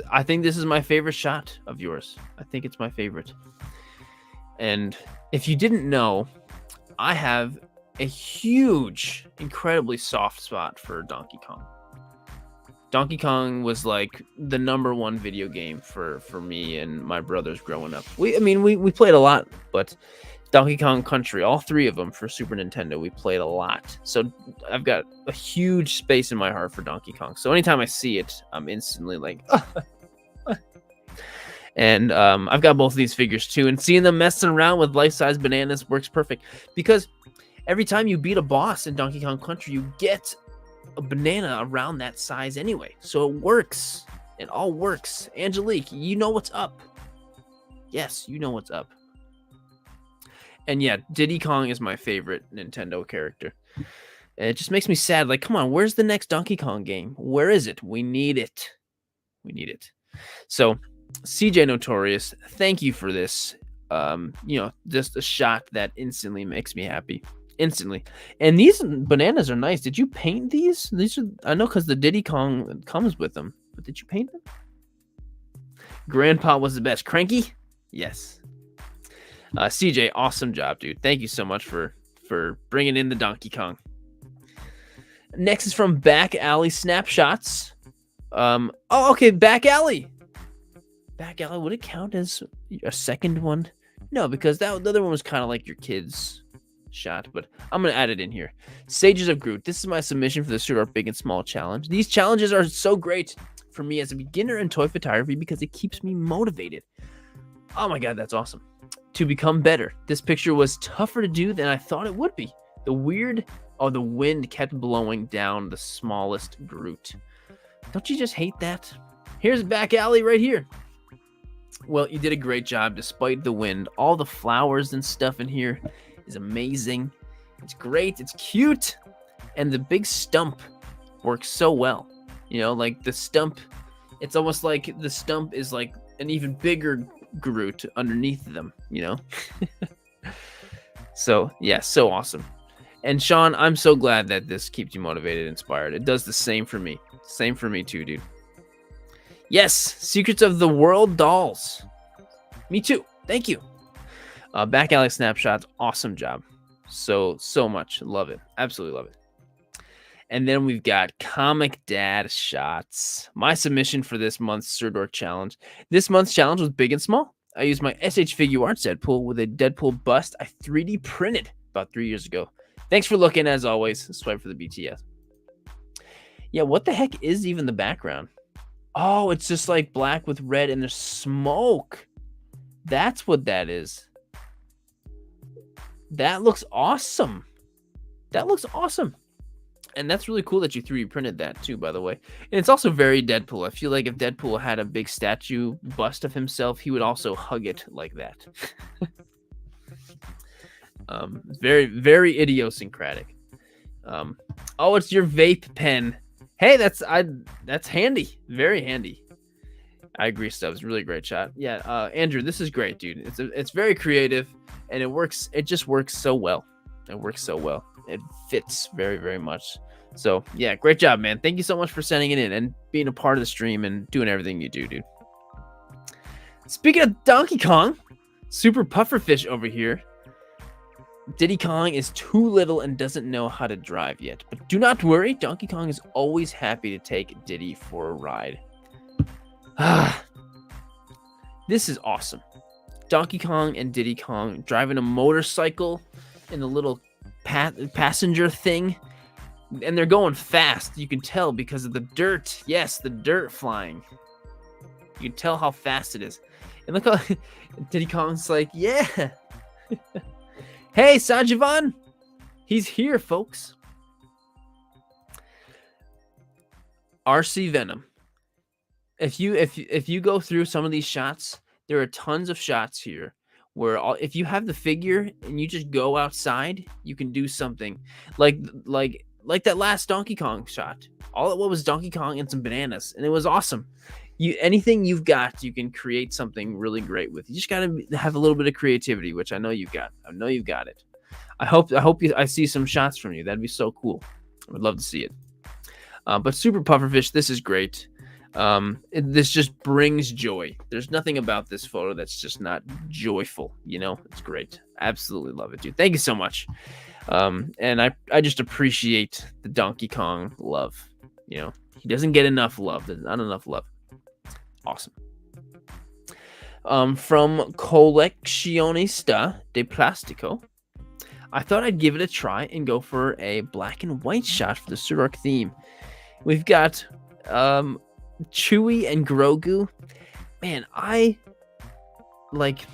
I think this is my favorite shot of yours. I think it's my favorite. And if you didn't know, I have a huge, incredibly soft spot for Donkey Kong. Donkey Kong was like the number one video game for me and my brothers growing up. We played a lot, but Donkey Kong Country, all three of them for Super Nintendo, we played a lot. So I've got a huge space in my heart for Donkey Kong. So anytime I see it, I'm instantly like, And I've got both of these figures too, and seeing them messing around with life-size bananas works perfect, because every time you beat a boss in Donkey Kong Country, you get a banana around that size anyway. So it works. It all works. Angelique, you know what's up. Yes, you know what's up. And yeah, Diddy Kong is my favorite Nintendo character. And it just makes me sad. Like, come on, where's the next Donkey Kong game? Where is it? We need it. We need it. So, CJ Notorious, thank you for this. Just a shot that instantly makes me happy. Instantly. And these bananas are nice. Did you paint these? These are, I know, because the Diddy Kong comes with them. But did you paint them? Grandpa was the best. Cranky? Yes. CJ, awesome job, dude. Thank you so much for bringing in the Donkey Kong. Next is from Back Alley Snapshots. Okay, Back Alley. Back Alley, would it count as a second one? No, because the other one was kind of like your kid's shot, but I'm going to add it in here. Sages of Groot. This is my submission for the Sirdork Big and Small Challenge. These challenges are so great for me as a beginner in toy photography because it keeps me motivated. Oh my God, that's awesome. To become better. This picture was tougher to do than I thought it would be. The wind kept blowing down the smallest Groot. Don't you just hate that? Here's Back Alley right here. Well, you did a great job despite the wind. All the flowers and stuff in here is amazing. It's great. It's cute. And the big stump works so well. You know, like the stump, it's almost like the stump is like an even bigger Groot underneath them, you know? So, yeah, so awesome. And Sean, I'm so glad that this keeps you motivated, inspired. It does the same for me. Same for me too, dude. Yes, Secrets of the World dolls. Me too. Thank you. Back Alley Snapshots, awesome job. So much. Love it. Absolutely love it. And then we've got Comic Dad Shots. My submission for this month's Sirdork challenge. This month's challenge was big and small. I used my SH Figure Arts Deadpool with a Deadpool bust I 3D printed about 3 years ago. Thanks for looking, as always. Swipe for the BTS. Yeah, what the heck is even the background? Oh, it's just like black with red and there's smoke. That's what that is. That looks awesome. That looks awesome. And that's really cool that you 3D printed that too, by the way. And it's also very Deadpool. I feel like if Deadpool had a big statue bust of himself, he would also hug it like that. Very, very idiosyncratic. Oh, it's your vape pen. Hey, that's handy. Very handy. I agree, Stubbs. Really great shot. Yeah, Andrew, this is great, dude. It's very creative, and it works. It just works so well. It works so well. It fits very, very much. So, yeah, great job, man. Thank you so much for sending it in and being a part of the stream and doing everything you do, dude. Speaking of Donkey Kong, Super Pufferfish over here. Diddy Kong is too little and doesn't know how to drive yet. But do not worry, Donkey Kong is always happy to take Diddy for a ride. This is awesome. Donkey Kong and Diddy Kong driving a motorcycle in the little passenger thing. And they're going fast. You can tell because of the dirt. Yes, the dirt flying. You can tell how fast it is. And look how Diddy Kong's like, yeah. Hey, Sajivan. He's here, folks. RC Venom. If you go through some of these shots, there are tons of shots here where if you have the figure and you just go outside, you can do something like that last Donkey Kong shot. All it was Donkey Kong and some bananas, and it was awesome. Anything you've got, you can create something really great with. You just got to have a little bit of creativity, which I know you've got. I know you've got it. I see some shots from you. That'd be so cool. I would love to see it. But Super Pufferfish, this is great. This just brings joy. There's nothing about this photo that's just not joyful. You know, it's great. Absolutely love it, dude. Thank you so much. And I just appreciate the Donkey Kong love. You know, he doesn't get enough love. There's not enough love. Awesome. From Coleccionista de Plastico, I thought I'd give it a try and go for a black and white shot for the Sirdork theme. We've got Chewie and Grogu. Man, I like,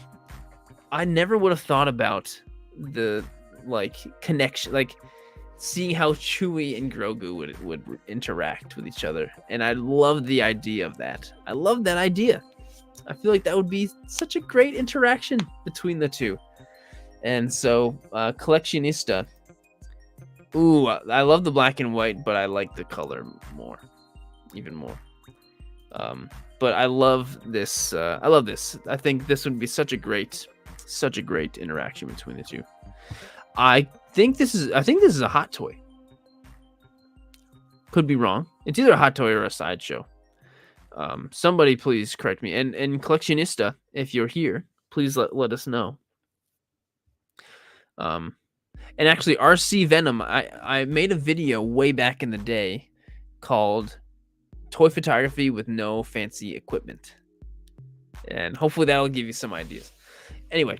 I never would have thought about the like connection, like seeing how Chewie and Grogu would interact with each other, and I love the idea of that. I love that idea. I feel like that would be such a great interaction between the two. And so, Collectionista. Ooh, I love the black and white, but I like the color more, even more. But I love this. I love this. I think this would be such a great interaction between the two. I think this is a hot toy. Could be wrong. It's either a hot toy or a sideshow. Somebody please correct me. And Collectionista, if you're here, please let us know. And actually, RC Venom, I made a video way back in the day called Toy Photography with No Fancy Equipment. And hopefully that'll give you some ideas. Anyway,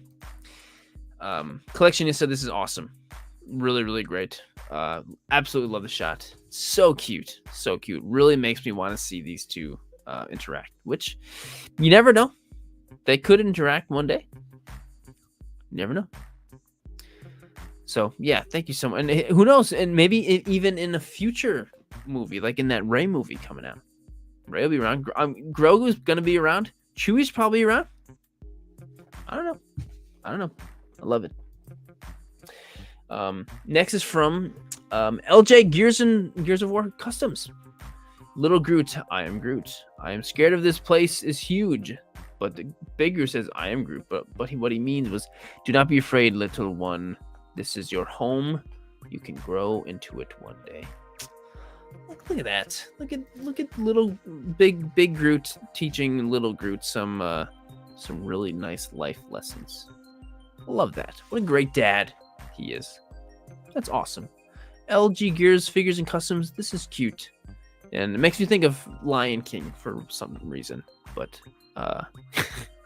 Collectionista, this is awesome. Really, really great. Absolutely love the shot. So cute. So cute. Really makes me want to see these two interact, which you never know. They could interact one day. You never know. So, yeah, thank you so much. And who knows? And maybe even in a future movie, like in that Rey movie coming out. Rey will be around. Grogu's going to be around. Chewie's probably around. I don't know. I love it. Next is from LJ Gears of War Customs. Little Groot, I am Groot. I am scared of this place is huge. But the big Groot says, I am Groot. But what he means was, do not be afraid, little one. This is your home. You can grow into it one day. Look at that. Look at little big Groot teaching little Groot some really nice life lessons. I love that. What a great dad he is. That's awesome. LG Gears Figures and Customs. This is cute. And it makes me think of Lion King for some reason. But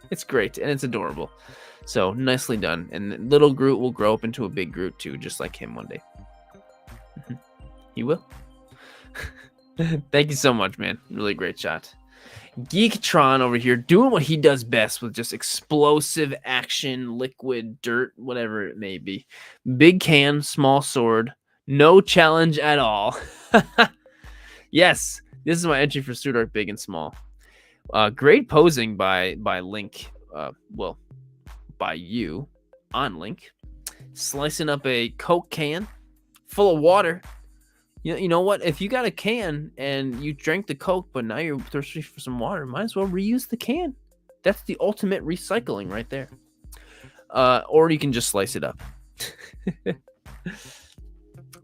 it's great and it's adorable. So nicely done. And little Groot will grow up into a big Groot too, just like him one day. He will. Thank you so much, man. Really great shot. Geektron over here doing what he does best with just explosive action, liquid, dirt, whatever it may be. Big can, small sword, no challenge at all. Yes, this is my entry for Sirdork, big and small. Great posing by Link. By you on Link. Slicing up a Coke can full of water. You know what? If you got a can and you drank the Coke, but now you're thirsty for some water, might as well reuse the can. That's the ultimate recycling right there. Or you can just slice it up.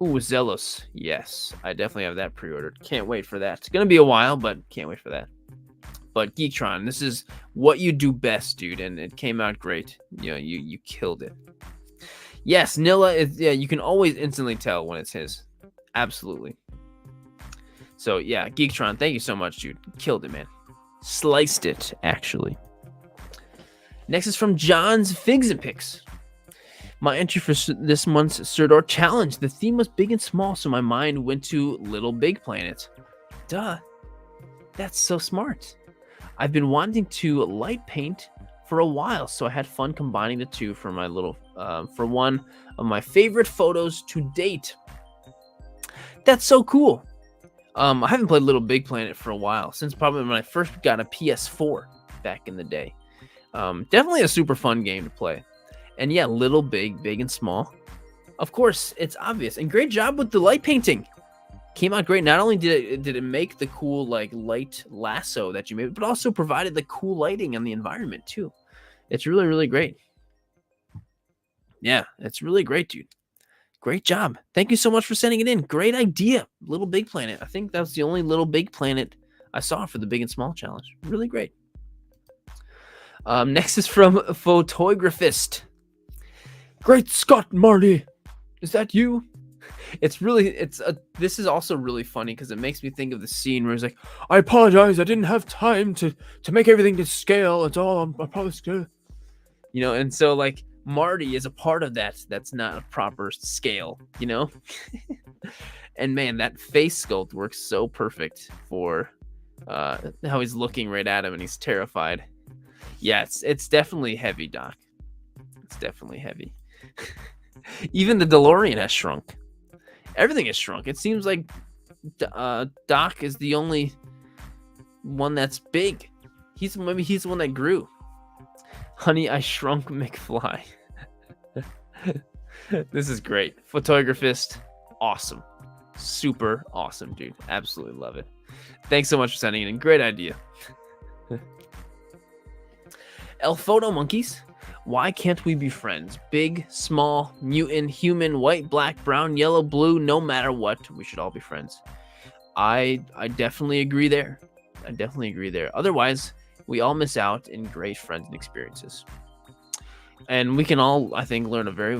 Ooh, Zelos. Yes, I definitely have that pre-ordered. Can't wait for that. It's going to be a while, but can't wait for that. But Geektron, this is what you do best, dude, and it came out great. You killed it. Yes, Nilla is. Yeah, you can always instantly tell when it's his. Absolutely. So yeah, Geektron, thank you so much, dude. Killed it, man. Sliced it, actually. Next is from John's Figs and Picks. My entry for this month's Sirdork challenge. The theme was big and small, so my mind went to Little Big Planet. Duh. That's so smart. I've been wanting to light paint for a while, so I had fun combining the two for my for one of my favorite photos to date. That's so cool. I haven't played Little Big Planet for a while, since probably when I first got a PS4 back in the day. Definitely a super fun game to play. And yeah, Little Big, big and small. Of course, it's obvious. And great job with the light painting. Came out great. Not only did it make the cool light lasso that you made, but also provided the cool lighting on the environment too. It's really, really great. Yeah, it's really great, dude. Great job. Thank you so much for sending it in. Great idea. Little Big Planet. I think that's the only Little Big Planet I saw for the Big and Small Challenge. Really great. Next is from Photographist. Great Scott, Marty. Is that you? This is also really funny because it makes me think of the scene where he's like, I apologize, I didn't have time to make everything to scale. It's all I promised to. And so Marty is a part of that. That's not a proper scale, And man, that face sculpt works so perfect for how he's looking right at him and he's terrified. Yeah, it's definitely heavy, Doc. It's definitely heavy. Even the DeLorean has shrunk. Everything has shrunk. It seems like Doc is the only one that's big. Maybe he's the one that grew. Honey, I Shrunk McFly. This is great. Photographist, awesome. Super awesome, dude. Absolutely love it. Thanks so much for sending it in. Great idea. El Photo Monkeys. Why can't we be friends? Big, small, mutant, human, white, black, brown, yellow, blue, no matter what, we should all be friends. I definitely agree there. I definitely agree there. Otherwise, we all miss out in great friends and experiences. And we can all, I think, learn a very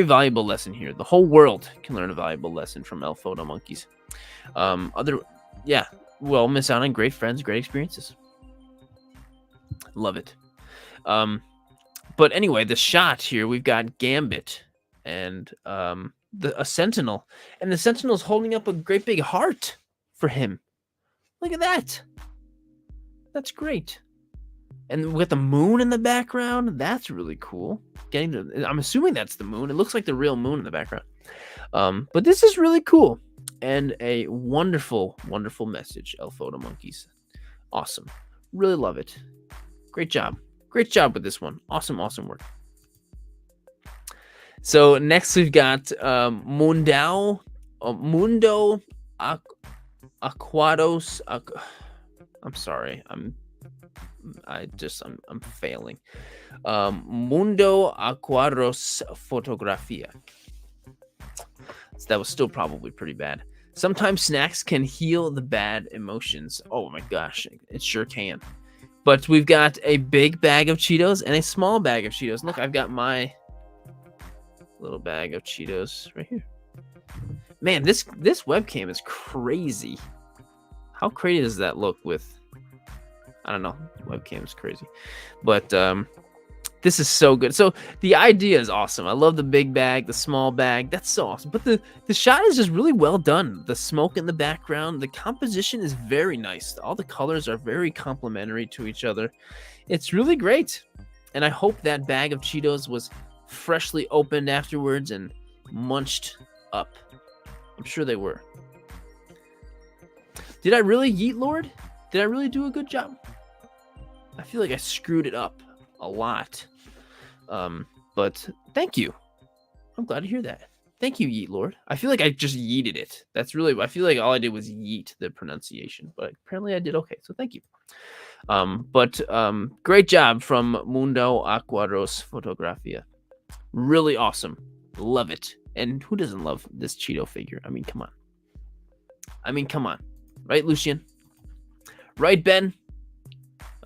valuable lesson here. The whole world can learn a valuable lesson from El Photo Monkeys. We all miss out on great friends, great experiences. Love it. But anyway, the shot here, we've got Gambit and a Sentinel. And the Sentinel's holding up a great big heart for him. Look at that. That's great. And with the moon in the background, that's really cool. I'm assuming that's the moon. It looks like the real moon in the background. But this is really cool. And a wonderful, wonderful message, El Photo Monkeys. Awesome. Really love it. Great job. Great job with this one. Awesome, awesome work. So next we've got Mundo Aquados. I'm sorry. I'm failing. Mundo Aquaros Fotografia. So that was still probably pretty bad. Sometimes snacks can heal the bad emotions. Oh my gosh, it sure can. But we've got a big bag of Cheetos and a small bag of Cheetos. Look, I've got my little bag of Cheetos right here. Man, this webcam is crazy. How crazy does that look with... I don't know. Webcam's crazy. But this is so good. So the idea is awesome. I love the big bag, the small bag. That's so awesome. But the shot is just really well done. The smoke in the background, the composition is very nice. All the colors are very complementary to each other. It's really great. And I hope that bag of Cheetos was freshly opened afterwards and munched up. I'm sure they were. Did I really, Yeet Lord? Did I really do a good job? I feel like I screwed it up a lot. But thank you. I'm glad to hear that. Thank you, Yeet Lord. I feel like I just yeeted it. I feel like all I did was yeet the pronunciation, but apparently I did okay. So thank you. Great job from Mundo Aquaros Fotografia. Really awesome. Love it. And who doesn't love this Cheeto figure? I mean, come on. Right, Lucien? Right, Ben?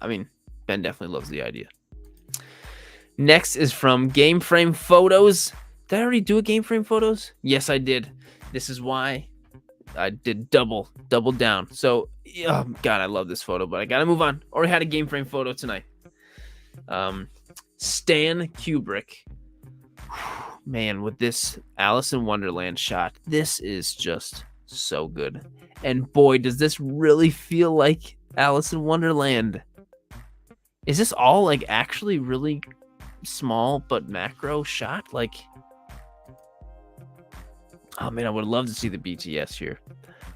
I mean, Ben definitely loves the idea. Next is from Game Frame Photos. Did I already do a Game Frame Photos? Yes, I did. This is why I did double down. So, oh God, I love this photo, but I gotta move on. Already had a Game Frame Photo tonight. Stan Kubrick. Man, with this Alice in Wonderland shot, this is just so good. And boy, does this really feel like Alice in Wonderland. Is this all like actually really small but macro shot? Like, oh man, I would love to see the BTS here.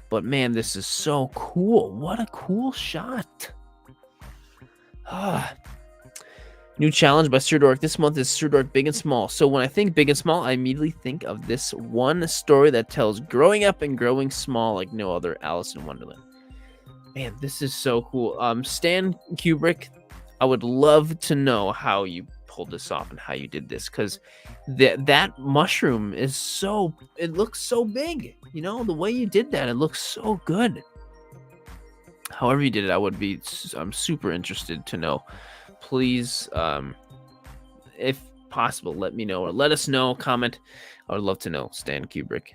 But man, this is so cool. What a cool shot. New challenge by Sirdork. This month is Sirdork Big and Small. So when I think big and small, I immediately think of this one story that tells growing up and growing small like no other Alice in Wonderland. Man, this is so cool. Stan Kubrick, I would love to know how you pulled this off and how you did this, because that mushroom is it looks so big. You know, the way you did that, it looks so good. However you did it, I'm super interested to know. Please, if possible, let me know or let us know. Comment. I would love to know, Stan Kubrick.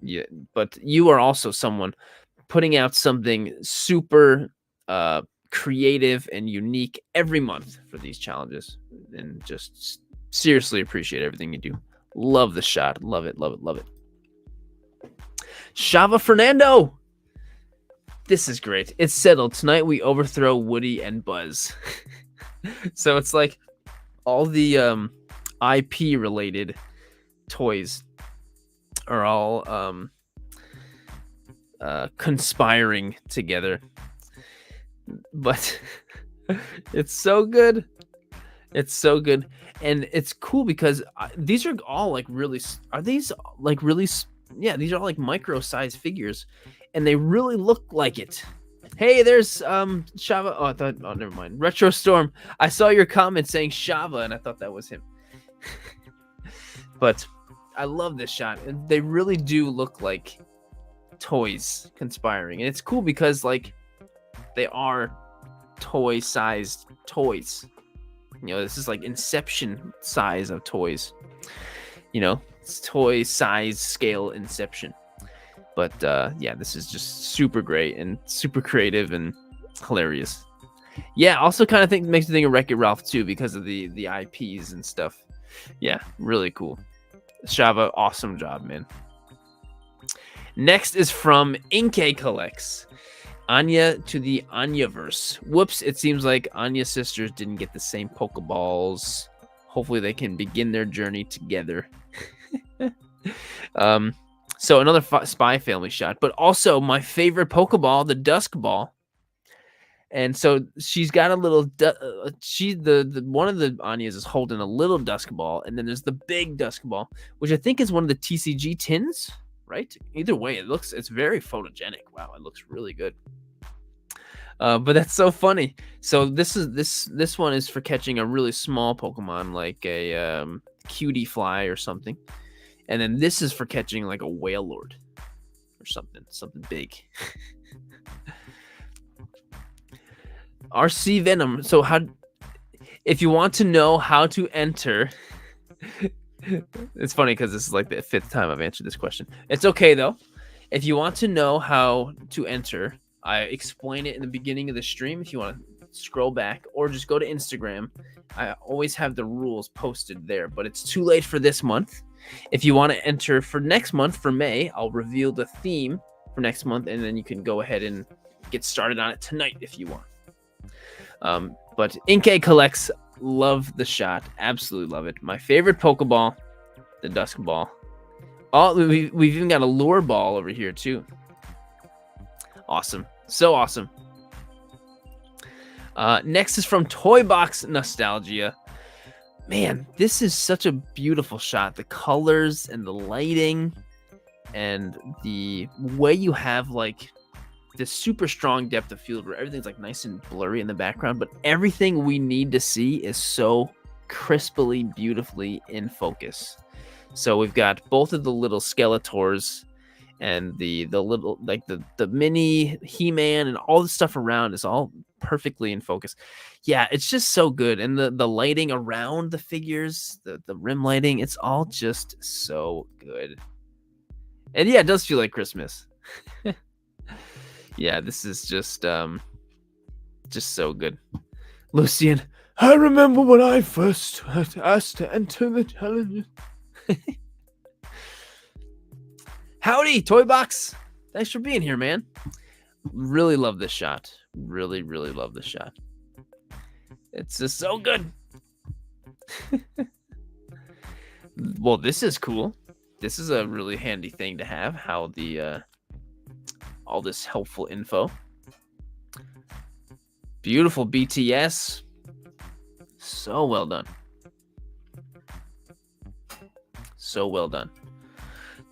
Yeah, but you are also someone putting out something super creative and unique every month for these challenges, and just seriously appreciate everything you do. Love the shot. Love it. Shava Fernando. This is great. It's settled. Tonight we overthrow Woody and Buzz. So it's like all the IP related toys are all conspiring together. But it's so good. It's so good. And it's cool because these are all like really are these like really yeah, these are all like micro size figures and they really look like it. Hey, there's Shava. Oh, I thought, oh, never mind. Retro Storm. I saw your comment saying Shava and I thought that was him. But I love this shot and they really do look like toys conspiring. And it's cool because like they are toy sized toys. You know, this is like Inception size of toys. You know, it's toy size scale Inception. But yeah, this is just super great and super creative and hilarious. Yeah, also kind of think makes me think of Wreck-It Ralph too because of the IPs and stuff. Yeah, really cool. Shava, awesome job, man. Next is from Inke Collects. Anya to the Anyaverse. Whoops, it seems like Anya's sisters didn't get the same Pokeballs. Hopefully they can begin their journey together. So another Spy Family shot, but also my favorite Pokeball, the Dusk Ball. And so she's got a little, the one of the Anyas is holding a little Dusk Ball, and then there's the big Dusk Ball, which I think is one of the TCG tins, right? Either way, it's very photogenic. Wow, it looks really good. But that's so funny. So this one is for catching a really small Pokemon like a cutie fly or something. And then this is for catching like a Wailord or something big. RC Venom. So if you want to know how to enter, it's funny because this is like the 5th time I've answered this question. It's okay though. If you want to know how to enter, I explain it in the beginning of the stream. If you want to scroll back or just go to Instagram, I always have the rules posted there, but it's too late for this month. If you want to enter for next month, for May, I'll reveal the theme for next month, and then you can go ahead and get started on it tonight if you want. But Inke Collects, love the shot. Absolutely love it. My favorite Pokeball, the Dusk Ball. We've even got a Lure Ball over here, too. Awesome. So awesome. Next is from Toy Box Nostalgia. Man, this is such a beautiful shot. The colors and the lighting and the way you have like this super strong depth of field where everything's like nice and blurry in the background, but everything we need to see is so crisply, beautifully in focus. So we've got both of the little Skeletors and the little like the mini He-Man and all the stuff around is all perfectly in focus. Yeah, it's just so good. And the lighting around the figures, the rim lighting, it's all just so good. And yeah, it does feel like Christmas. Yeah, this is just so good. Lucian, I remember when I first asked to enter the challenge. Howdy, Toy Box. Thanks for being here, man. Really love this shot. Really, really love this shot. It's just so good. Well, this is cool. This is a really handy thing to have. How the all this helpful info. Beautiful BTS. So well done. So well done.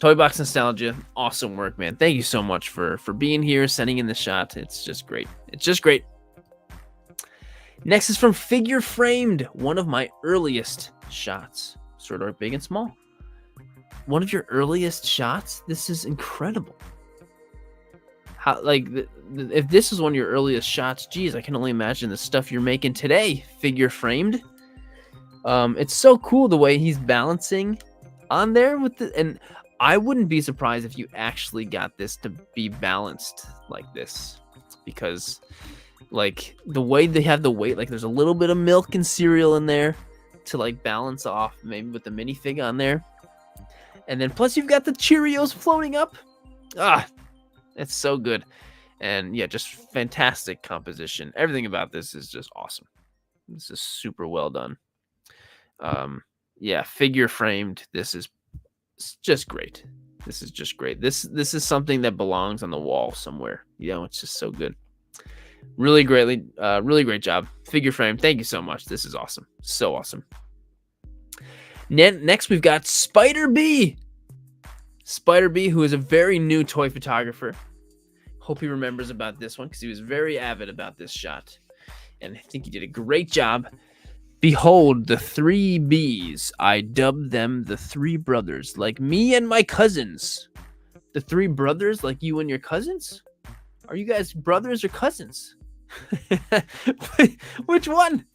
Toy Box Nostalgia, awesome work, man. Thank you so much for being here, sending in the shot. It's just great. It's just great. Next is from Figure Framed, one of my earliest shots. Sirdork, big and small. One of your earliest shots? This is incredible. How, like, if this is one of your earliest shots, geez, I can only imagine the stuff you're making today, Figure Framed. It's so cool the way he's balancing on there with the, and I wouldn't be surprised if you actually got this to be balanced like this, because like the way they have the weight, like there's a little bit of milk and cereal in there to like balance off, maybe with the minifig on there, and then plus you've got the Cheerios floating up. It's so good. And yeah, just fantastic composition. Everything about this is just awesome. This is super well done. Yeah, figure framed. This is just great. This is just great. This is something that belongs on the wall somewhere. You know, it's just so good. Really great job. Figure frame. Thank you so much. This is awesome. So awesome. Next, we've got Spider B. Spider B, who is a very new toy photographer. Hope he remembers about this one because he was very avid about this shot. And I think he did a great job. Behold the 3 Bs. I dubbed them the 3 brothers, like me and my cousins. The 3 brothers, like you and your cousins? Are you guys brothers or cousins? Which one?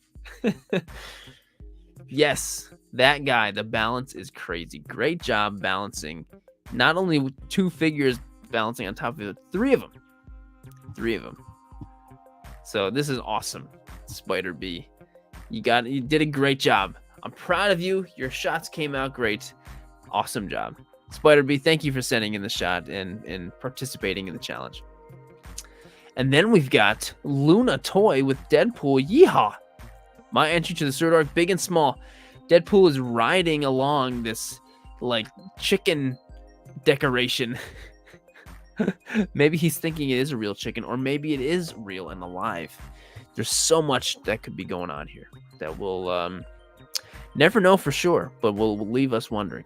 Yes, that guy. The balance is crazy. Great job balancing. Not only 2 figures balancing on top of it, 3 of them. 3 of them. So this is awesome, Spider B. You did a great job. I'm proud of you. Your shots came out great. Awesome job. Spider B, thank you for sending in the shot and participating in the challenge. And then we've got Luna Toy with Deadpool. Yeehaw! My entry to the Sirdork, big and small. Deadpool is riding along this, like, chicken decoration. Maybe he's thinking it is a real chicken, or maybe it is real and alive. There's so much that could be going on here that we'll never know for sure, but will leave us wondering.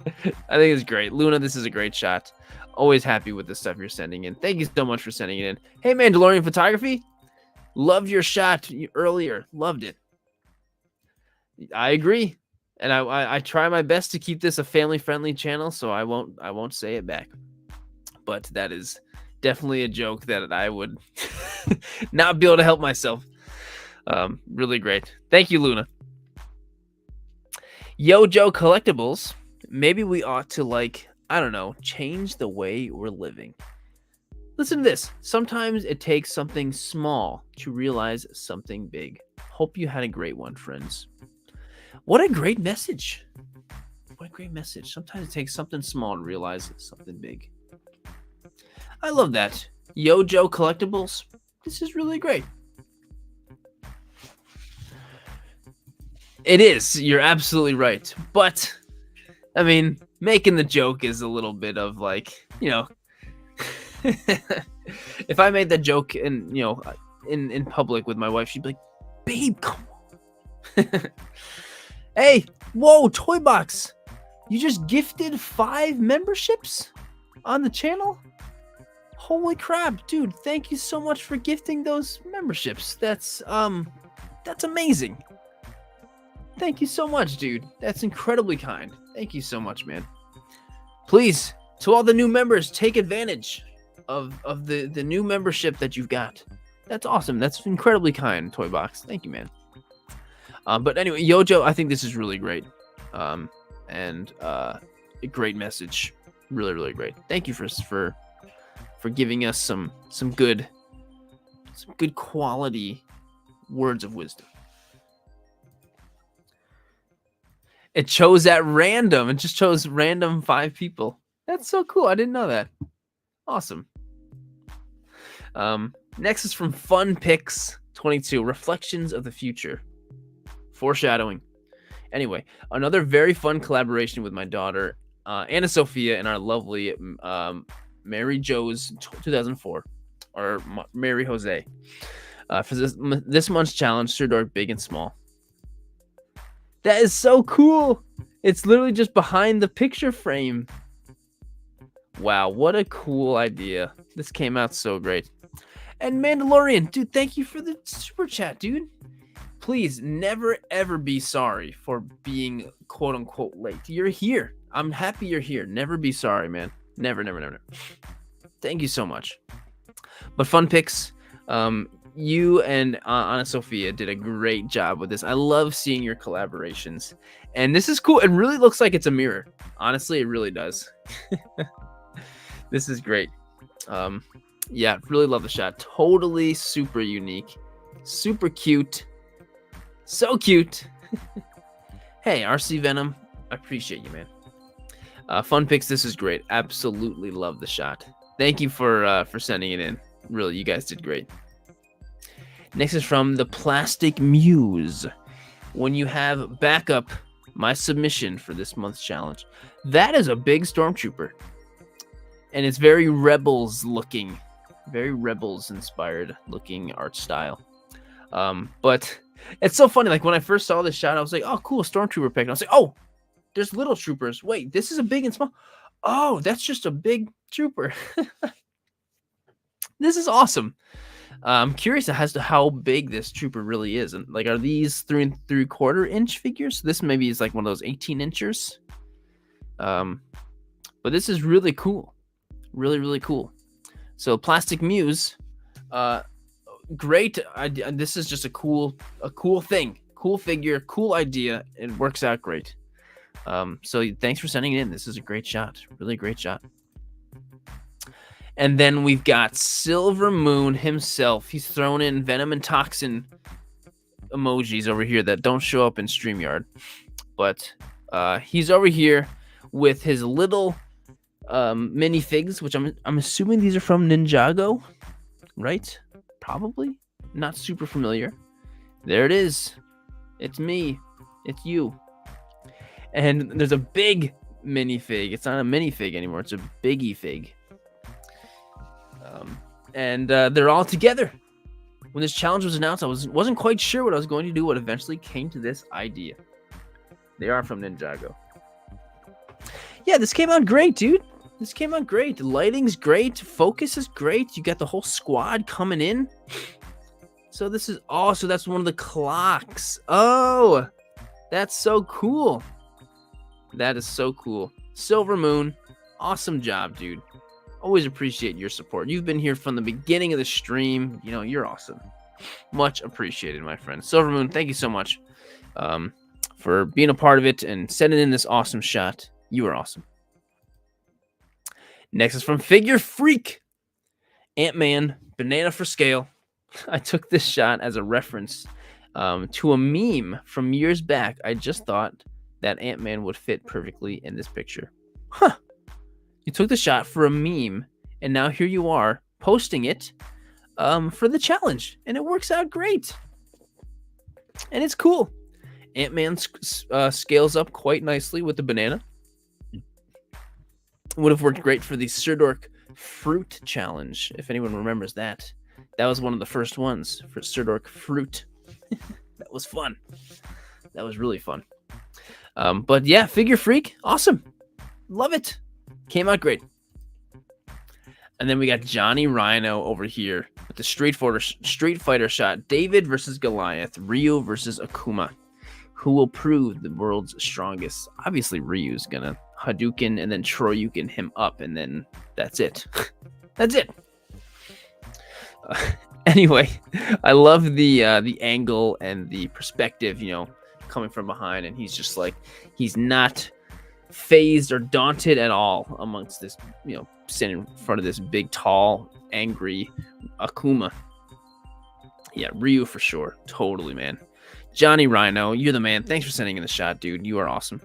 I think it's great. Luna, this is a great shot. Always happy with the stuff you're sending in. Thank you so much for sending it in. Hey, Mandalorian Photography. Loved your shot earlier. Loved it. I agree. And I try my best to keep this a family-friendly channel, so I won't say it back. But that is definitely a joke that I would not be able to help myself. Really great. Thank you, Luna. Yo Joe Collectibles. Maybe we ought to, like, I don't know, change the way we're living. Listen to this. Sometimes it takes something small to realize something big. Hope you had a great one, friends. What a great message. What a great message. Sometimes it takes something small to realize something big. I love that. Yo Joe Collectibles. This is really great. It is. You're absolutely right. But, I mean, making the joke is a little bit of, like, you know, if I made that joke in public with my wife, she'd be like, babe, come on. Hey, whoa, Toy Box. You just gifted 5 memberships on the channel? Holy crap, dude. Thank you so much for gifting those memberships. That's amazing. Thank you so much, dude. That's incredibly kind. Thank you so much, man. Please, to all the new members, take advantage of the new membership that you've got. That's awesome. That's incredibly kind, Toy Box. Thank you, man. But anyway, Yojo, I think this is really great. And a great message. Really, really great. Thank you for giving us some good quality words of wisdom. It chose at random. It just chose random 5 people. That's so cool. I didn't know that. Awesome. Next is from Fun Picks 22. Reflections of the Future. Foreshadowing. Anyway, another very fun collaboration with my daughter, Anna Sophia, and our lovely Mary Jo's 2004, or Mary Jose. For this month's challenge, Sirdork Big and Small. That is so cool. It's literally just behind the picture frame. Wow, what a cool idea. This came out so great. And Mandalorian, dude, thank you for the super chat, dude. Please never, ever be sorry for being quote unquote late. You're here. I'm happy you're here. Never be sorry, man. Never, never, never, never. Thank you so much. But Fun Picks, you and Anna Sophia did a great job with this. I love seeing your collaborations. And this is cool. It really looks like it's a mirror. Honestly, it really does. This is great. Yeah, really love the shot. Totally super unique. Super cute. So cute. Hey, RC Venom, I appreciate you, man. Fun Picks, this is great. Absolutely love the shot. Thank you for sending it in. Really, you guys did great. Next is from the Plastic Muse. When you have backup, my submission for this month's challenge. That is a big Stormtrooper. And it's very Rebels looking. Very Rebels inspired looking art style. But it's so funny. Like when I first saw this shot, I was like, oh, cool, Stormtrooper pick. And I was like, oh, there's little troopers. Wait, this is a big and small. Oh, that's just a big trooper. This is awesome. I'm curious as to how big this trooper really is. And like, are these 3 3/4 inch figures? This maybe is like one of those 18 inchers. But this is really cool. Really, really cool. So Plastic Muse, great. This is just a cool thing. Cool figure, cool idea. It works out great. So thanks for sending it in. This is a great shot. Really great shot. And then we've got Silver Moon himself. He's thrown in Venom and Toxin emojis over here that don't show up in StreamYard. But he's over here with his little minifigs, which I'm assuming these are from Ninjago, right? Probably. Not super familiar. There it is. It's me. It's you. And there's a big minifig. It's not a minifig anymore. It's a biggie fig. And they're all together. When this challenge was announced, I wasn't quite sure what I was going to do, but eventually came to this idea. They are from Ninjago. Yeah, this came out great, dude. This came out great. The lighting's great. Focus is great. You got the whole squad coming in. So this is so that's one of the clocks. Oh, that's so cool. That is so cool. Silver Moon, awesome job, dude. Always appreciate your support. You've been here from the beginning of the stream. You know, you're awesome. Much appreciated, my friend. Silver Moon, thank you so much for being a part of it and sending in this awesome shot. You are awesome. Next is from Figure Freak. Ant-Man, banana for scale. I took this shot as a reference to a meme from years back. I just thought that Ant-Man would fit perfectly in this picture. Huh. You took the shot for a meme, and now here you are posting it for the challenge, and it works out great. And it's cool. Ant-Man scales up quite nicely with the banana. Would have worked great for the Sirdork Fruit Challenge, if anyone remembers that. That was one of the first ones for Sirdork Fruit. That was fun. That was really fun. But yeah, Figure Freak, awesome. Love it. Came out great. And then we got Johnny Rhino over here with the Street Fighter shot. David versus Goliath. Ryu versus Akuma. Who will prove the world's strongest? Obviously, Ryu's gonna Hadouken and then Shoryuken him up, and then that's it. That's it. Anyway, I love the angle and the perspective, you know, coming from behind, and he's just like, he's not phased or daunted at all amongst this, you know, sitting in front of this big, tall, angry Akuma. Yeah, Ryu for sure. Totally, man. Johnny Rhino, you're the man. Thanks for sending in the shot, dude. You are awesome.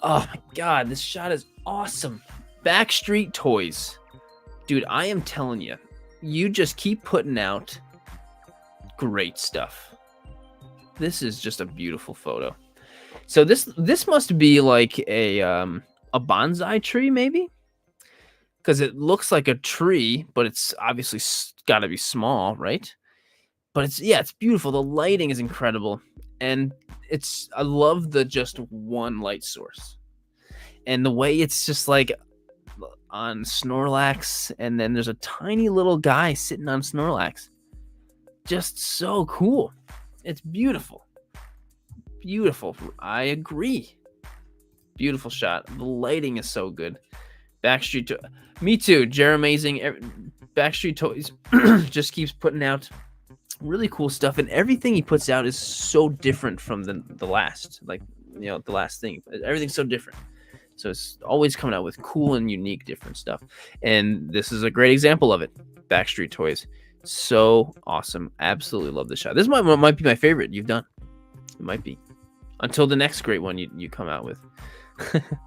Oh my god, this shot is awesome. Backstreet Toys. Dude, I am telling you, you just keep putting out great stuff. This is just a beautiful photo. So this must be like a bonsai tree, maybe? Because it looks like a tree, but it's obviously got to be small, right? But it's beautiful. The lighting is incredible. And I love the just one light source. And the way it's just like on Snorlax, and then there's a tiny little guy sitting on Snorlax. Just so cool. It's beautiful. Beautiful. I agree. Beautiful shot. The lighting is so good. Me too. Jeremazing. Backstreet Toys just keeps putting out really cool stuff, and everything he puts out is so different from the last. Like, you know, the last thing. Everything's so different. So it's always coming out with cool and unique different stuff. And this is a great example of it. Backstreet Toys. So awesome. Absolutely love this shot. This might be my favorite you've done. It might be. Until the next great one you come out with.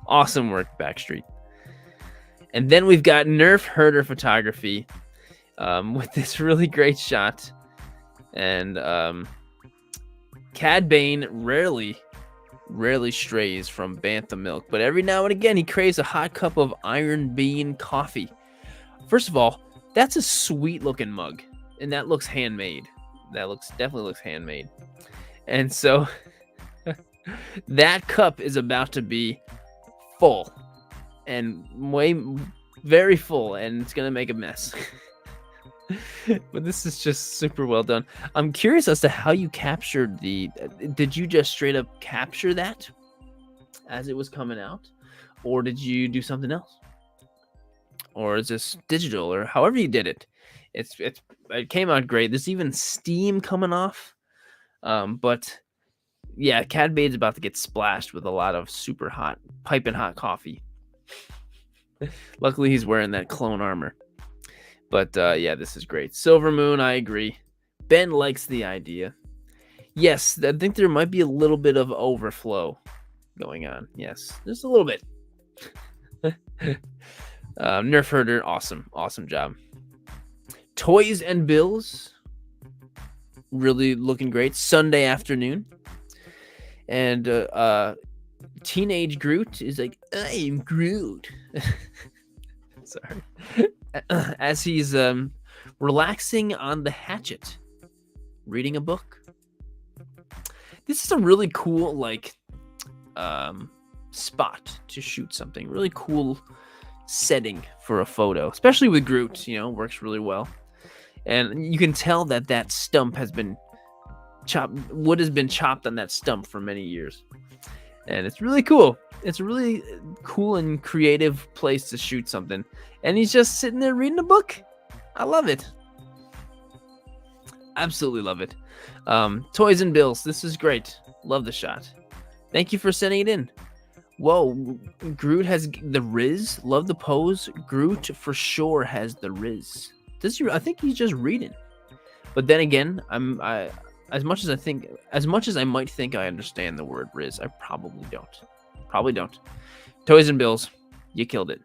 Awesome work, Backstreet. And then we've got Nerf Herder Photography with this really great shot. And Cad Bane rarely strays from Bantha milk, but every now and again he craves a hot cup of Iron Bean coffee. First of all, that's a sweet looking mug, and that looks handmade. That definitely looks handmade. And so that cup is about to be full, and very full, and it's gonna make a mess. But this is just super well done. I'm curious as to how you captured did you just straight up capture that as it was coming out, or did you do something else, or is this digital, or however you did it? It came out great. There's even steam coming off, but yeah, Cad Bane's about to get splashed with a lot of super hot, piping hot coffee. Luckily, he's wearing that clone armor. But yeah, this is great. Silver Moon, I agree. Ben likes the idea. Yes, I think there might be a little bit of overflow going on. Yes, just a little bit. Nerf Herder, awesome job. Toys and Bills, really looking great. Sunday afternoon. And Teenage Groot is like, I am Groot. Sorry. As he's relaxing on the hatchet, reading a book. This is a really cool spot to shoot something. Really cool setting for a photo, especially with Groot. Works really well. And you can tell that stump has been chopped. Wood has been chopped on that stump for many years, and it's really cool. It's a really cool and creative place to shoot something. And he's just sitting there reading a book. I love it. Absolutely love it. Toys and Bills. This is great. Love the shot. Thank you for sending it in. Whoa. Groot has the Riz. Love the pose. Groot for sure has the Riz. I think he's just reading. But then again, as much as I might think I understand the word Riz, I probably don't. Toys and Bills, you killed it.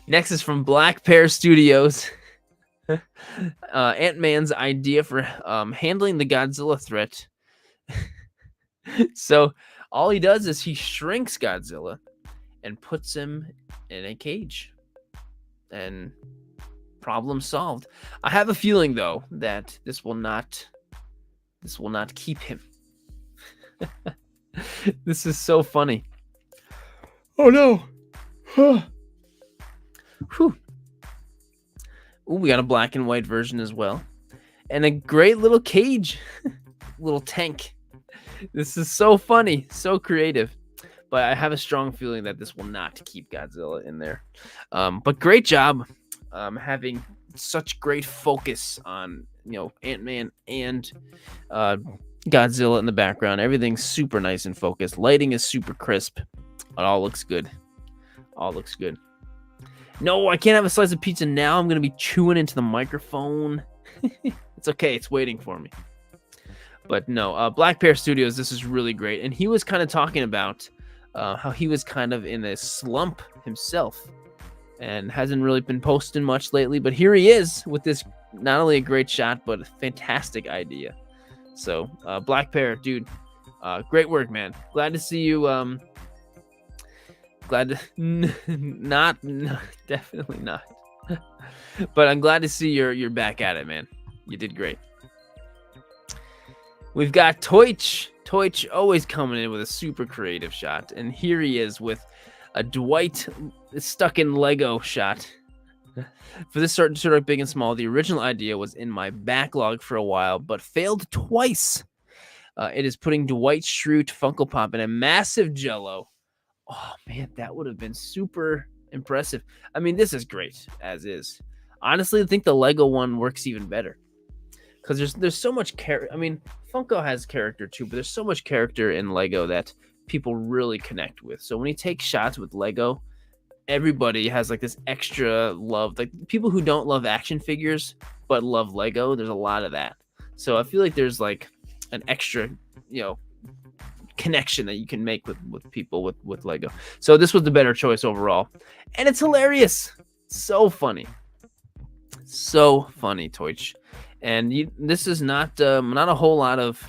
Next is from Black Pear Studios. Ant-Man's idea for handling the Godzilla threat. So all he does is he shrinks Godzilla and puts him in a cage. And problem solved. I have a feeling though that this will not keep him. This is so funny. Oh no. Whew. Ooh, we got a black and white version as well. And a great little cage. Little tank. This is so funny. So creative. But I have a strong feeling that this will not keep Godzilla in there. But great job having such great focus on Ant-Man and Godzilla in the background. Everything's super nice and focused. Lighting is super crisp. It all looks good. No, I can't have a slice of pizza now. I'm going to be chewing into the microphone. It's okay. It's waiting for me. But no, Black Pear Studios, this is really great. And he was kind of talking about how he was kind of in a slump himself and hasn't really been posting much lately. But here he is with this, not only a great shot, but a fantastic idea. So Black Pear, dude, great work, man. Glad to see you. Definitely not. But I'm glad to see you're back at it, man. You did great. We've got Toich. Toich always coming in with a super creative shot. And here he is with a Dwight stuck in Lego shot. For this sort of big and small, the original idea was in my backlog for a while, but failed twice. It is putting Dwight Schrute Funko Pop in a massive Jello. Oh, man, that would have been super impressive. I mean, this is great, as is. Honestly, I think the Lego one works even better. Because there's so much character. I mean, Funko has character too, but there's so much character in Lego that people really connect with. So when you take shots with Lego, everybody has like this extra love. Like people who don't love action figures, but love Lego, there's a lot of that. So I feel like there's like an extra, connection that you can make with people with Lego. So this was the better choice overall, and it's hilarious, so funny, Toych. And this is not a whole lot of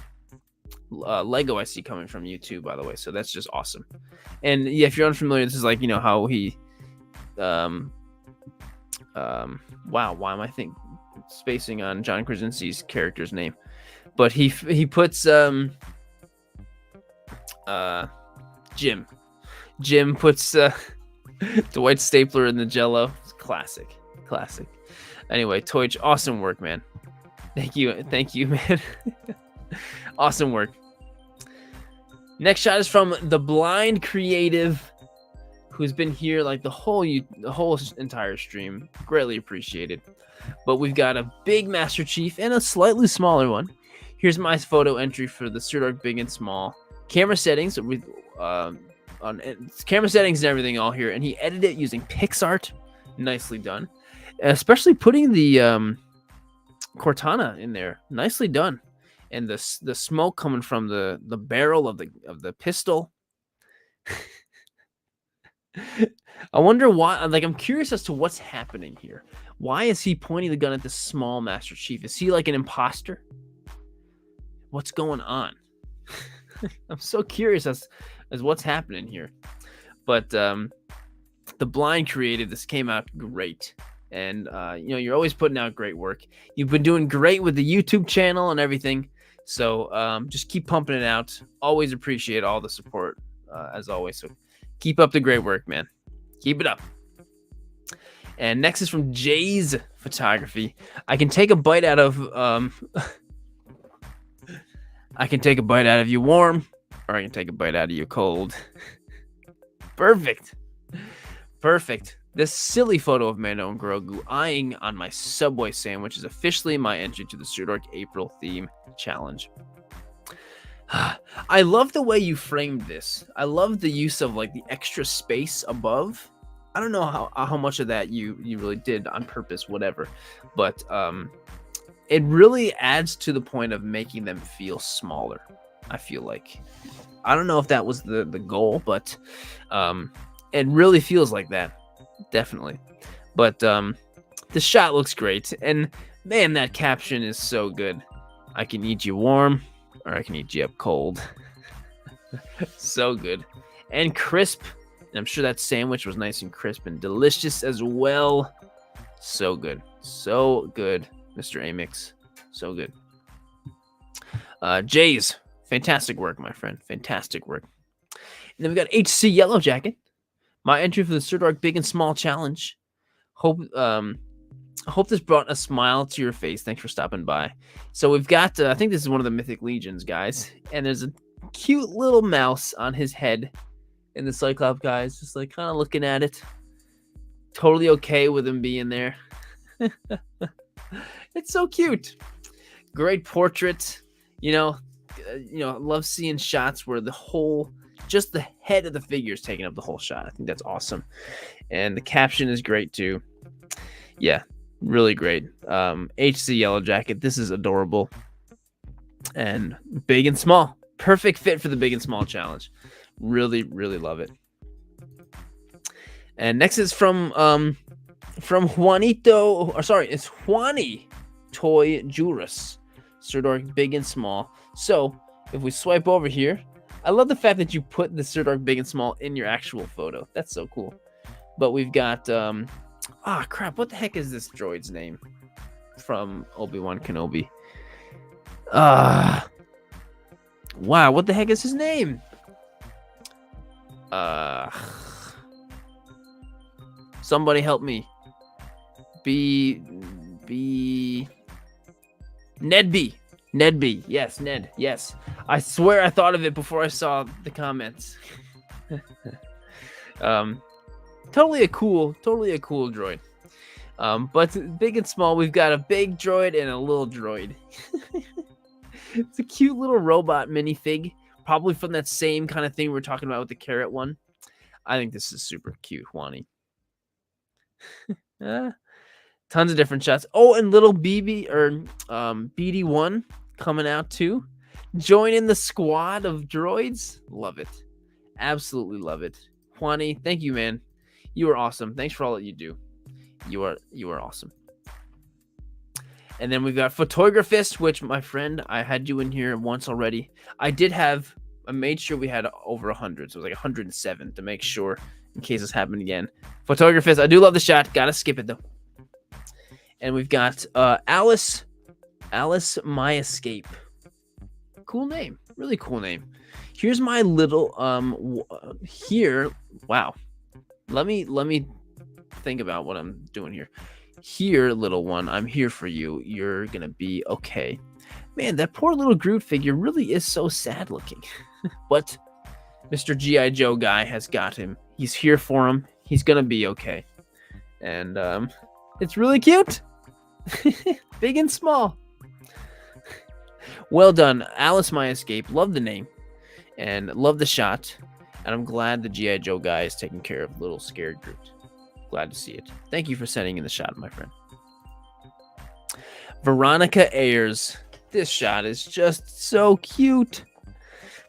Lego I see coming from you too, by the way. So that's just awesome. And yeah, if you're unfamiliar, this is like, how he wow, why am I spacing on John Krasinski's character's name? But he puts Jim puts Dwight Stapler in the Jello. It's classic. Anyway, Toych, awesome work, man. Thank you, man. Awesome work. Next shot is from the Blind Creative, who's been here like the whole entire stream. Greatly appreciated. But we've got a big Master Chief and a slightly smaller one. Here's my photo entry for the Sirdork big and small. Camera settings with on camera settings and everything all here, and he edited it using PixArt. Nicely done. Especially putting the Cortana in there. Nicely done. And the smoke coming from the barrel of the pistol. I wonder why. Like, I'm curious as to what's happening here. Why is he pointing the gun at the small Master Chief? Is he like an imposter? What's going on? I'm so curious as what's happening here. But the Blind Creative, this came out great. And you're always putting out great work. You've been doing great with the YouTube channel and everything. So just keep pumping it out. Always appreciate all the support, as always. So keep up the great work, man. Keep it up. And next is from Jay's Photography. I can take a bite out of you warm, or I can take a bite out of you cold. Perfect. This silly photo of Mando and Grogu eyeing on my Subway sandwich is officially my entry to the Sirdork April theme challenge. I love the way you framed this. I love the use of like the extra space above. I don't know how much of that you really did on purpose, whatever, but it really adds to the point of making them feel smaller. I feel like, I don't know if that was the goal, but it really feels like that. Definitely. But the shot looks great, and man, that caption is so good. I can eat you warm, or I can eat you up cold. So good and crisp, and I'm sure that sandwich was nice and crisp and delicious as well. So good, Mr. Amix. So good. Jays, fantastic work, my friend. Fantastic work. And then we got HC Yellow Jacket. My entry for the Sirdork Big and Small Challenge. Hope this brought a smile to your face. Thanks for stopping by. So we've got, I think this is one of the Mythic Legions, guys. And there's a cute little mouse on his head in the Cyclops, guys. Just like kind of looking at it. Totally okay with him being there. It's so cute. Great portrait. Love seeing shots where just the head of the figure is taking up the whole shot. I think that's awesome. And the caption is great too. Yeah, really great. HC Yellow Jacket, this is adorable. And big and small. Perfect fit for the big and small challenge. Really, really love it. And next is from Juanito, or sorry, it's Juani Toy Juris. Sirdork Big and Small. So if we swipe over here, I love the fact that you put the Sirdork Big and Small in your actual photo. That's so cool. But we've got crap, what the heck is this droid's name from Obi-Wan Kenobi? Wow, what the heck is his name? Somebody help me. Nedby. Yes, Ned. Yes. I swear I thought of it before I saw the comments. Totally a cool droid. But big and small, we've got a big droid and a little droid. It's a cute little robot minifig, probably from that same kind of thing we were talking about with the carrot one. I think this is super cute, Juani. Tons of different shots. Oh, and little BB or BD1 coming out too. Join in the squad of droids. Love it. Absolutely love it. Juani, thank you, man. You are awesome. Thanks for all that you do. You are awesome. And then we've got Photographist, which, my friend, I had you in here once already. I made sure we had over 100, so it was like 107 to make sure in case this happened again. Photographist, I do love the shot. Gotta skip it, though. And we've got Alice My Escape. Cool name. Really cool name. Here's my little, here, wow. Let me think about what I'm doing here. Here, little one, I'm here for you. You're gonna be okay. Man, that poor little Groot figure really is so sad looking. But Mr. G.I. Joe guy has got him. He's here for him. He's gonna be okay. And it's really cute. Big and small. Well done. Alice My Escape. Love the name. And love the shot. And I'm glad the G.I. Joe guy is taking care of little scared Groot. Glad to see it. Thank you for sending in the shot, my friend. Veronica Ayers. This shot is just so cute.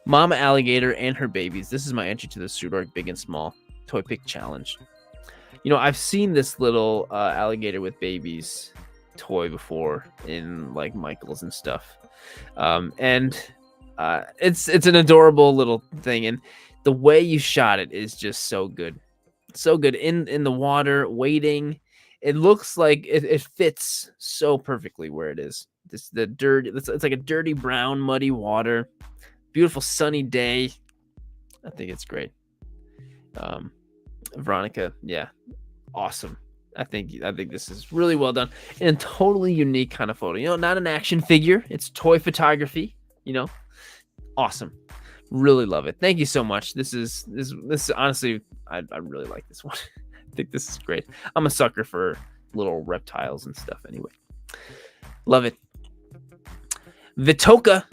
Mama Alligator and her babies. This is my entry to the Sirdork Big and Small Toy Pick Challenge. You know, I've seen this little alligator with babies toy before in like Michaels and stuff. It's an adorable little thing. And the way you shot it is just so good. So good in the water, waiting. It looks like it fits so perfectly where it is. It's like a dirty brown, muddy water. Beautiful sunny day. I think it's great. Veronica, yeah, awesome. I think this is really well done and a totally unique kind of photo. You know, not an action figure. It's toy photography. You know, awesome. Really love it. Thank you so much. This is honestly, I really like this one. I think this is great. I'm a sucker for little reptiles and stuff anyway. Love it. Vitoka,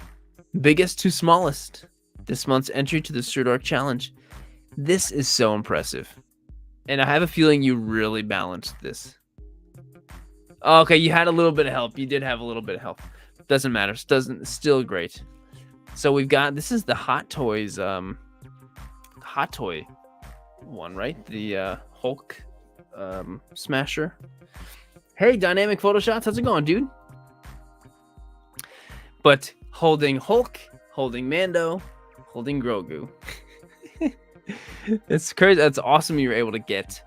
biggest to smallest. This month's entry to the Sirdork Challenge. This is so impressive. And I have a feeling you really balanced this. Okay, you had a little bit of help. You did have a little bit of help. Doesn't matter. Still great. So we've got, this is the Hot Toys, Hot Toy one, right? The Hulk Smasher. Hey, Dynamic Photoshots, how's it going, dude? But holding Hulk, holding Mando, holding Grogu. It's crazy. That's awesome. You were able to get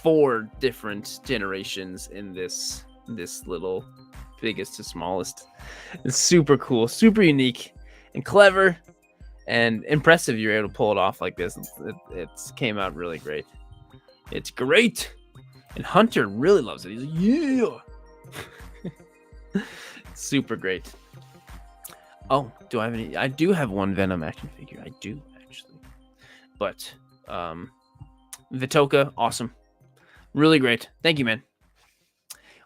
4 different generations in this little biggest to smallest. It's super cool, super unique, and clever, and impressive. You're able to pull it off like this. It came out really great. It's great, and Hunter really loves it. He's like, yeah, super great. Oh, do I have any? I do have one Venom action figure. I do actually, but Vitoka, awesome, really great. Thank you, man.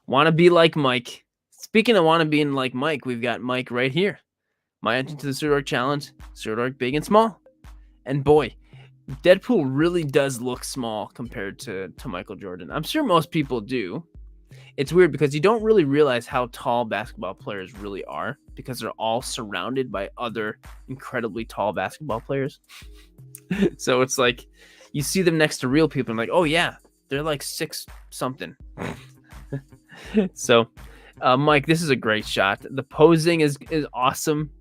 Want to be like Mike? Speaking of want to be like Mike, we've got Mike right here. My entry to the Sirdork Challenge, Sirdork Big and Small. And boy, Deadpool really does look small compared to Michael Jordan. I'm sure most people do. It's weird because you don't really realize how tall basketball players really are because they're all surrounded by other incredibly tall basketball players. So it's like you see them next to real people and like, oh yeah, they're like 6 something. So Mike, this is a great shot. The posing is awesome.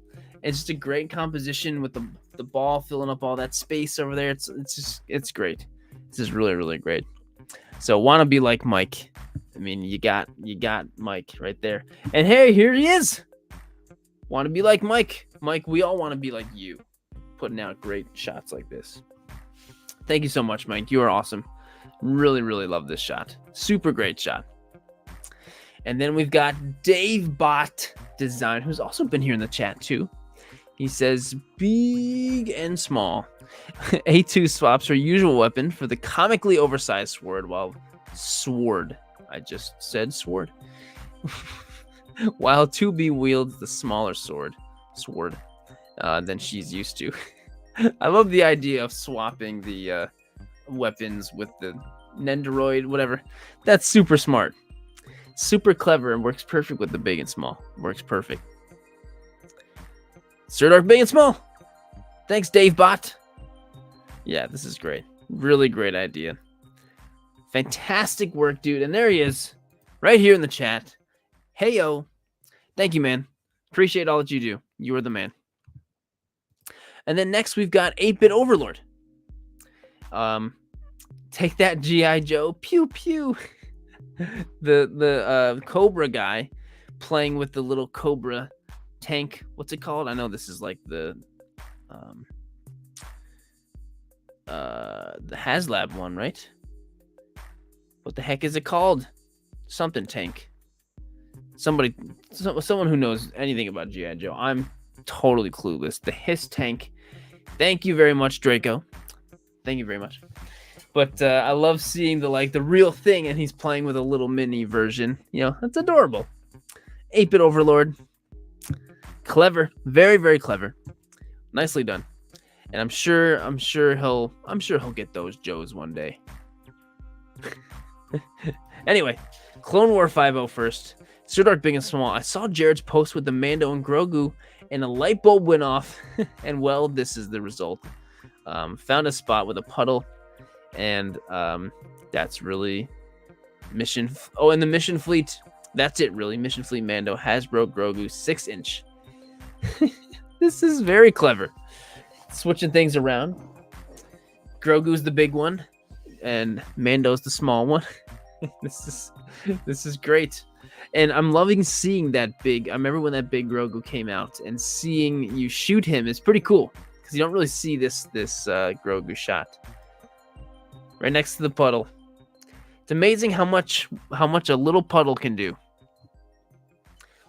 It's just a great composition with the ball filling up all that space over there. It's great. This is really, really great. So want to be like Mike. I mean, you got Mike right there. And hey, here he is. Want to be like Mike. Mike, we all want to be like you. Putting out great shots like this. Thank you so much, Mike. You are awesome. Really, really love this shot. Super great shot. And then we've got Dave Bot Design, who's also been here in the chat too. He says, big and small. A2 swaps her usual weapon for the comically oversized sword, I just said sword. While 2B wields the smaller sword than she's used to. I love the idea of swapping the weapons with the Nendoroid, whatever. That's super smart. Super clever and works perfect with the big and small. Works perfect. Sirdork big and small. Thanks, Dave Bot. Yeah, this is great. Really great idea. Fantastic work, dude. And there he is, right here in the chat. Hey, yo. Thank you, man. Appreciate all that you do. You are the man. And then next we've got 8-Bit Overlord. Take that, G.I. Joe. Pew, pew. the Cobra guy playing with the little Cobra tank. What's it called? I know this is like the HasLab one, right? What the heck is it called? Something tank. Someone who knows anything about G.I. Joe. I'm totally clueless. The Hiss tank. Thank you very much, Draco. Thank you very much. But I love seeing the real thing, and he's playing with a little mini version. You know, that's adorable. 8-Bit Overlord. Clever. Very, very clever. Nicely done. And I'm sure he'll get those Joes one day. Anyway, Clone War 5.0 first. Sirdork big and small. I saw Jared's post with the Mando and Grogu, and a light bulb went off. And well, this is the result. Found a spot with a puddle, and that's really mission. And the mission fleet. That's it, really. Mission fleet Mando, Hasbro Grogu, 6-inch. This is very clever. Switching things around. Grogu's the big one, and Mando's the small one. This is great. And I'm loving seeing that big. I remember when that big Grogu came out, and seeing you shoot him is pretty cool because you don't really see this Grogu shot right next to the puddle. It's amazing how much a little puddle can do.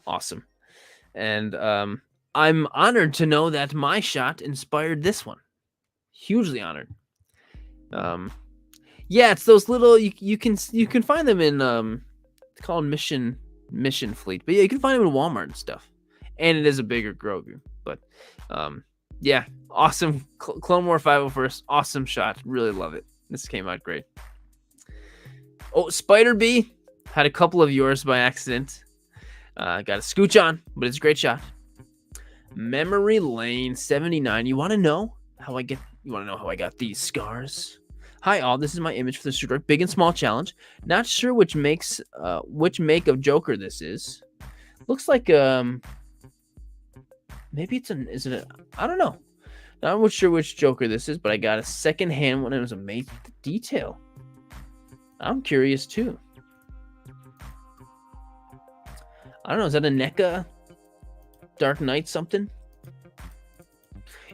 Awesome. And I'm honored to know that my shot inspired this one. Hugely honored. Yeah, it's those little you can find them in it's called mission fleet, but yeah, you can find them in Walmart and stuff. And it is a bigger Grogu, but yeah, awesome. Clone War 5.0 first, awesome shot. Really love it. This came out great. Oh, Spider B had a couple of yours by accident. Got a scooch on, but it's a great shot. Memory Lane 79. You want to know how I got these scars? Hi all, this is my image for the Sirdork Big and Small Challenge. Not sure which make of Joker this is. Looks like maybe I don't know. Not sure which Joker this is, but I got a second hand one and it was amazing detail. I'm curious too. I don't know, is that a NECA Dark Knight something?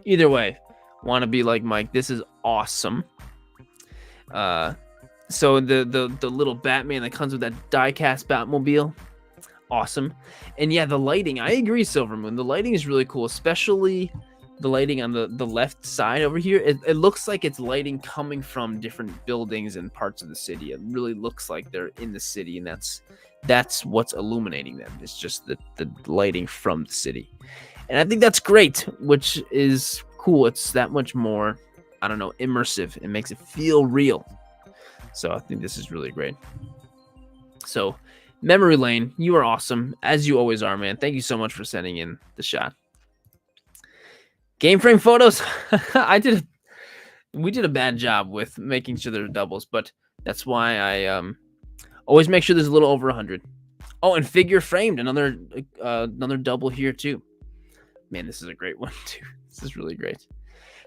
Either way, want to be like Mike, this is awesome. So the little Batman that comes with that die-cast Batmobile, awesome. And yeah, the lighting, I agree, Silvermoon. The lighting is really cool, especially the lighting on the left side over here. It looks like it's lighting coming from different buildings and parts of the city. It really looks like they're in the city, and that's what's illuminating them. It's just the lighting from the city. And I think that's great, which is cool. It's that much more, I don't know, immersive. It makes it feel real. So I think this is really great. So Memory Lane, you are awesome, as you always are, man. Thank you so much for sending in the shot. Game frame photos. We did a bad job with making sure they're doubles, but that's why I always make sure there's a little over 100. Oh, and figure framed, another double here too. Man, this is a great one too. This is really great.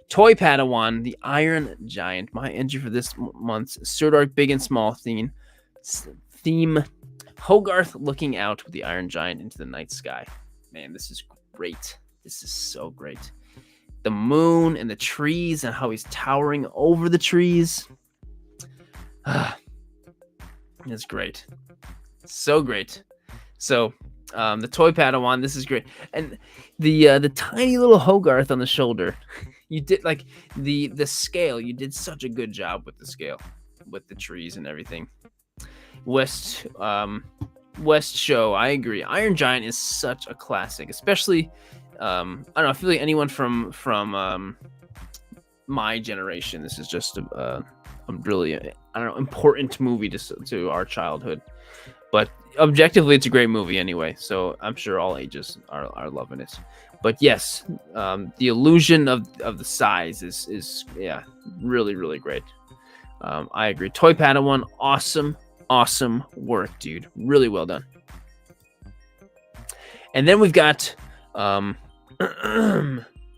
Toy Padawan, the Iron Giant. My entry for this month's Sirdork Big and Small theme. Hogarth looking out with the Iron Giant into the night sky. Man, this is great. This is so great. The moon and the trees and how he's towering over the trees. It's great. So great. So the Toy Padawan, this is great. And the tiny little Hogarth on the shoulder. You did like the scale. You did such a good job with the scale, with the trees and everything. West Show, I agree. Iron Giant is such a classic, especially I don't know. I feel like anyone from my generation, this is just a really important movie to our childhood. But objectively, it's a great movie anyway. So I'm sure all ages are loving it. But yes, the illusion of the size is yeah, really really great. I agree. Toy Padawan, awesome work, dude. Really well done. And then we've got a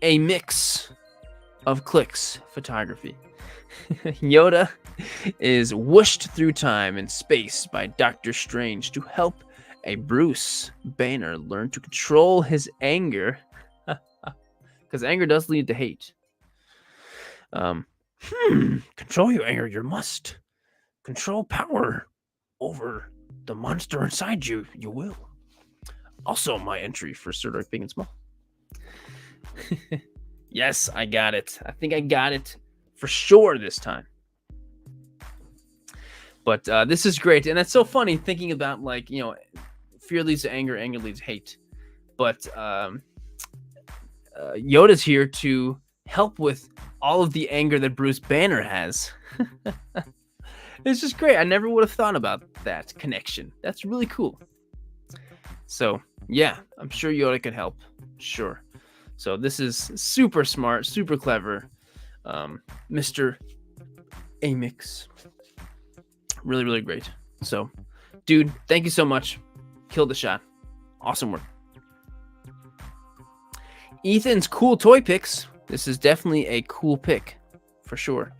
mix of clicks photography. Yoda is whooshed through time and space by Doctor Strange to help a Bruce Banner learn to control his anger, because anger does lead to hate. Control your anger. You must control power over the monster inside you. You will. Also, my entry for Sirdork Big and Small. Yes, I got it. I think I got it for sure this time. But this is great. And it's so funny thinking about, like, you know, fear leads to anger, anger leads to hate. But Yoda's here to help with all of the anger that Bruce Banner has. It's just great. I never would have thought about that connection. That's really cool. So, yeah, I'm sure Yoda could help. Sure. So this is super smart, super clever. Mr. Amix. Really, really great. So, dude, thank you so much. Killed the shot. Awesome work. Ethan's cool toy picks. This is definitely a cool pick, for sure.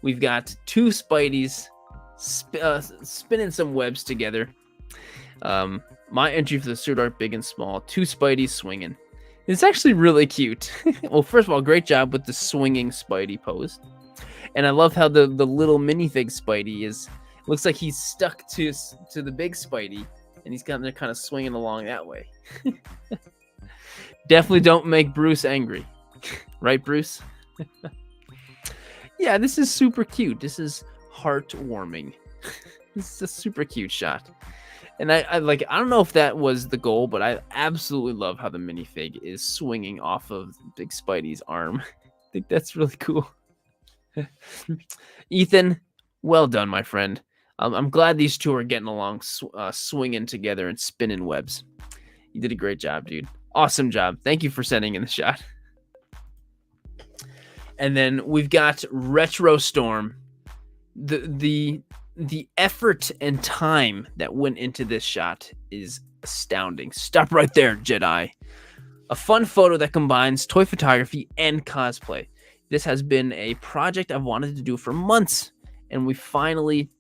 We've got two Spideys spinning some webs together. My entry for the Sirdork Big and Small. Two Spideys swinging. It's actually really cute. Well, first of all, great job with the swinging Spidey pose. And I love how the little minifig Spidey looks like he's stuck to the big Spidey, and he's kind of swinging along that way. Definitely don't make Bruce angry. Right, Bruce? Yeah, this is super cute. This is heartwarming. This is a super cute shot. And I don't know if that was the goal, but I absolutely love how the minifig is swinging off of Big Spidey's arm. I think that's really cool. Ethan, well done, my friend. I'm glad these two are getting along, swinging together and spinning webs. You did a great job, dude. Awesome job. Thank you for sending in the shot. And then we've got Retro Storm. The effort and time that went into this shot is astounding. Stop right there, Jedi. A fun photo that combines toy photography and cosplay. This has been a project I've wanted to do for months, and we finally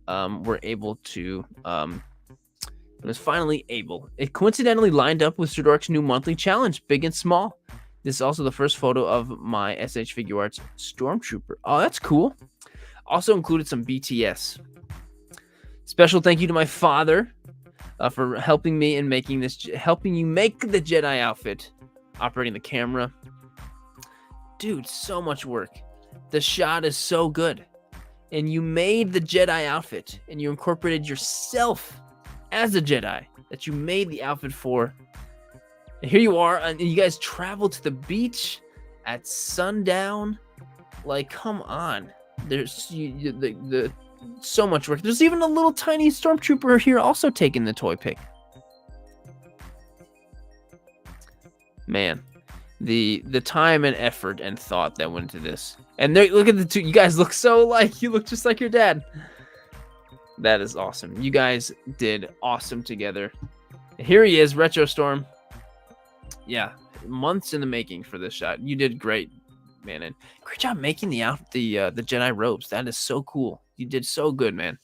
were able to. It was finally able. It coincidentally lined up with Sirdork's new monthly challenge, Big and Small. This is also the first photo of my SH Figure Arts Stormtrooper. Oh, that's cool. Also included some BTS. Special thank you to my father for helping me in making this, helping you make the Jedi outfit, operating the camera. Dude, so much work. The shot is so good. And you made the Jedi outfit, and you incorporated yourself as a Jedi that you made the outfit for. And here you are, and you guys traveled to the beach at sundown. Like, come on. There's the so much work. There's even a little tiny stormtrooper here also taking the toy pick. Man, the time and effort and thought that went into this. And there, look at the two. You guys look so alike. You look just like your dad. That is awesome. You guys did awesome together. And here he is, Retro Storm. Yeah, months in the making for this shot. You did great, man, and great job making the Jedi robes. That is so cool. You did so good, man.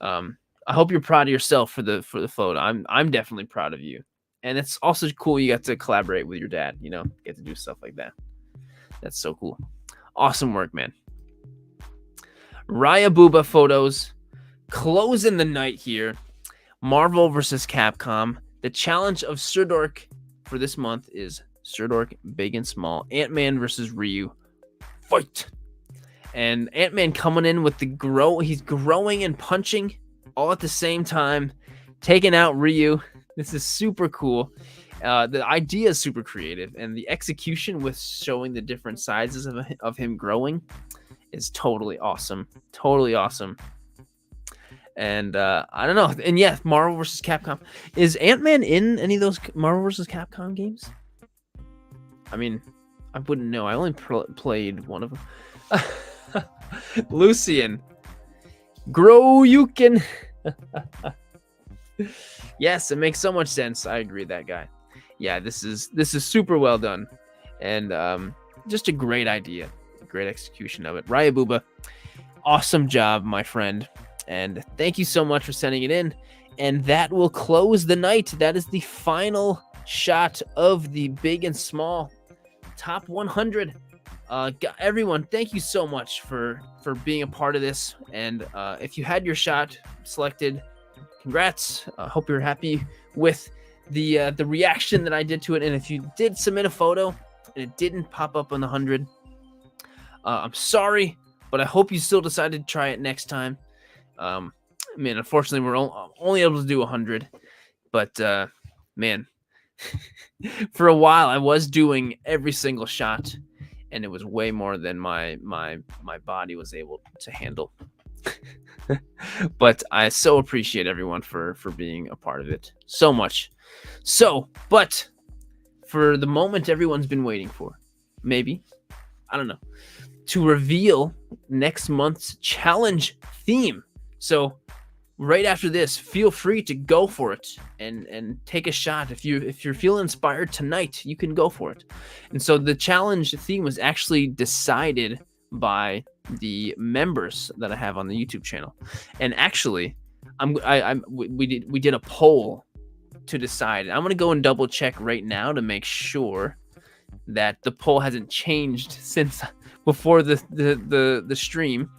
I hope you're proud of yourself for the photo. I'm definitely proud of you, and it's also cool you got to collaborate with your dad. You know, get to do stuff like that. That's so cool. Awesome work, man. Raya Booba photos closing the night here. Marvel versus Capcom. The challenge of Sirdork for this month is Sirdork Big and Small. Ant-Man versus Ryu. Fight! And Ant-Man coming in with he's growing and punching all at the same time, taking out Ryu. This is super cool. The idea is super creative, and the execution with showing the different sizes of him growing is totally awesome. Totally awesome. And I don't know. And yeah, Marvel vs. Capcom. Is Ant-Man in any of those Marvel vs. Capcom games? I mean, I wouldn't know. I only played one of them. Lucian. Grow you can. Yes, it makes so much sense. I agree with that guy. Yeah, this is super well done. And just a great idea. Great execution of it. Raya Booba, awesome job, my friend. And thank you so much for sending it in. And that will close the night. That is the final shot of the big and small top 100. Everyone, thank you so much for being a part of this. And if you had your shot selected, congrats. Hope you're happy with the reaction that I did to it. And if you did submit a photo and it didn't pop up on the 100, I'm sorry, but I hope you still decided to try it next time. I mean, unfortunately, we're only able to do 100, but man, for a while I was doing every single shot, and it was way more than my body was able to handle. But I so appreciate everyone for being a part of it so much. But for the moment everyone's been waiting for, maybe, I don't know, to reveal next month's challenge theme. So right after this, feel free to go for it and take a shot. If you're feeling inspired tonight, you can go for it. And so the challenge theme was actually decided by the members that I have on the YouTube channel. And actually, we did a poll to decide. I'm gonna go and double check right now to make sure that the poll hasn't changed since before the stream.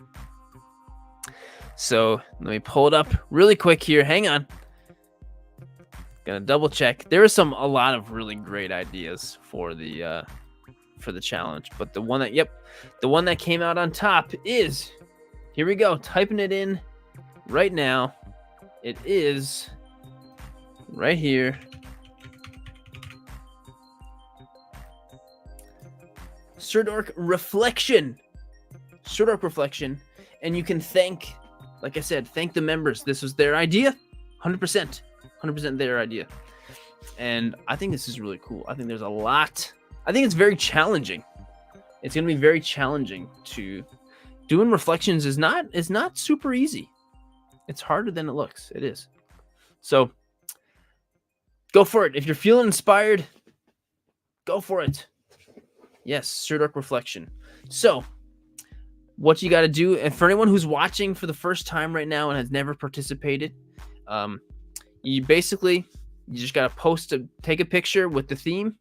So let me pull it up really quick here. Hang on. Gonna double check. There are a lot of really great ideas for the challenge, but the one that came out on top is, here we go, typing it in right now. It is right here. Sirdork Reflection. Sirdork Reflection. And you can thank, like I said, thank the members. This was their idea. 100% their idea. And I think this is really cool. I think there's a lot. I think it's very challenging. It's going to be very challenging to doing reflections is not super easy. It's harder than it looks. It is. So go for it. If you're feeling inspired, go for it. Yes, Sirdork Reflection. So what you got to do, and for anyone who's watching for the first time right now and has never participated, you just got to take a picture with the theme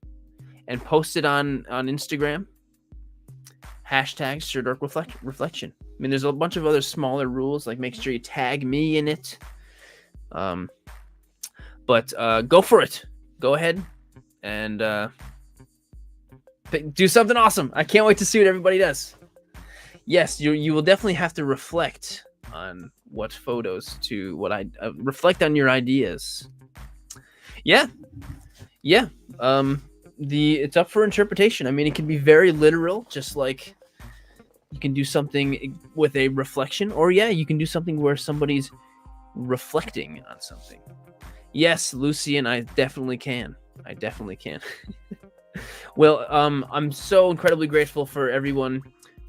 and post it on Instagram. Hashtag Sirdork Reflection. I mean, there's a bunch of other smaller rules, like make sure you tag me in it. But go for it. Go ahead and do something awesome. I can't wait to see what everybody does. Yes, you will definitely have to reflect on what photos to reflect on your ideas. Yeah. It's up for interpretation. I mean, it can be very literal, just like you can do something with a reflection, or you can do something where somebody's reflecting on something. Yes, Lucian, I definitely can. Well, I'm so incredibly grateful for everyone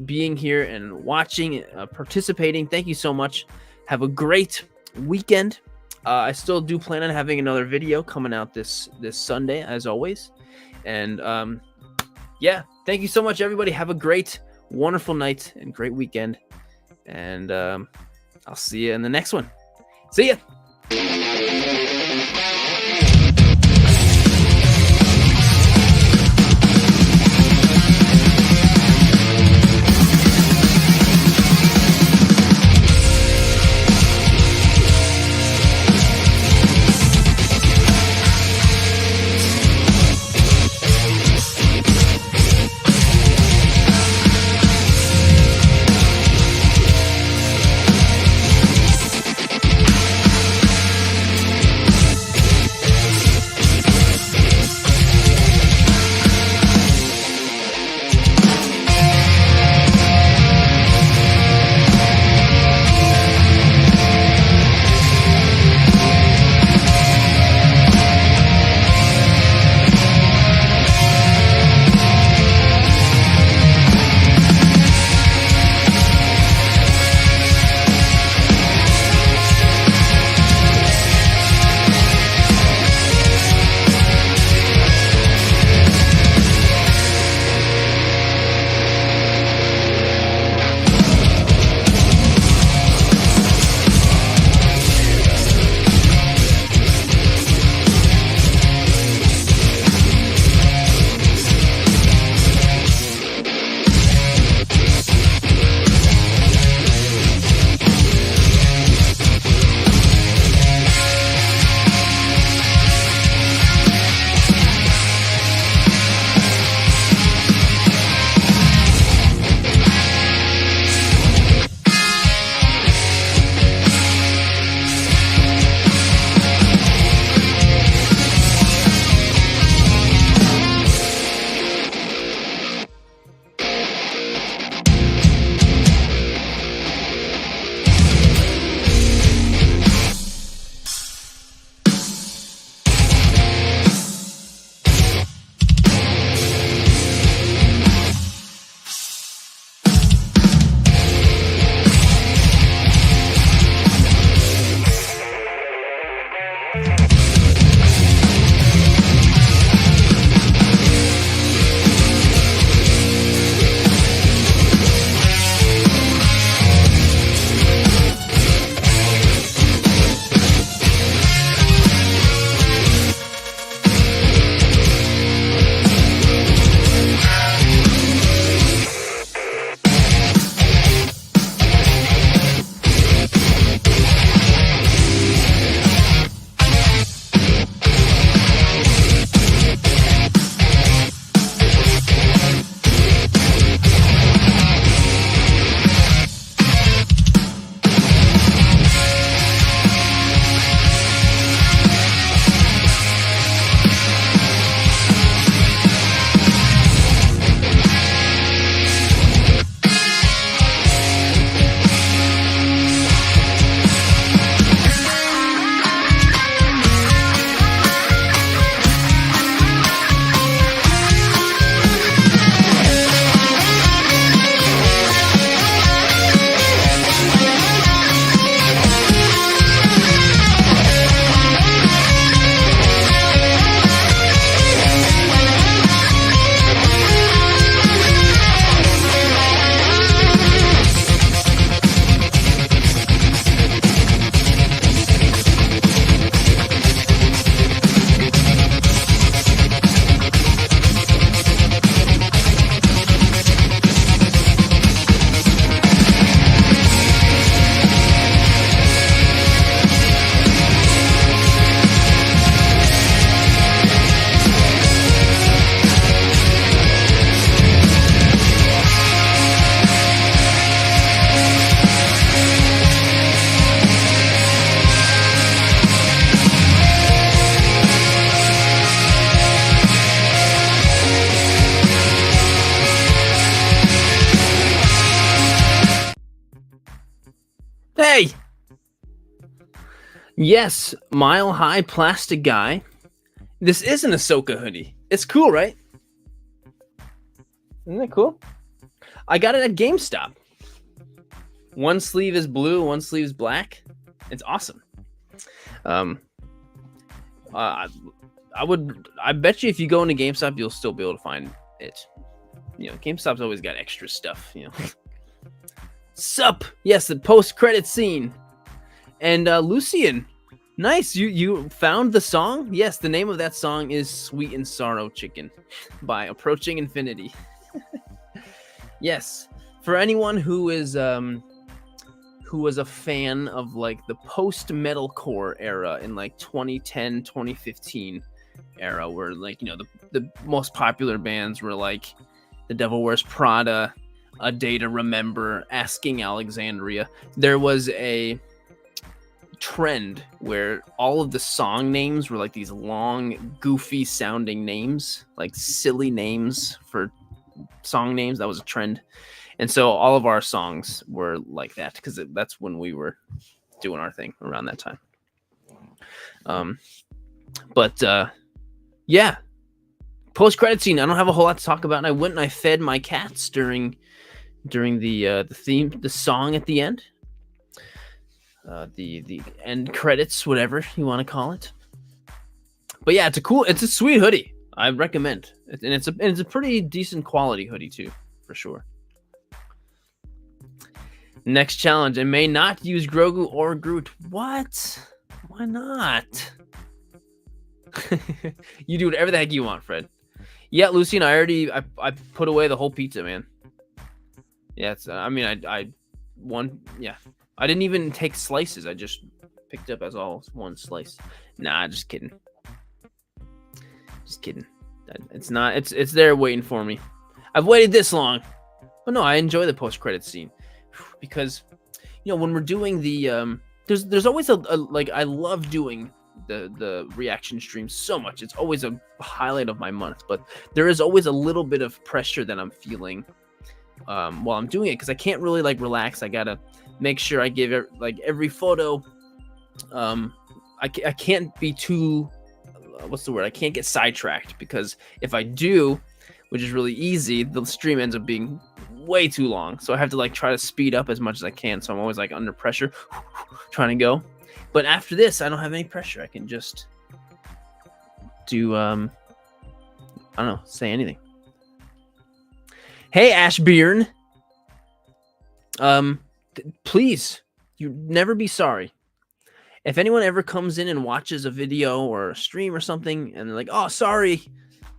being here and watching, participating. Thank you so much. Have a great weekend. I still do plan on having another video coming out this Sunday, as always. And thank you so much, everybody. Have a great, wonderful night and great weekend. And I'll see you in the next one. See ya. Yes, Mile High Plastic Guy. This is an Ahsoka hoodie. It's cool, right? Isn't that cool? I got it at GameStop. One sleeve is blue, one sleeve is black. It's awesome. Um, I bet you if you go into GameStop, you'll still be able to find it. GameStop's always got extra stuff. Sup? Yes, the post-credit scene. And Lucian, nice. You found the song? Yes, the name of that song is "Sweet and Sorrow Chicken" by Approaching Infinity. Yes, for anyone who was a fan of like the post-metalcore era in like 2010, 2015 era, where like the most popular bands were like The Devil Wears Prada, A Day to Remember, Asking Alexandria. There was a trend where all of the song names were like these long, goofy sounding names, like silly names for song names. That was a trend. And so all of our songs were like that because that's when we were doing our thing around that time. Yeah, post-credit scene. I don't have a whole lot to talk about. And I went and I fed my cats during the song at the end. The end credits, whatever you want to call it. But yeah, it's a sweet hoodie. I recommend, and it's a pretty decent quality hoodie too, for sure. Next challenge: I may not use Grogu or Groot. What? Why not? You do whatever the heck you want, Fred. Yeah, Lucian, I put away the whole pizza, man. Yeah, I didn't even take slices. I just picked up as all one slice. Nah, just kidding. Just kidding. It's there waiting for me. I've waited this long. But no, I enjoy the post-credit scene because when we're doing the there's always I love doing the reaction stream so much. It's always a highlight of my month, but there is always a little bit of pressure that I'm feeling while I'm doing it because I can't really relax. I gotta make sure I give every photo. I can't be too what's the word? I can't get sidetracked because if I do, which is really easy, the stream ends up being way too long. So I have to try to speed up as much as I can. So I'm always under pressure, trying to go. But after this, I don't have any pressure. I can just do I don't know, say anything. Hey, Ashbearn. Please, you never be sorry. If anyone ever comes in and watches a video or a stream or something, and they're like, "Oh, sorry,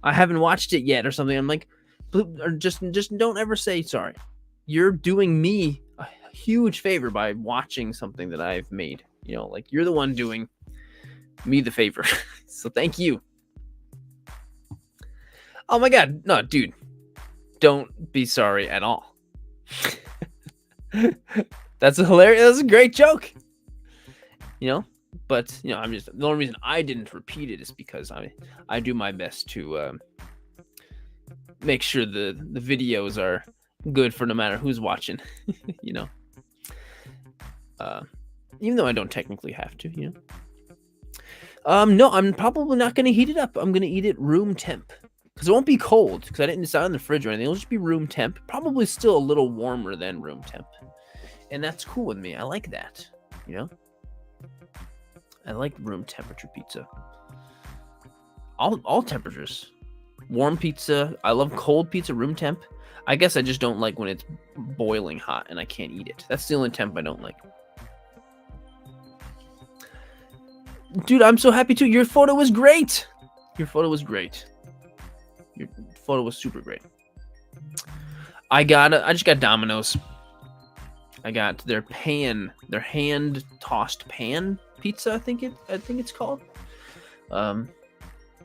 I haven't watched it yet," or something, I'm like, or just don't ever say sorry. You're doing me a huge favor by watching something that I've made. You're the one doing me the favor. So thank you. Oh my God, no, dude, don't be sorry at all. That's a great joke. But I'm just, the only reason I didn't repeat it is because I do my best to make sure the videos are good for no matter who's watching. Even though I don't technically have to. No, I'm probably not going to heat it up. I'm going to eat it room temp because it won't be cold because I didn't decide on the fridge or anything. It'll just be room temp, probably still a little warmer than room temp, and that's cool with me. I like that. I like room temperature pizza. All temperatures. Warm pizza. I love cold pizza, room temp. I guess I just don't like when it's boiling hot and I can't eat it. That's the only temp I don't like. Dude, I'm so happy too. Your photo was great. Your photo was great. Your photo was super great. I just got Domino's. I got their hand tossed pan pizza. I think it's called.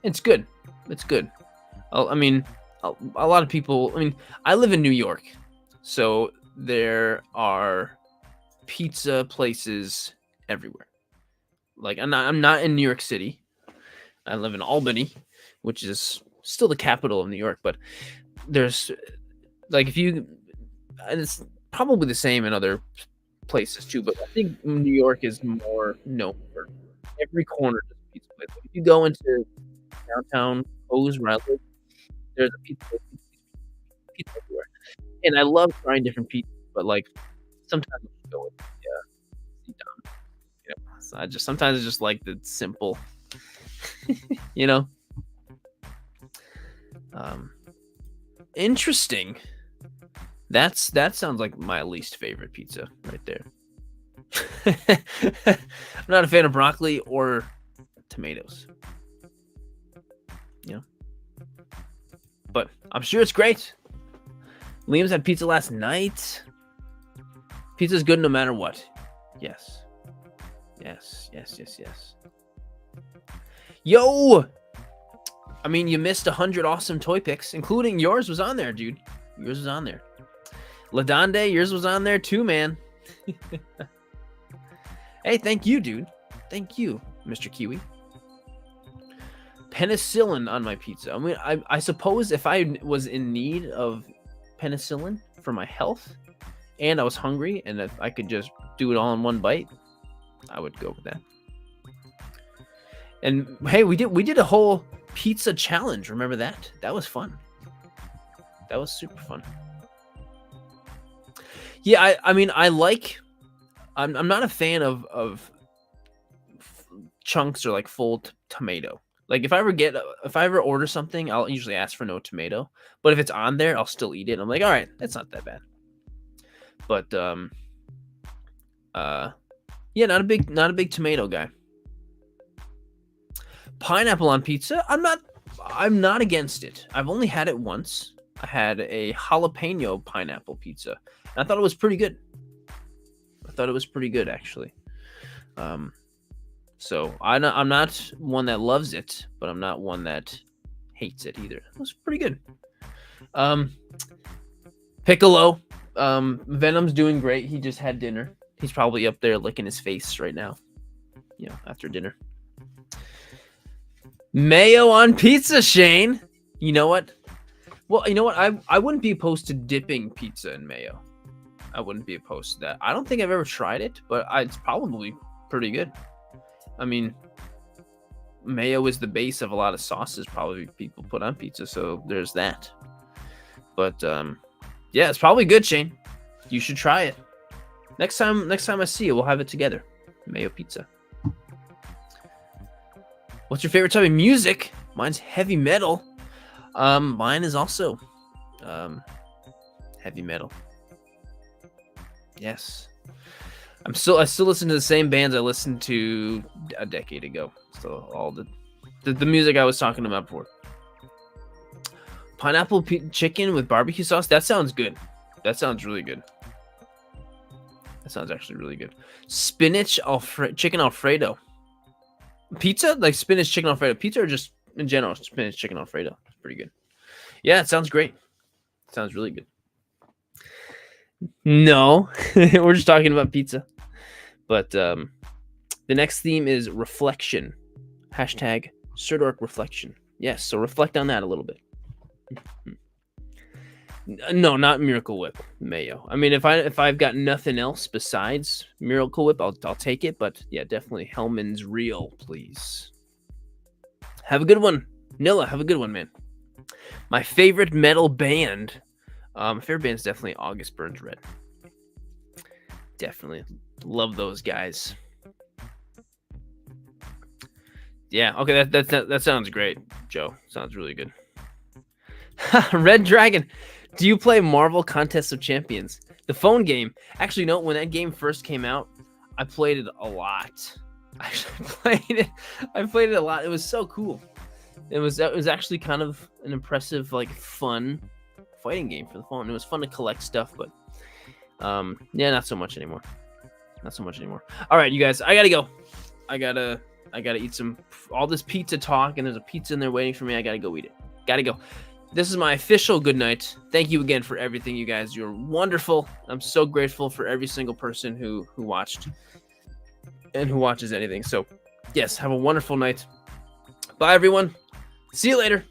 It's good. It's good. A lot of people. I live in New York, so there are pizza places everywhere. I'm not in New York City. I live in Albany, which is still the capital of New York. But there's and it's probably the same in other places too. But I think New York is more known for Every corner there's a pizza place. Like, if you go into downtown O's where I live, there's a pizza place, pizza everywhere. And I love trying different pizzas, but, like, sometimes I'll just go with Sedam, you know? So I just sometimes I just like the simple, you know? Um, interesting. That sounds like my least favorite pizza right there. I'm not a fan of broccoli or tomatoes, you know? But I'm sure it's great. Liam's had pizza last night. Pizza's good no matter what. Yes. Yes, yes, yes, yes. Yo! I mean, you missed 100 awesome toy picks, including yours was on there, dude. Yours was on there. Ladonde, yours was on there too, man. Hey, thank you, dude. Thank you, Mr. Kiwi. Penicillin on my pizza. I mean, I suppose if I was in need of penicillin for my health and I was hungry and if I could just do it all in one bite, I would go with that. And hey, we did a whole pizza challenge. Remember that? That was fun. That was super fun. Yeah, I mean, I'm not a fan of chunks or like full tomato. Like if I ever order something, I'll usually ask for no tomato. But if it's on there, I'll still eat it. I'm like, all right, that's not that bad. But yeah, not a big tomato guy. Pineapple on pizza? I'm not against it. I've only had it once. I had a jalapeno pineapple pizza. And I thought it was pretty good. I thought it was pretty good actually. So I'm not one that loves it, but I'm not one that hates it either. It was pretty good. Piccolo, Venom's doing great. He just had dinner. He's probably up there licking his face right now, you know, after dinner. Mayo on pizza, Shane. You know what? Well, you know what? I wouldn't be opposed to dipping pizza in mayo. I wouldn't be opposed to that. I don't think I've ever tried it, but it's probably pretty good. I mean, mayo is the base of a lot of sauces probably people put on pizza, so there's that. But yeah, it's probably good, Shane. You should try it. Next time I see you, we'll have it together. Mayo pizza. What's your favorite type of music? Mine's heavy metal. Mine is also heavy metal. Yes. I still listen to the same bands I listened to a decade ago. So all the music I was talking about before. Pineapple chicken with barbecue sauce. That sounds good. That sounds really good. That sounds actually really good. Spinach chicken Alfredo. Pizza? Like spinach chicken Alfredo. Pizza or just in general spinach chicken Alfredo. It's pretty good. Yeah, it sounds great. It sounds really good. No, we're just talking about pizza. But the next theme is reflection. Hashtag Sirdork reflection. Yes, so reflect on that a little bit. No, not Miracle Whip mayo. I mean, if I've got nothing else besides Miracle Whip, I'll take it. But yeah, definitely Hellman's Real, please. Have a good one, Nilla. Have a good one, man. My favorite metal band. My favorite band is definitely August Burns Red. Definitely love those guys. Yeah, okay, that sounds great, Joe. Sounds really good. Red Dragon. Do you play Marvel Contest of Champions? The phone game. Actually, no, when that game first came out, I played it a lot. I played it a lot. It was so cool. It was actually kind of an impressive, like, fun fighting game for the phone. It was fun to collect stuff, but yeah, not so much anymore. Not so much anymore. All right, you guys, I gotta go. I gotta eat all this pizza talk, and there's a pizza in there waiting for me. I gotta go eat it. Gotta go. This is my official good night. Thank you again for everything, you guys. You're wonderful. I'm so grateful for every single person who watched and who watches anything. So, yes, have a wonderful night. Bye, everyone. See you later.